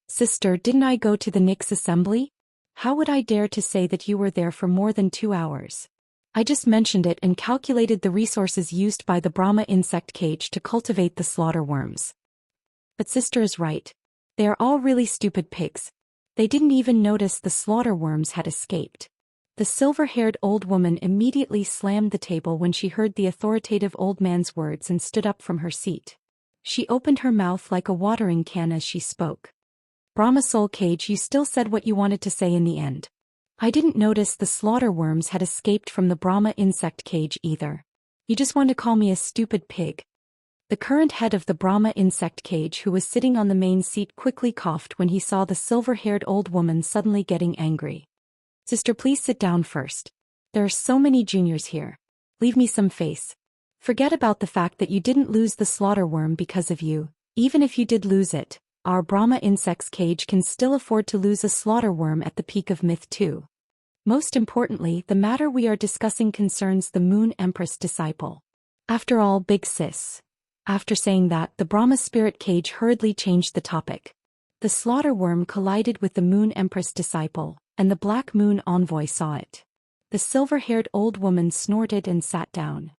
"Sister, didn't I go to the Nyx assembly? How would I dare to say that you were there for more than 2 hours? I just mentioned it and calculated the resources used by the Brahma insect cage to cultivate the slaughter worms. But sister is right. They are all really stupid pigs. They didn't even notice the slaughter worms had escaped. The silver-haired old woman immediately slammed the table when she heard the authoritative old man's words and stood up from her seat. She opened her mouth like a watering can as she spoke. Brahma Soul Cage, you still said what you wanted to say in the end. I didn't notice the slaughter worms had escaped from the Brahma insect cage either. You just want to call me a stupid pig. The current head of the Brahma insect cage, who was sitting on the main seat, quickly coughed when he saw the silver-haired old woman suddenly getting angry. Sister, please sit down first. There are so many juniors here. Leave me some face. Forget about the fact that you didn't lose the slaughter worm because of you. Even if you did lose it, our Brahma insect's cage can still afford to lose a slaughter worm at the peak of myth too. Most importantly, the matter we are discussing concerns the Moon Empress disciple. After all, big sis. After saying that, the Brahma spirit cage hurriedly changed the topic. The slaughter worm collided with the Moon Empress disciple, and the Black Moon envoy saw it. The silver-haired old woman snorted and sat down.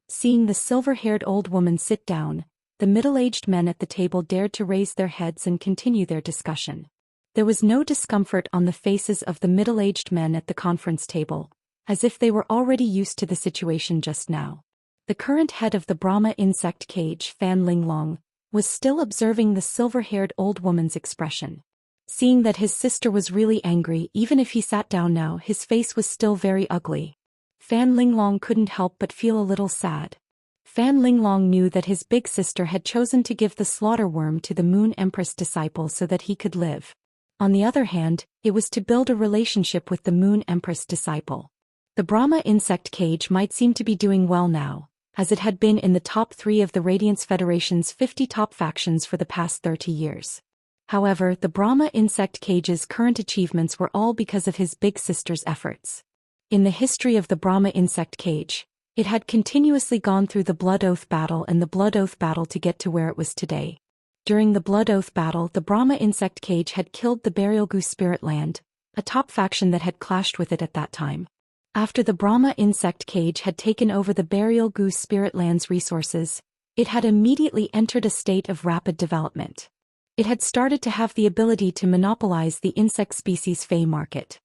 Seeing the silver-haired old woman sit down, the middle-aged men at the table dared to raise their heads and continue their discussion. There was no discomfort on the faces of the middle-aged men at the conference table, as if they were already used to the situation just now. The current head of the Brahma insect cage, Fan Linglong, was still observing the silver-haired old woman's expression. Seeing that his sister was really angry, even if he sat down now, his face was still very ugly. Fan Linglong couldn't help but feel a little sad. Fan Linglong knew that his big sister had chosen to give the slaughter worm to the Moon Empress disciple so that he could live. On the other hand, it was to build a relationship with the Moon Empress disciple. The Brahma insect cage might seem to be doing well now, as it had been in the top 3 of the Radiance Federation's 50 top factions for the past 30 years. However, the Brahma insect cage's current achievements were all because of his big sister's efforts. In the history of the Brahma insect cage, it had continuously gone through the Blood Oath battle and the Blood Oath battle to get to where it was today. During the Blood Oath battle, the Brahma insect cage had killed the Burial Goose Spirit Land, a top faction that had clashed with it at that time. After the Brahma insect cage had taken over the Burial Goose Spirit Land's resources, it had immediately entered a state of rapid development. It had started to have the ability to monopolize the insect species Fey market.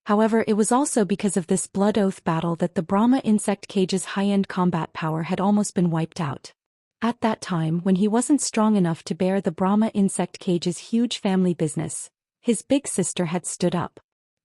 However, it was also because of this Blood Oath battle that the Brahma insect cage's high-end combat power had almost been wiped out. At that time, when he wasn't strong enough to bear the Brahma insect cage's huge family business, his big sister had stood up.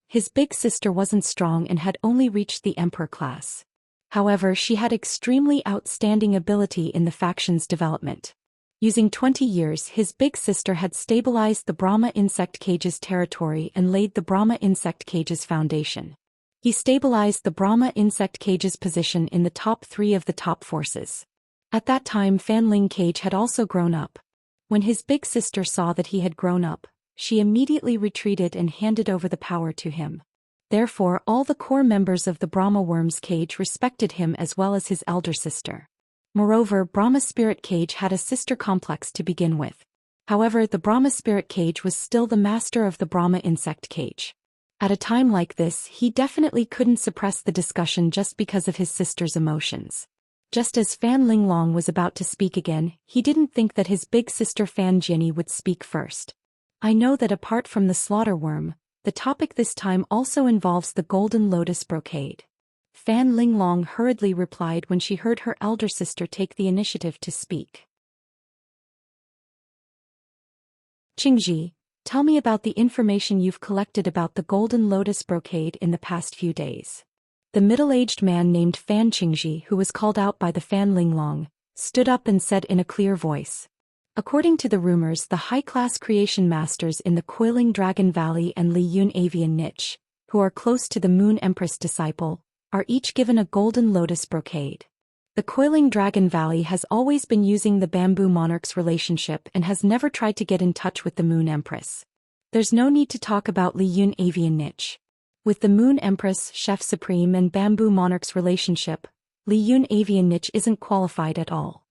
His big sister wasn't strong and had only reached the Emperor class. However, she had extremely outstanding ability in the faction's development. Using 20 years, his big sister had stabilized the Brahma insect cage's territory and laid the Brahma insect cage's foundation. He stabilized the Brahma insect cage's position in the top 3 of the top forces. At that time, Fan Ling Cage had also grown up. When his big sister saw that he had grown up, she immediately retreated and handed over the power to him. Therefore, all the core members of the Brahma Worm's cage respected him as well as his elder sister. Moreover, Brahma Spirit Cage had a sister complex to begin with. However, the Brahma Spirit Cage was still the master of the Brahma Insect Cage. At a time like this, he definitely couldn't suppress the discussion just because of his sister's emotions. Just as Fan Linglong was about to speak again, he didn't think that his big sister Fan Jianyi would speak first. I know that apart from the slaughter worm, the topic this time also involves the Golden Lotus brocade. Fan Linglong hurriedly replied when she heard her elder sister take the initiative to speak. Qingji, tell me about the information you've collected about the Golden Lotus brocade in the past few days. The middle-aged man named Fan Qingji, who was called out by the Fan Linglong, stood up and said in a clear voice. According to the rumors, the high-class creation masters in the Coiling Dragon Valley and Li Yun Avian Niche, who are close to the Moon Empress disciple, are each given a Golden Lotus brocade. The Coiling Dragon Valley has always been using the Bamboo Monarch's relationship and has never tried to get in touch with the Moon Empress. There's no need to talk about Li Yun Avian Niche. With the Moon Empress, Chef Supreme and Bamboo Monarch's relationship, Li Yun Avian Niche isn't qualified at all.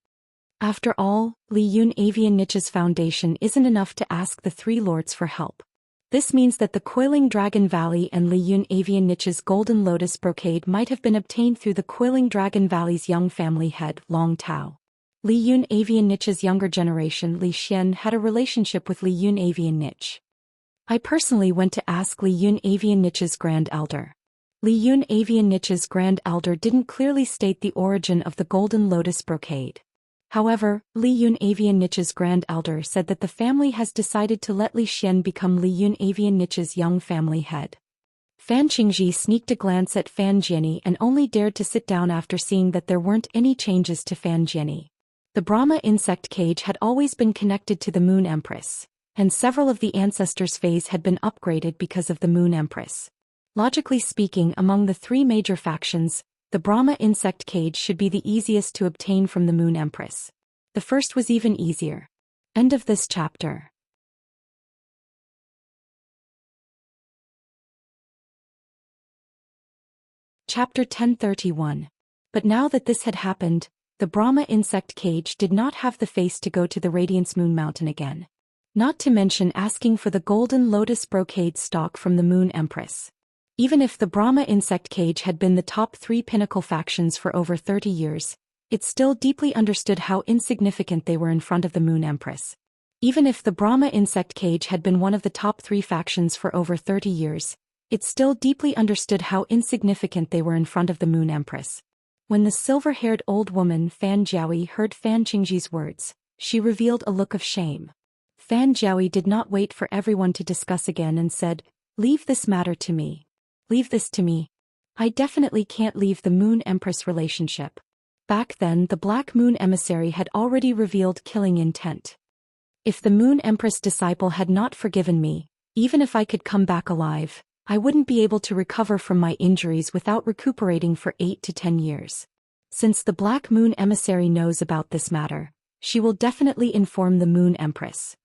After all, Li Yun Avian Niche's foundation isn't enough to ask the 3 lords for help. This means that the Coiling Dragon Valley and Li Yun Avian Niche's Golden Lotus brocade might have been obtained through the Coiling Dragon Valley's young family head, Long Tao. Li Yun Avian Niche's younger generation Li Xian had a relationship with Li Yun Avian Niche. I personally went to ask Li Yun Avian Niche's grand elder. Li Yun Avian Niche's grand elder didn't clearly state the origin of the golden lotus brocade. However, Li Yun Avian Niche's grand elder said that the family has decided to let Li Xian become Li Yun Avian Niche's young family head. Fan Qingji sneaked a glance at Fan Jianyi and only dared to sit down after seeing that there weren't any changes to Fan Jianyi. The Brahma insect cage had always been connected to the Moon Empress, and several of the ancestors' phase had been upgraded because of the Moon Empress. Logically speaking, among the three major factions, the Brahma insect cage should be the easiest to obtain from the Moon Empress. The first was even easier. End of this chapter. Chapter 1031. But now that this had happened, the Brahma insect cage did not have the face to go to the Radiance Moon Mountain again. Not to mention asking for the golden lotus brocade stalk from the Moon Empress. Even if the Brahma insect cage had been the top 3 pinnacle factions for over 30 years, it still deeply understood how insignificant they were in front of the Moon Empress. Even if the Brahma insect cage had been one of the top 3 factions for over 30 years, it still deeply understood how insignificant they were in front of the Moon Empress. When the silver-haired old woman Fan Jiaoyi heard Fan Qingji's words, she revealed a look of shame. Fan Jiaoyi did not wait for everyone to discuss again and said, "Leave this matter to me. Leave this to me. I definitely can't leave the Moon Empress relationship." Back then the Black Moon emissary had already revealed killing intent. If the Moon Empress disciple had not forgiven me, even if I could come back alive, I wouldn't be able to recover from my injuries without recuperating for 8 to 10 years. Since the Black Moon emissary knows about this matter, she will definitely inform the Moon Empress.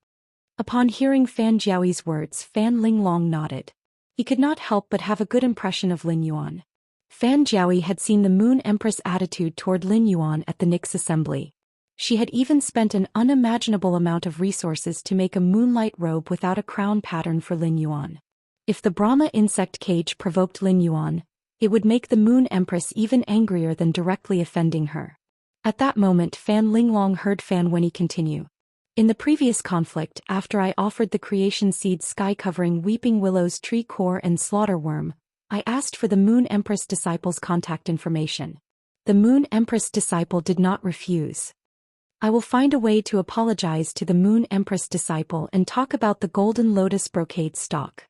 Upon hearing Fan Jiaoyi's words, Fan Linglong nodded. He could not help but have a good impression of Lin Yuan. Fan Jiaoyi had seen the Moon Empress' attitude toward Lin Yuan at the Nix assembly. She had even spent an unimaginable amount of resources to make a moonlight robe without a crown pattern for Lin Yuan. If the Brahma insect cage provoked Lin Yuan, it would make the Moon Empress even angrier than directly offending her. At that moment Fan Linglong heard Fan Wenyi continue. In the previous conflict, after I offered the creation seed sky covering weeping willows tree core and slaughter worm, I asked for the Moon Empress disciple's contact information. The Moon Empress disciple did not refuse. I will find a way to apologize to the Moon Empress disciple and talk about the golden lotus brocade stalk.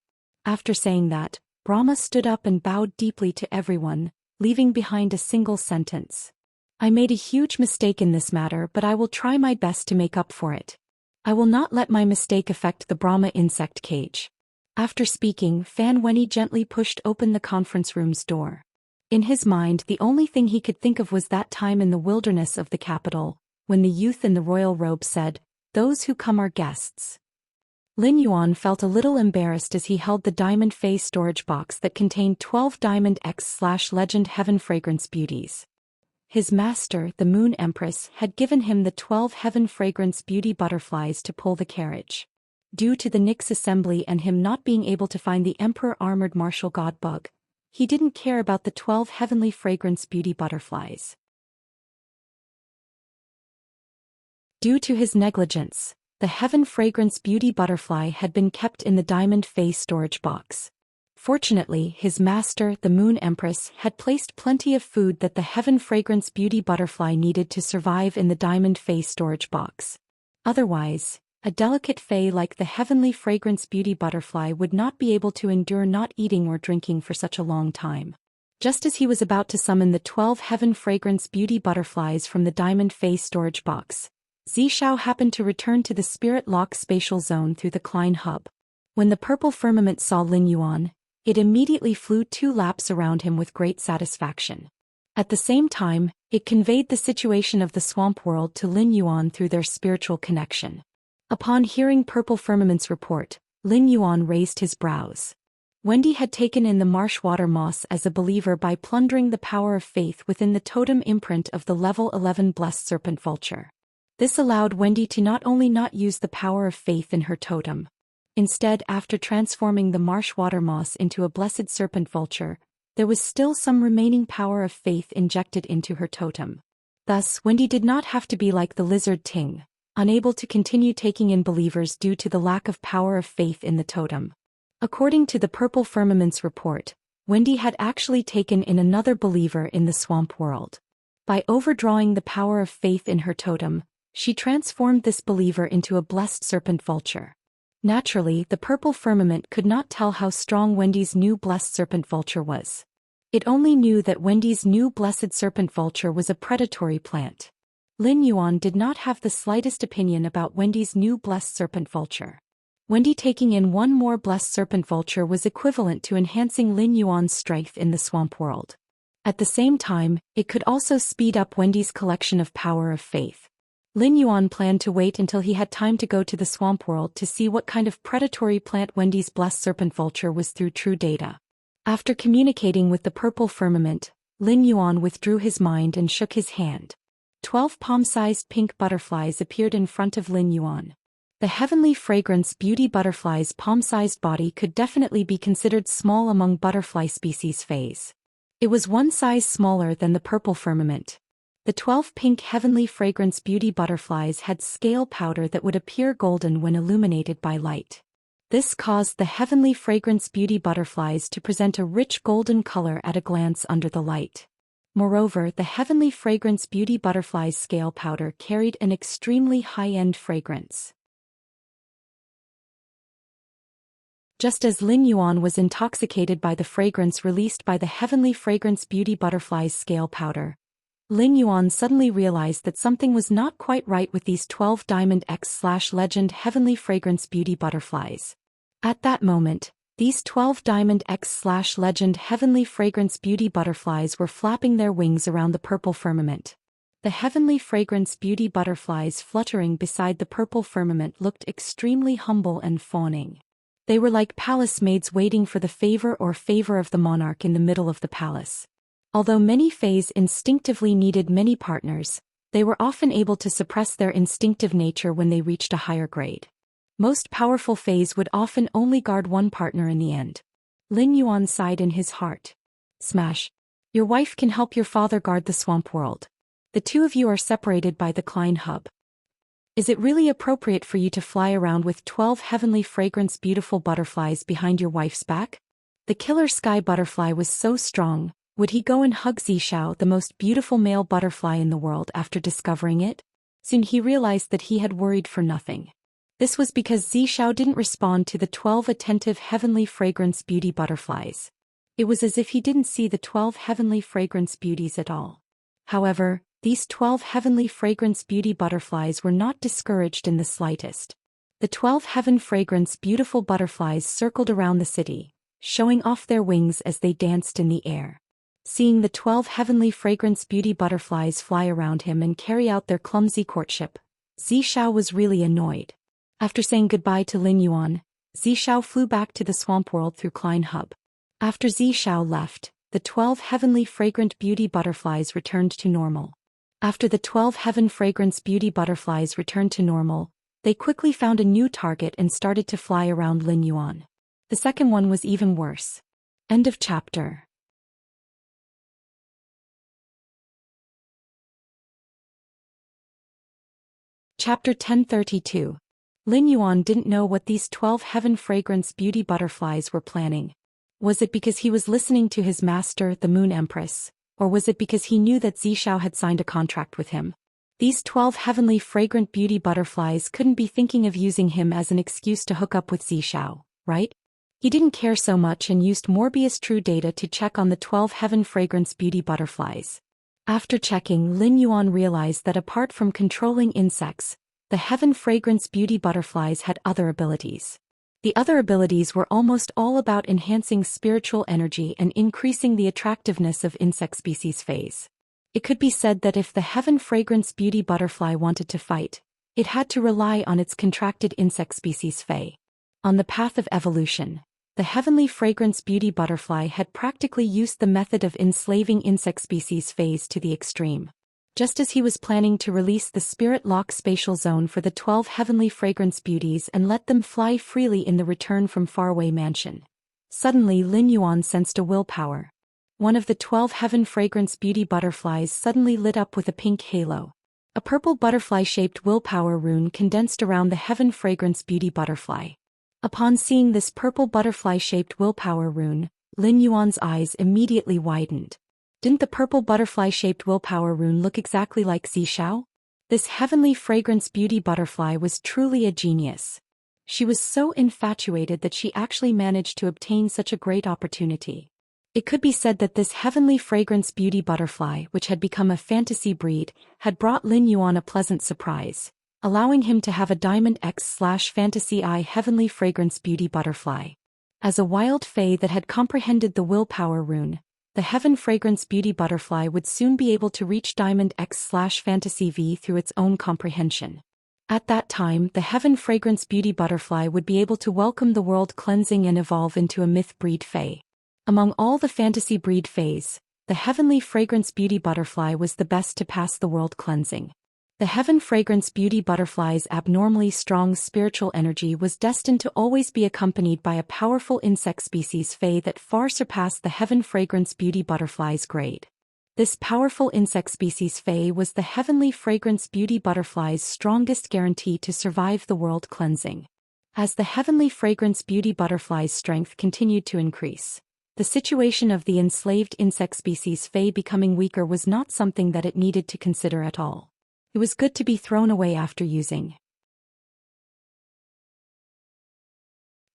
After saying that, Brahma stood up and bowed deeply to everyone, leaving behind a single sentence. I made a huge mistake in this matter, but I will try my best to make up for it. I will not let my mistake affect the Brahma insect cage. After speaking, Fan Wenyi gently pushed open the conference room's door. In his mind, the only thing he could think of was that time in the wilderness of the capital, when the youth in the royal robe said, "Those who come are guests." Lin Yuan felt a little embarrassed as he held the diamond phase storage box that contained 12 Diamond X/Legend Heaven Fragrance Beauties. His master, the Moon Empress, had given him the 12 Heaven Fragrance Beauty butterflies to pull the carriage. Due to the Nix assembly and him not being able to find the Emperor Armored Martial God Bug, he didn't care about the 12 Heavenly Fragrance Beauty butterflies. Due to his negligence, the Heaven Fragrance Beauty butterfly had been kept in the diamond phase storage box. Fortunately, his master, the Moon Empress, had placed plenty of food that the Heaven Fragrance Beauty butterfly needed to survive in the diamond phase storage box. Otherwise, a delicate fae like the Heavenly Fragrance Beauty butterfly would not be able to endure not eating or drinking for such a long time. Just as he was about to summon the 12 Heaven Fragrance Beauty butterflies from the diamond phase storage box, Zishao happened to return to the Spirit Lock spatial zone through the Klein hub. When the purple firmament saw Lin Yuan, it immediately flew 2 laps around him with great satisfaction. At the same time, it conveyed the situation of the swamp world to Lin Yuan through their spiritual connection. Upon hearing Purple Firmament's report, Lin Yuan raised his brows. Wendy had taken in the marshwater moss as a believer by plundering the power of faith within the totem imprint of the level 11 blessed serpent vulture. This allowed Wendy to not only not use the power of faith in her totem. Instead, after transforming the marshwater moss into a blessed serpent vulture, there was still some remaining power of faith injected into her totem. Thus, Wendy did not have to be like the lizard Ting, unable to continue taking in believers due to the lack of power of faith in the totem. According to the Purple Firmament's report, Wendy had actually taken in another believer in the swamp world. By overdrawing the power of faith in her totem, she transformed this believer into a blessed serpent vulture. Naturally, the Purple Firmament could not tell how strong Wendy's new blessed serpent vulture was. It only knew that Wendy's new blessed serpent vulture was a predatory plant. Lin Yuan did not have the slightest opinion about Wendy's new blessed serpent vulture. Wendy taking in one more blessed serpent vulture was equivalent to enhancing Lin Yuan's strength in the swamp world. At the same time, it could also speed up Wendy's collection of power of faith. Lin Yuan planned to wait until he had time to go to the swamp world to see what kind of predatory plant Wendy's blessed serpent vulture was through true data. After communicating with the Purple Firmament, Lin Yuan withdrew his mind and shook his hand. 12 palm-sized pink butterflies appeared in front of Lin Yuan. The heavenly fragrance beauty butterfly's palm-sized body could definitely be considered small among butterfly species phase. It was one size smaller than the Purple Firmament. The 12 pink heavenly fragrance beauty butterflies had scale powder that would appear golden when illuminated by light. This caused the heavenly fragrance beauty butterflies to present a rich golden color at a glance under the light. Moreover, the heavenly fragrance beauty butterfly's scale powder carried an extremely high-end fragrance. Just as Lin Yuan was intoxicated by the fragrance released by the heavenly fragrance beauty butterfly's scale powder, Lin Yuan suddenly realized that something was not quite right with these 12 Diamond X/Legend heavenly fragrance beauty butterflies. At that moment, these 12 Diamond X/Legend heavenly fragrance beauty butterflies were flapping their wings around the Purple Firmament. The heavenly fragrance beauty butterflies fluttering beside the Purple Firmament looked extremely humble and fawning. They were like palace maids waiting for the favor of the monarch in the middle of the palace. Although many fays instinctively needed many partners, they were often able to suppress their instinctive nature when they reached a higher grade. Most powerful fays would often only guard one partner in the end. Lin Yuan sighed in his heart. Smash. Your wife can help your father guard the swamp world. The two of you are separated by the Klein hub. Is it really appropriate for you to fly around with 12 heavenly fragrance beautiful butterflies behind your wife's back? The killer sky butterfly was so strong, would he go and hug Xiao, the most beautiful male butterfly in the world, after discovering it? Soon he realized that he had worried for nothing. This was because Xiao didn't respond to the 12 attentive heavenly fragrance beauty butterflies. It was as if he didn't see the 12 heavenly fragrance beauties at all. However, these 12 heavenly fragrance beauty butterflies were not discouraged in the slightest. The 12 heaven fragrance beautiful butterflies circled around the city, showing off their wings as they danced in the air. Seeing the 12 heavenly fragrance beauty butterflies fly around him and carry out their clumsy courtship, Xiao was really annoyed. After saying goodbye to Lin Yuan, Xiao flew back to the swamp world through Klein Hub. After Xiao left, the 12 heavenly fragrant beauty butterflies returned to normal. After the 12 heaven fragrance beauty butterflies returned to normal, they quickly found a new target and started to fly around Lin Yuan. The second one was even worse. End of chapter. Chapter 1032. Lin Yuan didn't know what these 12 heaven fragrance beauty butterflies were planning. Was it because he was listening to his master, the Moon Empress, or was it because he knew that Xiao had signed a contract with him? These 12 heavenly fragrant beauty butterflies couldn't be thinking of using him as an excuse to hook up with Xiao, right? He didn't care so much and used Morbius True Data to check on the 12 heaven fragrance beauty butterflies. After checking, Lin Yuan realized that apart from controlling insects, the heaven fragrance beauty butterflies had other abilities. The other abilities were almost all about enhancing spiritual energy and increasing the attractiveness of insect species phase. It could be said that if the heaven fragrance beauty butterfly wanted to fight, it had to rely on its contracted insect species fae. On the path of evolution, the heavenly fragrance beauty butterfly had practically used the method of enslaving insect species phase to the extreme. Just as he was planning to release the spirit lock spatial zone for the 12 heavenly fragrance beauties and let them fly freely in the return from faraway mansion, suddenly Lin Yuan sensed a willpower. one of the 12 heaven fragrance beauty butterflies suddenly lit up with a pink halo. A purple butterfly-shaped willpower rune condensed around the heaven fragrance beauty butterfly. Upon seeing this purple butterfly-shaped willpower rune, Lin Yuan's eyes immediately widened. Didn't the purple butterfly-shaped willpower rune look exactly like Xiao? This heavenly fragrance beauty butterfly was truly a genius. She was so infatuated that she actually managed to obtain such a great opportunity. It could be said that this heavenly fragrance beauty butterfly, which had become a fantasy breed, had brought Lin Yuan a pleasant surprise, allowing him to have a Diamond X/Fantasy Eye heavenly fragrance beauty butterfly. As a wild fae that had comprehended the willpower rune, the heaven fragrance beauty butterfly would soon be able to reach Diamond X/Fantasy V through its own comprehension. At that time, the heaven fragrance beauty butterfly would be able to welcome the world cleansing and evolve into a myth breed fae. Among all the fantasy breed faes, the heavenly fragrance beauty butterfly was the best to pass the world cleansing. The heaven fragrance beauty butterfly's abnormally strong spiritual energy was destined to always be accompanied by a powerful insect species fae that far surpassed the heaven fragrance beauty butterfly's grade. This powerful insect species fae was the heavenly fragrance beauty butterfly's strongest guarantee to survive the world cleansing. As the heavenly fragrance beauty butterfly's strength continued to increase, the situation of the enslaved insect species fae becoming weaker was not something that it needed to consider at all. It was good to be thrown away after using.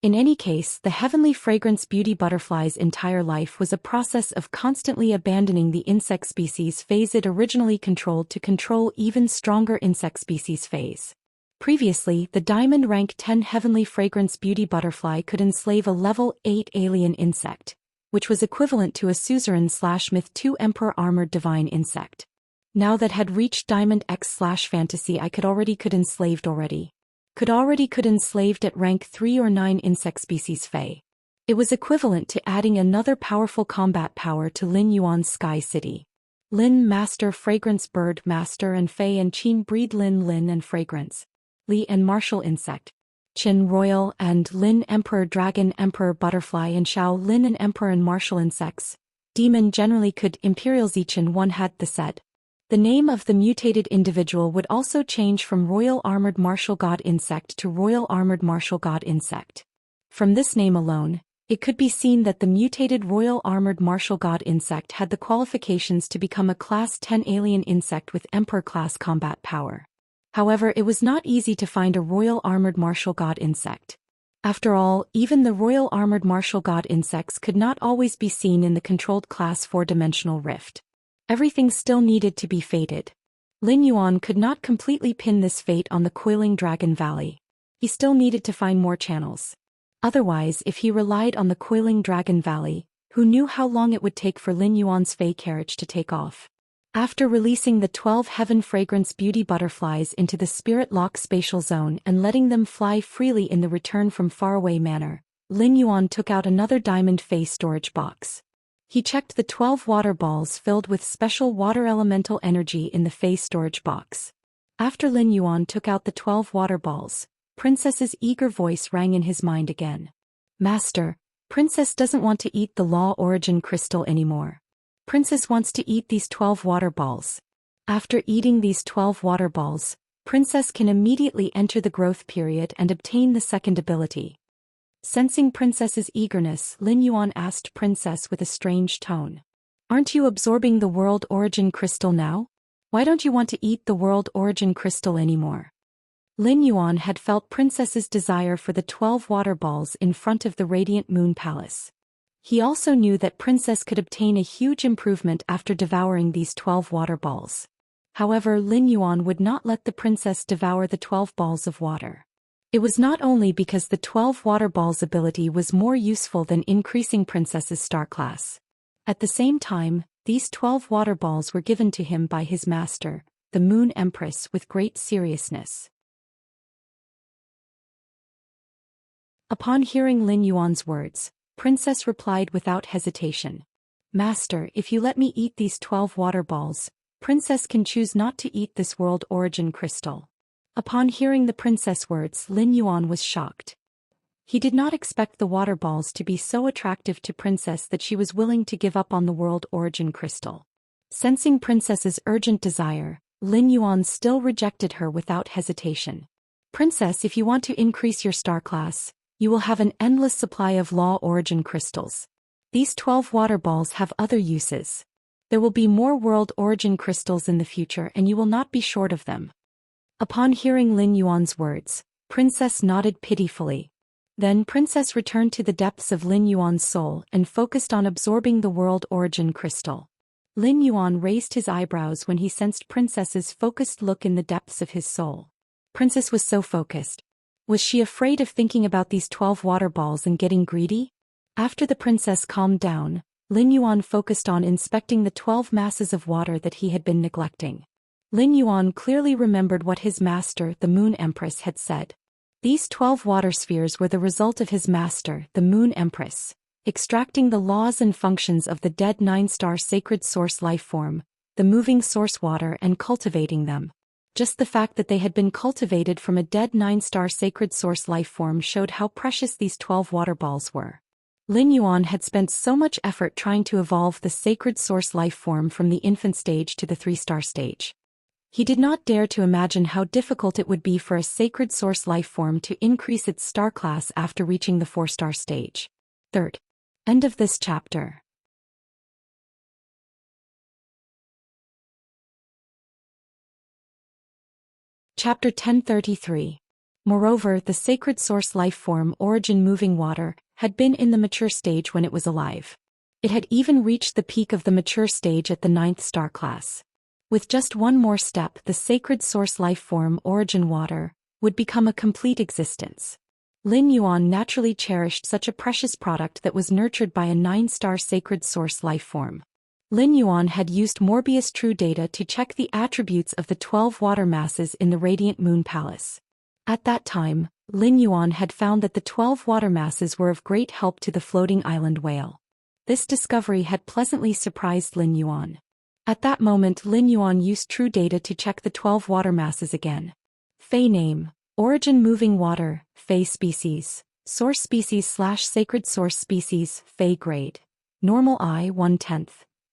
In any case, the heavenly fragrance beauty butterfly's entire life was a process of constantly abandoning the insect species phase it originally controlled to control even stronger insect species phase. Previously, the Diamond Rank 10 heavenly fragrance beauty butterfly could enslave a level 8 alien insect, which was equivalent to a suzerain/myth 2 emperor armored divine insect. Now that had reached Diamond X/Fantasy I could enslaved at rank 3 or 9 insect species fae. It was equivalent to adding another powerful combat power to Lin Yuan's Sky City. Lin Master Fragrance Bird Master and Fae and Qin Breed Lin and Fragrance. Li and Martial Insect. Qin Royal and Lin Emperor Dragon Emperor Butterfly and Xiao Lin and Emperor and Martial Insects. Demon generally could Imperial Zichen one had the said. The name of the mutated individual would also change from Royal Armored Martial God Insect to Royal Armored Martial God Insect. From this name alone, it could be seen that the mutated Royal Armored Martial God Insect had the qualifications to become a Class 10 alien insect with Emperor-class combat power. However, it was not easy to find a Royal Armored Martial God Insect. After all, even the Royal Armored Martial God Insects could not always be seen in the controlled Class 4-dimensional rift. Everything still needed to be fated. Lin Yuan could not completely pin this fate on the coiling Dragon Valley. He still needed to find more channels. Otherwise, if he relied on the coiling Dragon Valley, who knew how long it would take for Lin Yuan's Fey carriage to take off? After releasing the 12 heaven fragrance beauty butterflies into the Spirit Lock spatial zone and letting them fly freely in the return from faraway manor, Lin Yuan took out another diamond Fey storage box. He checked the 12 water balls filled with special water elemental energy in the Fey storage box. After Lin Yuan took out the 12 water balls, Princess's eager voice rang in his mind again. Master, Princess doesn't want to eat the Law Origin crystal anymore. Princess wants to eat these 12 water balls. After eating these 12 water balls, Princess can immediately enter the growth period and obtain the second ability. Sensing Princess's eagerness, Lin Yuan asked Princess with a strange tone. Aren't you absorbing the World Origin Crystal now? Why don't you want to eat the World Origin Crystal anymore? Lin Yuan had felt Princess's desire for the 12 water balls in front of the Radiant Moon Palace. He also knew that Princess could obtain a huge improvement after devouring these 12 water balls. However, Lin Yuan would not let the Princess devour the 12 balls of water. It was not only because the 12 water balls ability was more useful than increasing Princess's star class. At the same time, these 12 water balls were given to him by his master, the Moon Empress, with great seriousness. Upon hearing Lin Yuan's words, Princess replied without hesitation. Master, if you let me eat these 12 water balls, Princess can choose not to eat this World Origin Crystal. Upon hearing the Princess words, Lin Yuan was shocked. He did not expect the water balls to be so attractive to Princess that she was willing to give up on the world origin crystal. Sensing Princess's urgent desire, Lin Yuan still rejected her without hesitation. Princess, if you want to increase your star class, you will have an endless supply of law origin crystals. These 12 water balls have other uses. There will be more world origin crystals in the future and you will not be short of them. Upon hearing Lin Yuan's words, Princess nodded pitifully. Then Princess returned to the depths of Lin Yuan's soul and focused on absorbing the world origin crystal. Lin Yuan raised his eyebrows when he sensed Princess's focused look in the depths of his soul. Princess was so focused. Was she afraid of thinking about these 12 water balls and getting greedy? After the princess calmed down, Lin Yuan focused on inspecting the 12 masses of water that he had been neglecting. Lin Yuan clearly remembered what his master, the Moon Empress, had said. These 12 water spheres were the result of his master, the Moon Empress, extracting the laws and functions of the dead 9-star sacred source life form, the moving source water, and cultivating them. Just the fact that they had been cultivated from a dead 9-star sacred source life form showed how precious these 12 water balls were. Lin Yuan had spent so much effort trying to evolve the sacred source life form from the infant stage to the 3-star stage. He did not dare to imagine how difficult it would be for a sacred source life form to increase its star class after reaching the 4-star stage. Third. End of this chapter. Chapter 1033. Moreover, the sacred source life form origin moving water had been in the mature stage when it was alive. It had even reached the peak of the mature stage at the 9th star class. With just one more step, the sacred source life form origin water would become a complete existence. Lin Yuan naturally cherished such a precious product that was nurtured by a 9-star sacred source life form. Lin Yuan had used Morbius True Data to check the attributes of the 12 water masses in the Radiant Moon Palace. At that time, Lin Yuan had found that the 12 water masses were of great help to the floating island whale. This discovery had pleasantly surprised Lin Yuan. At that moment, Lin Yuan used True Data to check the 12 water masses again. Fei name, origin moving water, Fei species, source species / sacred source species, Fei grade, normal I 1/10,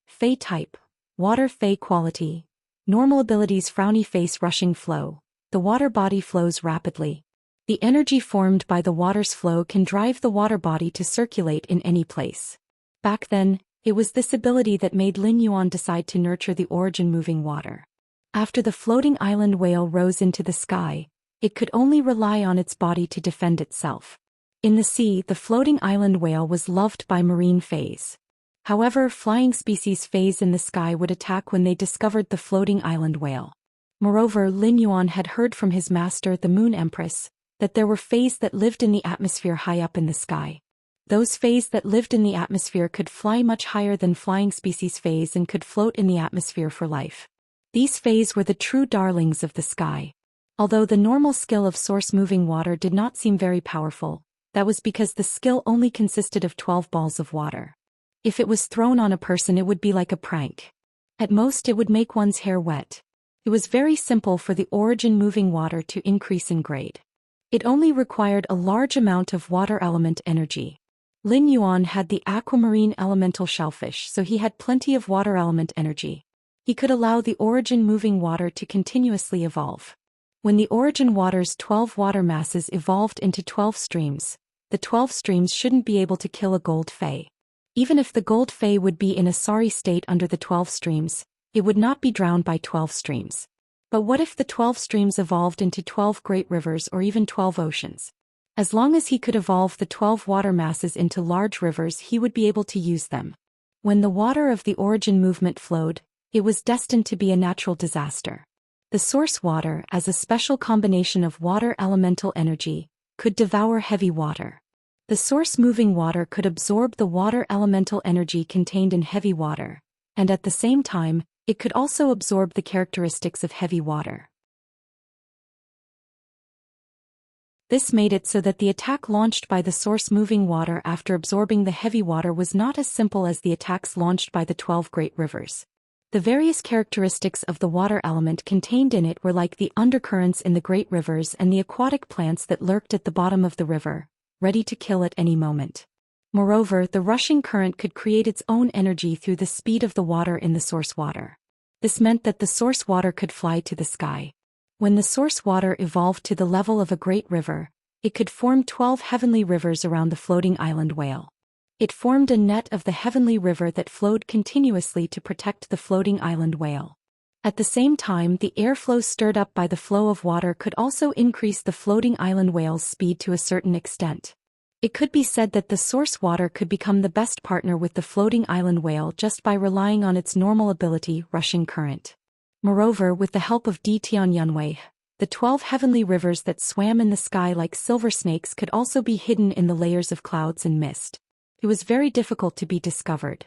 Fei type, water Fei quality, normal abilities frowny face rushing flow, the water body flows rapidly. The energy formed by the water's flow can drive the water body to circulate in any place. Back then, it was this ability that made Lin Yuan decide to nurture the origin moving water. After the floating island whale rose into the sky, it could only rely on its body to defend itself. In the sea, the floating island whale was loved by marine fays. However, flying species fays in the sky would attack when they discovered the floating island whale. Moreover, Lin Yuan had heard from his master, the Moon Empress, that there were fays that lived in the atmosphere high up in the sky. Those fays that lived in the atmosphere could fly much higher than flying species fays and could float in the atmosphere for life. These fays were the true darlings of the sky. Although the normal skill of source moving water did not seem very powerful, that was because the skill only consisted of 12 balls of water. If it was thrown on a person, it would be like a prank. At most, it would make one's hair wet. It was very simple for the origin moving water to increase in grade. It only required a large amount of water element energy. Lin Yuan had the aquamarine elemental shellfish, so he had plenty of water element energy. He could allow the origin moving water to continuously evolve. When the origin water's 12 water masses evolved into 12 streams, the 12 streams shouldn't be able to kill a gold fei. Even if the gold fei would be in a sorry state under the 12 streams, it would not be drowned by 12 streams. But what if the 12 streams evolved into 12 great rivers or even 12 oceans? As long as he could evolve the 12 water masses into large rivers, he would be able to use them. When the water of the origin movement flowed, it was destined to be a natural disaster. The source water, as a special combination of water elemental energy, could devour heavy water. The source moving water could absorb the water elemental energy contained in heavy water, and at the same time, it could also absorb the characteristics of heavy water. This made it so that the attack launched by the source moving water after absorbing the heavy water was not as simple as the attacks launched by the 12 great rivers. The various characteristics of the water element contained in it were like the undercurrents in the great rivers and the aquatic plants that lurked at the bottom of the river, ready to kill at any moment. Moreover, the rushing current could create its own energy through the speed of the water in the source water. This meant that the source water could fly to the sky. When the source water evolved to the level of a great river, it could form 12 heavenly rivers around the floating island whale. It formed a net of the heavenly river that flowed continuously to protect the floating island whale. At the same time, the airflow stirred up by the flow of water could also increase the floating island whale's speed to a certain extent. It could be said that the source water could become the best partner with the floating island whale just by relying on its normal ability, rushing current. Moreover, with the help of Di Tianyunwei, the 12 heavenly rivers that swam in the sky like silver snakes could also be hidden in the layers of clouds and mist. It was very difficult to be discovered.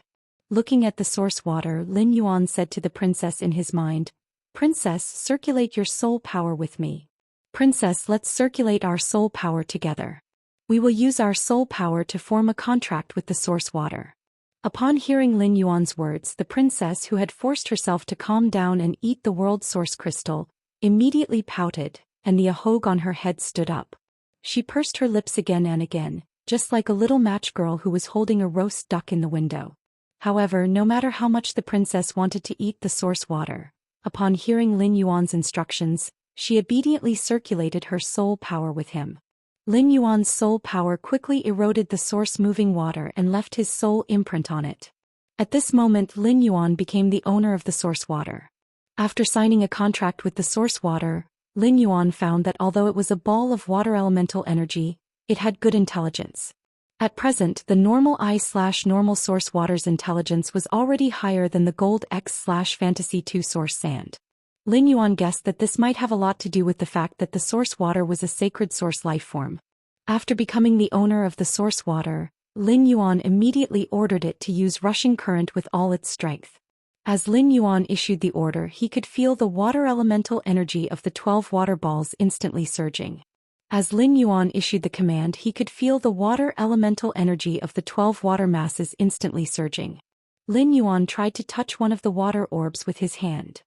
Looking at the source water, Lin Yuan said to the princess in his mind, "Princess, circulate your soul power with me. Princess, let's circulate our soul power together. We will use our soul power to form a contract with the source water." Upon hearing Lin Yuan's words, the princess, who had forced herself to calm down and eat the world source crystal, immediately pouted, and the ahog on her head stood up. She pursed her lips again and again, just like a little match girl who was holding a roast duck in the window. However, no matter how much the princess wanted to eat the source water, upon hearing Lin Yuan's instructions, she obediently circulated her soul power with him. Lin Yuan's soul power quickly eroded the source-moving water and left his soul imprint on it. At this moment, Lin Yuan became the owner of the source water. After signing a contract with the source water, Lin Yuan found that although it was a ball of water elemental energy, it had good intelligence. At present, the normal I/normal source water's intelligence was already higher than the gold X/fantasy 2 source sand. Lin Yuan guessed that this might have a lot to do with the fact that the source water was a sacred source life form. After becoming the owner of the source water, Lin Yuan immediately ordered it to use rushing current with all its strength. As Lin Yuan issued the order, he could feel the water elemental energy of the 12 water balls instantly surging. As Lin Yuan issued the command, he could feel the water elemental energy of the 12 water masses instantly surging. Lin Yuan tried to touch one of the water orbs with his hand.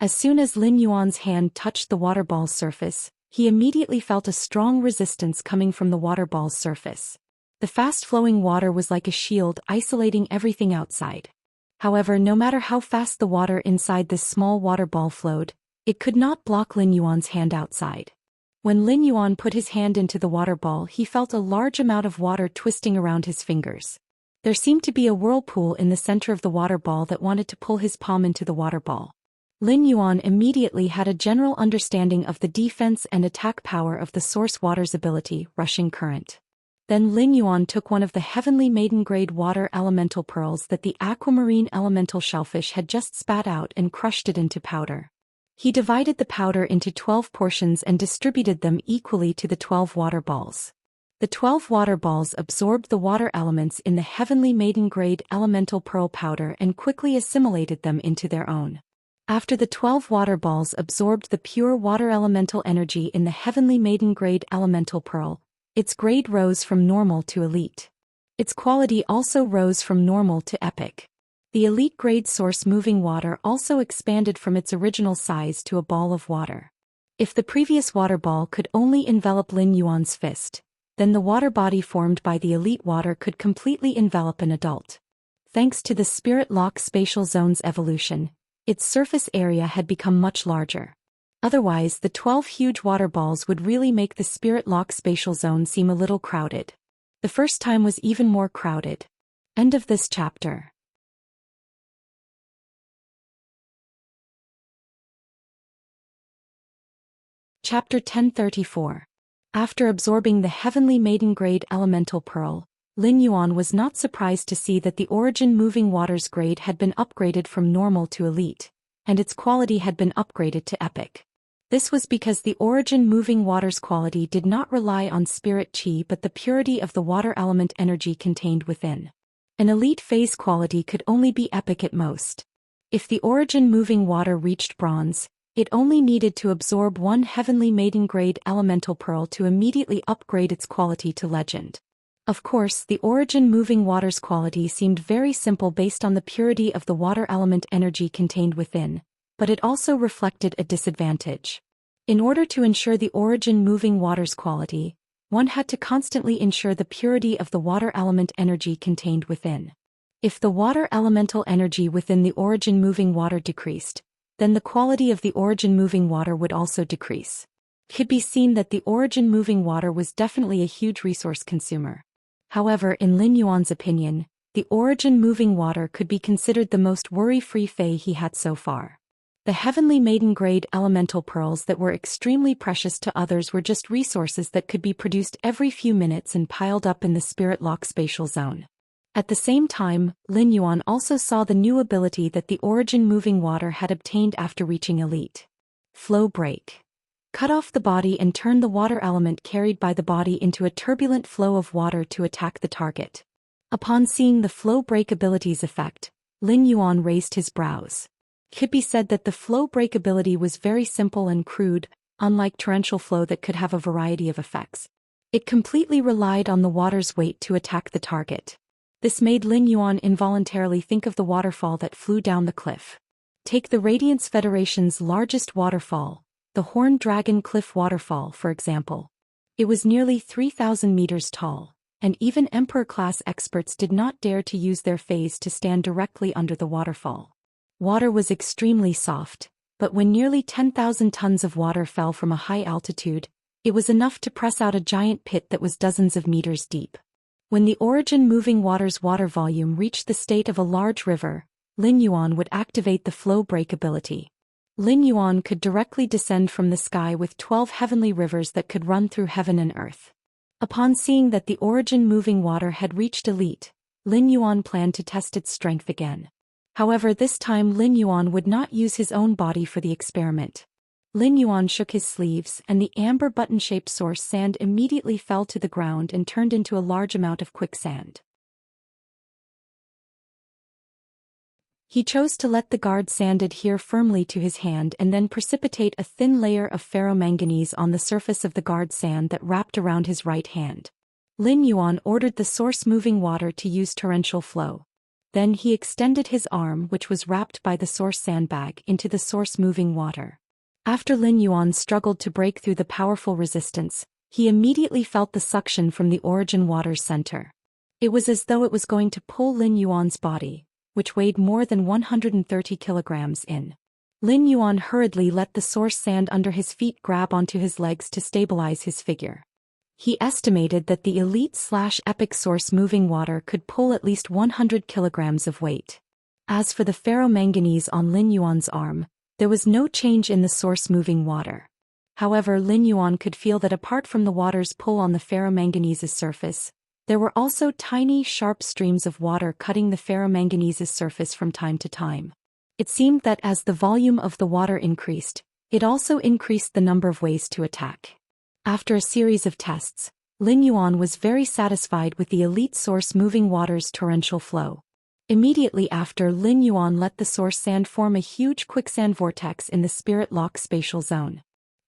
As soon as Lin Yuan's hand touched the water ball's surface, he immediately felt a strong resistance coming from the water ball's surface. The fast-flowing water was like a shield, isolating everything outside. However, no matter how fast the water inside this small water ball flowed, it could not block Lin Yuan's hand outside. When Lin Yuan put his hand into the water ball, he felt a large amount of water twisting around his fingers. There seemed to be a whirlpool in the center of the water ball that wanted to pull his palm into the water ball. Lin Yuan immediately had a general understanding of the defense and attack power of the source water's ability, rushing current. Then Lin Yuan took one of the heavenly maiden-grade water elemental pearls that the aquamarine elemental shellfish had just spat out and crushed it into powder. He divided the powder into 12 portions and distributed them equally to the 12 water balls. The 12 water balls absorbed the water elements in the heavenly maiden-grade elemental pearl powder and quickly assimilated them into their own. After the 12 water balls absorbed the pure water elemental energy in the heavenly maiden-grade elemental pearl, its grade rose from normal to elite. Its quality also rose from normal to epic. The elite grade source moving water also expanded from its original size to a ball of water. If the previous water ball could only envelop Lin Yuan's fist, then the water body formed by the elite water could completely envelop an adult. Thanks to the Spirit Lock Spatial Zone's evolution, its surface area had become much larger. Otherwise, the 12 huge water balls would really make the Spirit Lock Spatial Zone seem a little crowded. The first time was even more crowded. End of this chapter. Chapter 1034. After absorbing the heavenly maiden-grade elemental pearl, Lin Yuan was not surprised to see that the origin moving water's grade had bin upgraded from normal to elite, and its quality had been upgraded to epic. This was because the origin moving water's quality did not rely on spirit chi but the purity of the water element energy contained within. An elite phase quality could only be epic at most. If the origin moving water reached bronze, it only needed to absorb one heavenly maiden-grade elemental pearl to immediately upgrade its quality to legend. Of course, the origin moving water's quality seemed very simple based on the purity of the water element energy contained within, but it also reflected a disadvantage. In order to ensure the origin moving water's quality, one had to constantly ensure the purity of the water element energy contained within. If the water elemental energy within the origin moving water decreased, then the quality of the origin moving water would also decrease. It could be seen that the origin moving water was definitely a huge resource consumer. However, in Lin Yuan's opinion, the origin moving water could be considered the most worry-free fei he had so far. The heavenly maiden-grade elemental pearls that were extremely precious to others were just resources that could be produced every few minutes and piled up in the spirit lock spatial zone. At the same time, Lin Yuan also saw the new ability that the origin moving water had obtained after reaching elite. Flow break. Cut off the body and turn the water element carried by the body into a turbulent flow of water to attack the target. Upon seeing the flow break ability's effect, Lin Yuan raised his brows. It could be said that the flow break ability was very simple and crude, unlike torrential flow that could have a variety of effects. It completely relied on the water's weight to attack the target. This made Lin Yuan involuntarily think of the waterfall that flew down the cliff. Take the Radiance Federation's largest waterfall, the Horned Dragon Cliff Waterfall, for example. It was nearly 3,000 meters tall, and even Emperor-class experts did not dare to use their phase to stand directly under the waterfall. Water was extremely soft, but when nearly 10,000 tons of water fell from a high altitude, it was enough to press out a giant pit that was dozens of meters deep. When the origin moving water's water volume reached the state of a large river, Lin Yuan would activate the flow break ability. Lin Yuan could directly descend from the sky with 12 heavenly rivers that could run through heaven and earth. Upon seeing that the origin moving water had reached elite, Lin Yuan planned to test its strength again. However, this time Lin Yuan would not use his own body for the experiment. Lin Yuan shook his sleeves and the amber button-shaped source sand immediately fell to the ground and turned into a large amount of quicksand. He chose to let the guard sand adhere firmly to his hand and then precipitate a thin layer of ferromanganese on the surface of the guard sand that wrapped around his right hand. Lin Yuan ordered the source moving water to use torrential flow. Then he extended his arm, which was wrapped by the source sandbag, into the source moving water. After Lin Yuan struggled to break through the powerful resistance, he immediately felt the suction from the origin water's center. It was as though it was going to pull Lin Yuan's body, which weighed more than 130 kilograms in. Lin Yuan hurriedly let the source sand under his feet grab onto his legs to stabilize his figure. He estimated that the elite/epic source moving water could pull at least 100 kilograms of weight. As for the ferromanganese on Lin Yuan's arm, there was no change in the source moving water. However, Lin Yuan could feel that apart from the water's pull on the ferromanganese's surface, there were also tiny, sharp streams of water cutting the ferromanganese's surface from time to time. It seemed that as the volume of the water increased, it also increased the number of ways to attack. After a series of tests, Lin Yuan was very satisfied with the elite source moving water's torrential flow. Immediately after, Lin Yuan let the source sand form a huge quicksand vortex in the spirit lock spatial zone.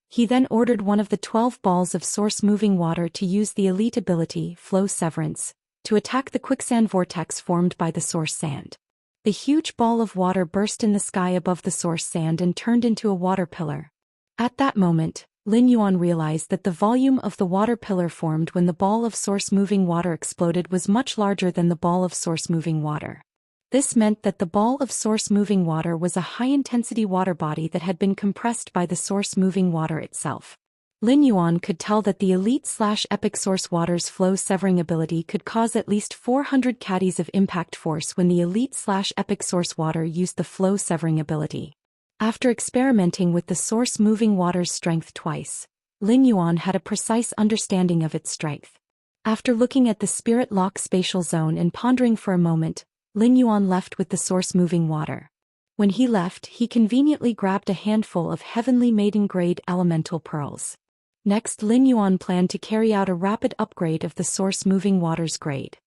He then ordered one of the 12 balls of source moving water to use the elite ability, Flow Severance, to attack the quicksand vortex formed by the source sand. The huge ball of water burst in the sky above the source sand and turned into a water pillar. At that moment, Lin Yuan realized that the volume of the water pillar formed when the ball of source moving water exploded was much larger than the ball of source moving water. This meant that the ball of source moving water was a high-intensity water body that had been compressed by the source moving water itself. Lin Yuan could tell that the elite/epic source water's flow-severing ability could cause at least 400 caddies of impact force when the elite/epic source water used the flow-severing ability. After experimenting with the source moving water's strength twice, Lin Yuan had a precise understanding of its strength. After looking at the spirit lock spatial zone and pondering for a moment, Lin Yuan left with the source moving water. When he left, he conveniently grabbed a handful of heavenly maiden-grade elemental pearls. Next, Lin Yuan planned to carry out a rapid upgrade of the source moving water's grade.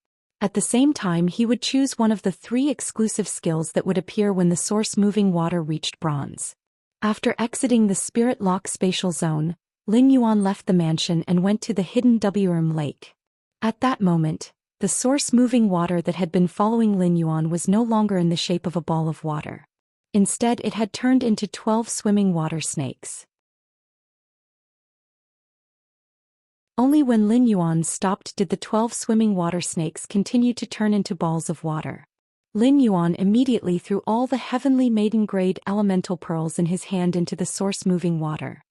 At the same time, he would choose one of the 3 exclusive skills that would appear when the source moving water reached bronze. After exiting the spirit lock spatial zone, Lin Yuan left the mansion and went to the hidden Wurm Lake. At that moment, the source moving water that had been following Lin Yuan was no longer in the shape of a ball of water. Instead, it had turned into 12 swimming water snakes. Only when Lin Yuan stopped did the 12 swimming water snakes continue to turn into balls of water. Lin Yuan immediately threw all the heavenly maiden-grade elemental pearls in his hand into the source-moving water.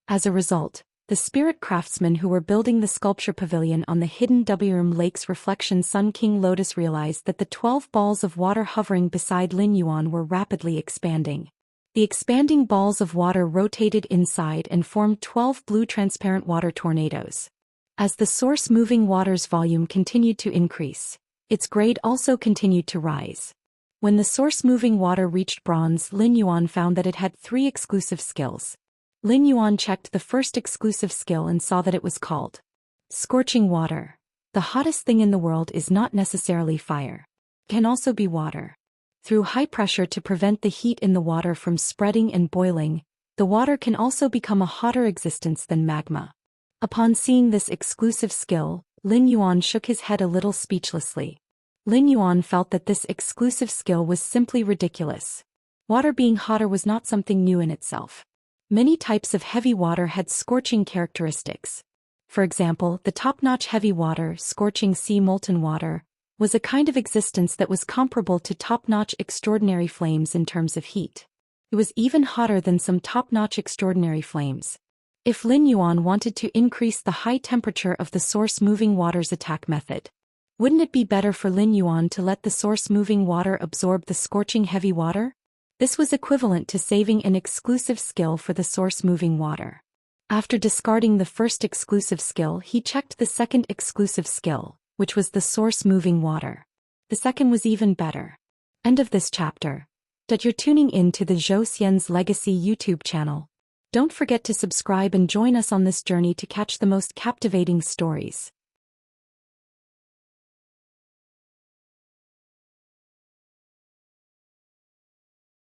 As a result, the spirit craftsmen who were building the sculpture pavilion on the hidden Wrum Lake's reflection Sun King Lotus realized that the 12 balls of water hovering beside Lin Yuan were rapidly expanding. The expanding balls of water rotated inside and formed 12 blue transparent water tornadoes. As the source-moving water's volume continued to increase, its grade also continued to rise. When the source-moving water reached bronze, Lin Yuan found that it had 3 exclusive skills. Lin Yuan checked the first exclusive skill and saw that it was called Scorching Water. The hottest thing in the world is not necessarily fire. It can also be water. Through high pressure to prevent the heat in the water from spreading and boiling, the water can also become a hotter existence than magma. Upon seeing this exclusive skill, Lin Yuan shook his head a little speechlessly. Lin Yuan felt that this exclusive skill was simply ridiculous. Water being hotter was not something new in itself. Many types of heavy water had scorching characteristics. For example, the top-notch heavy water, scorching sea molten water, was a kind of existence that was comparable to top-notch extraordinary flames in terms of heat. It was even hotter than some top-notch extraordinary flames. If Lin Yuan wanted to increase the high temperature of the source-moving water's attack method, wouldn't it be better for Lin Yuan to let the source-moving water absorb the scorching heavy water? This was equivalent to saving an exclusive skill for the source-moving water. After discarding the first exclusive skill, he checked the second exclusive skill, which was the source-moving water. The second was even better. End of this chapter. You're tuning in to the Zhou Xian's Legacy YouTube channel. Don't forget to subscribe and join us on this journey to catch the most captivating stories.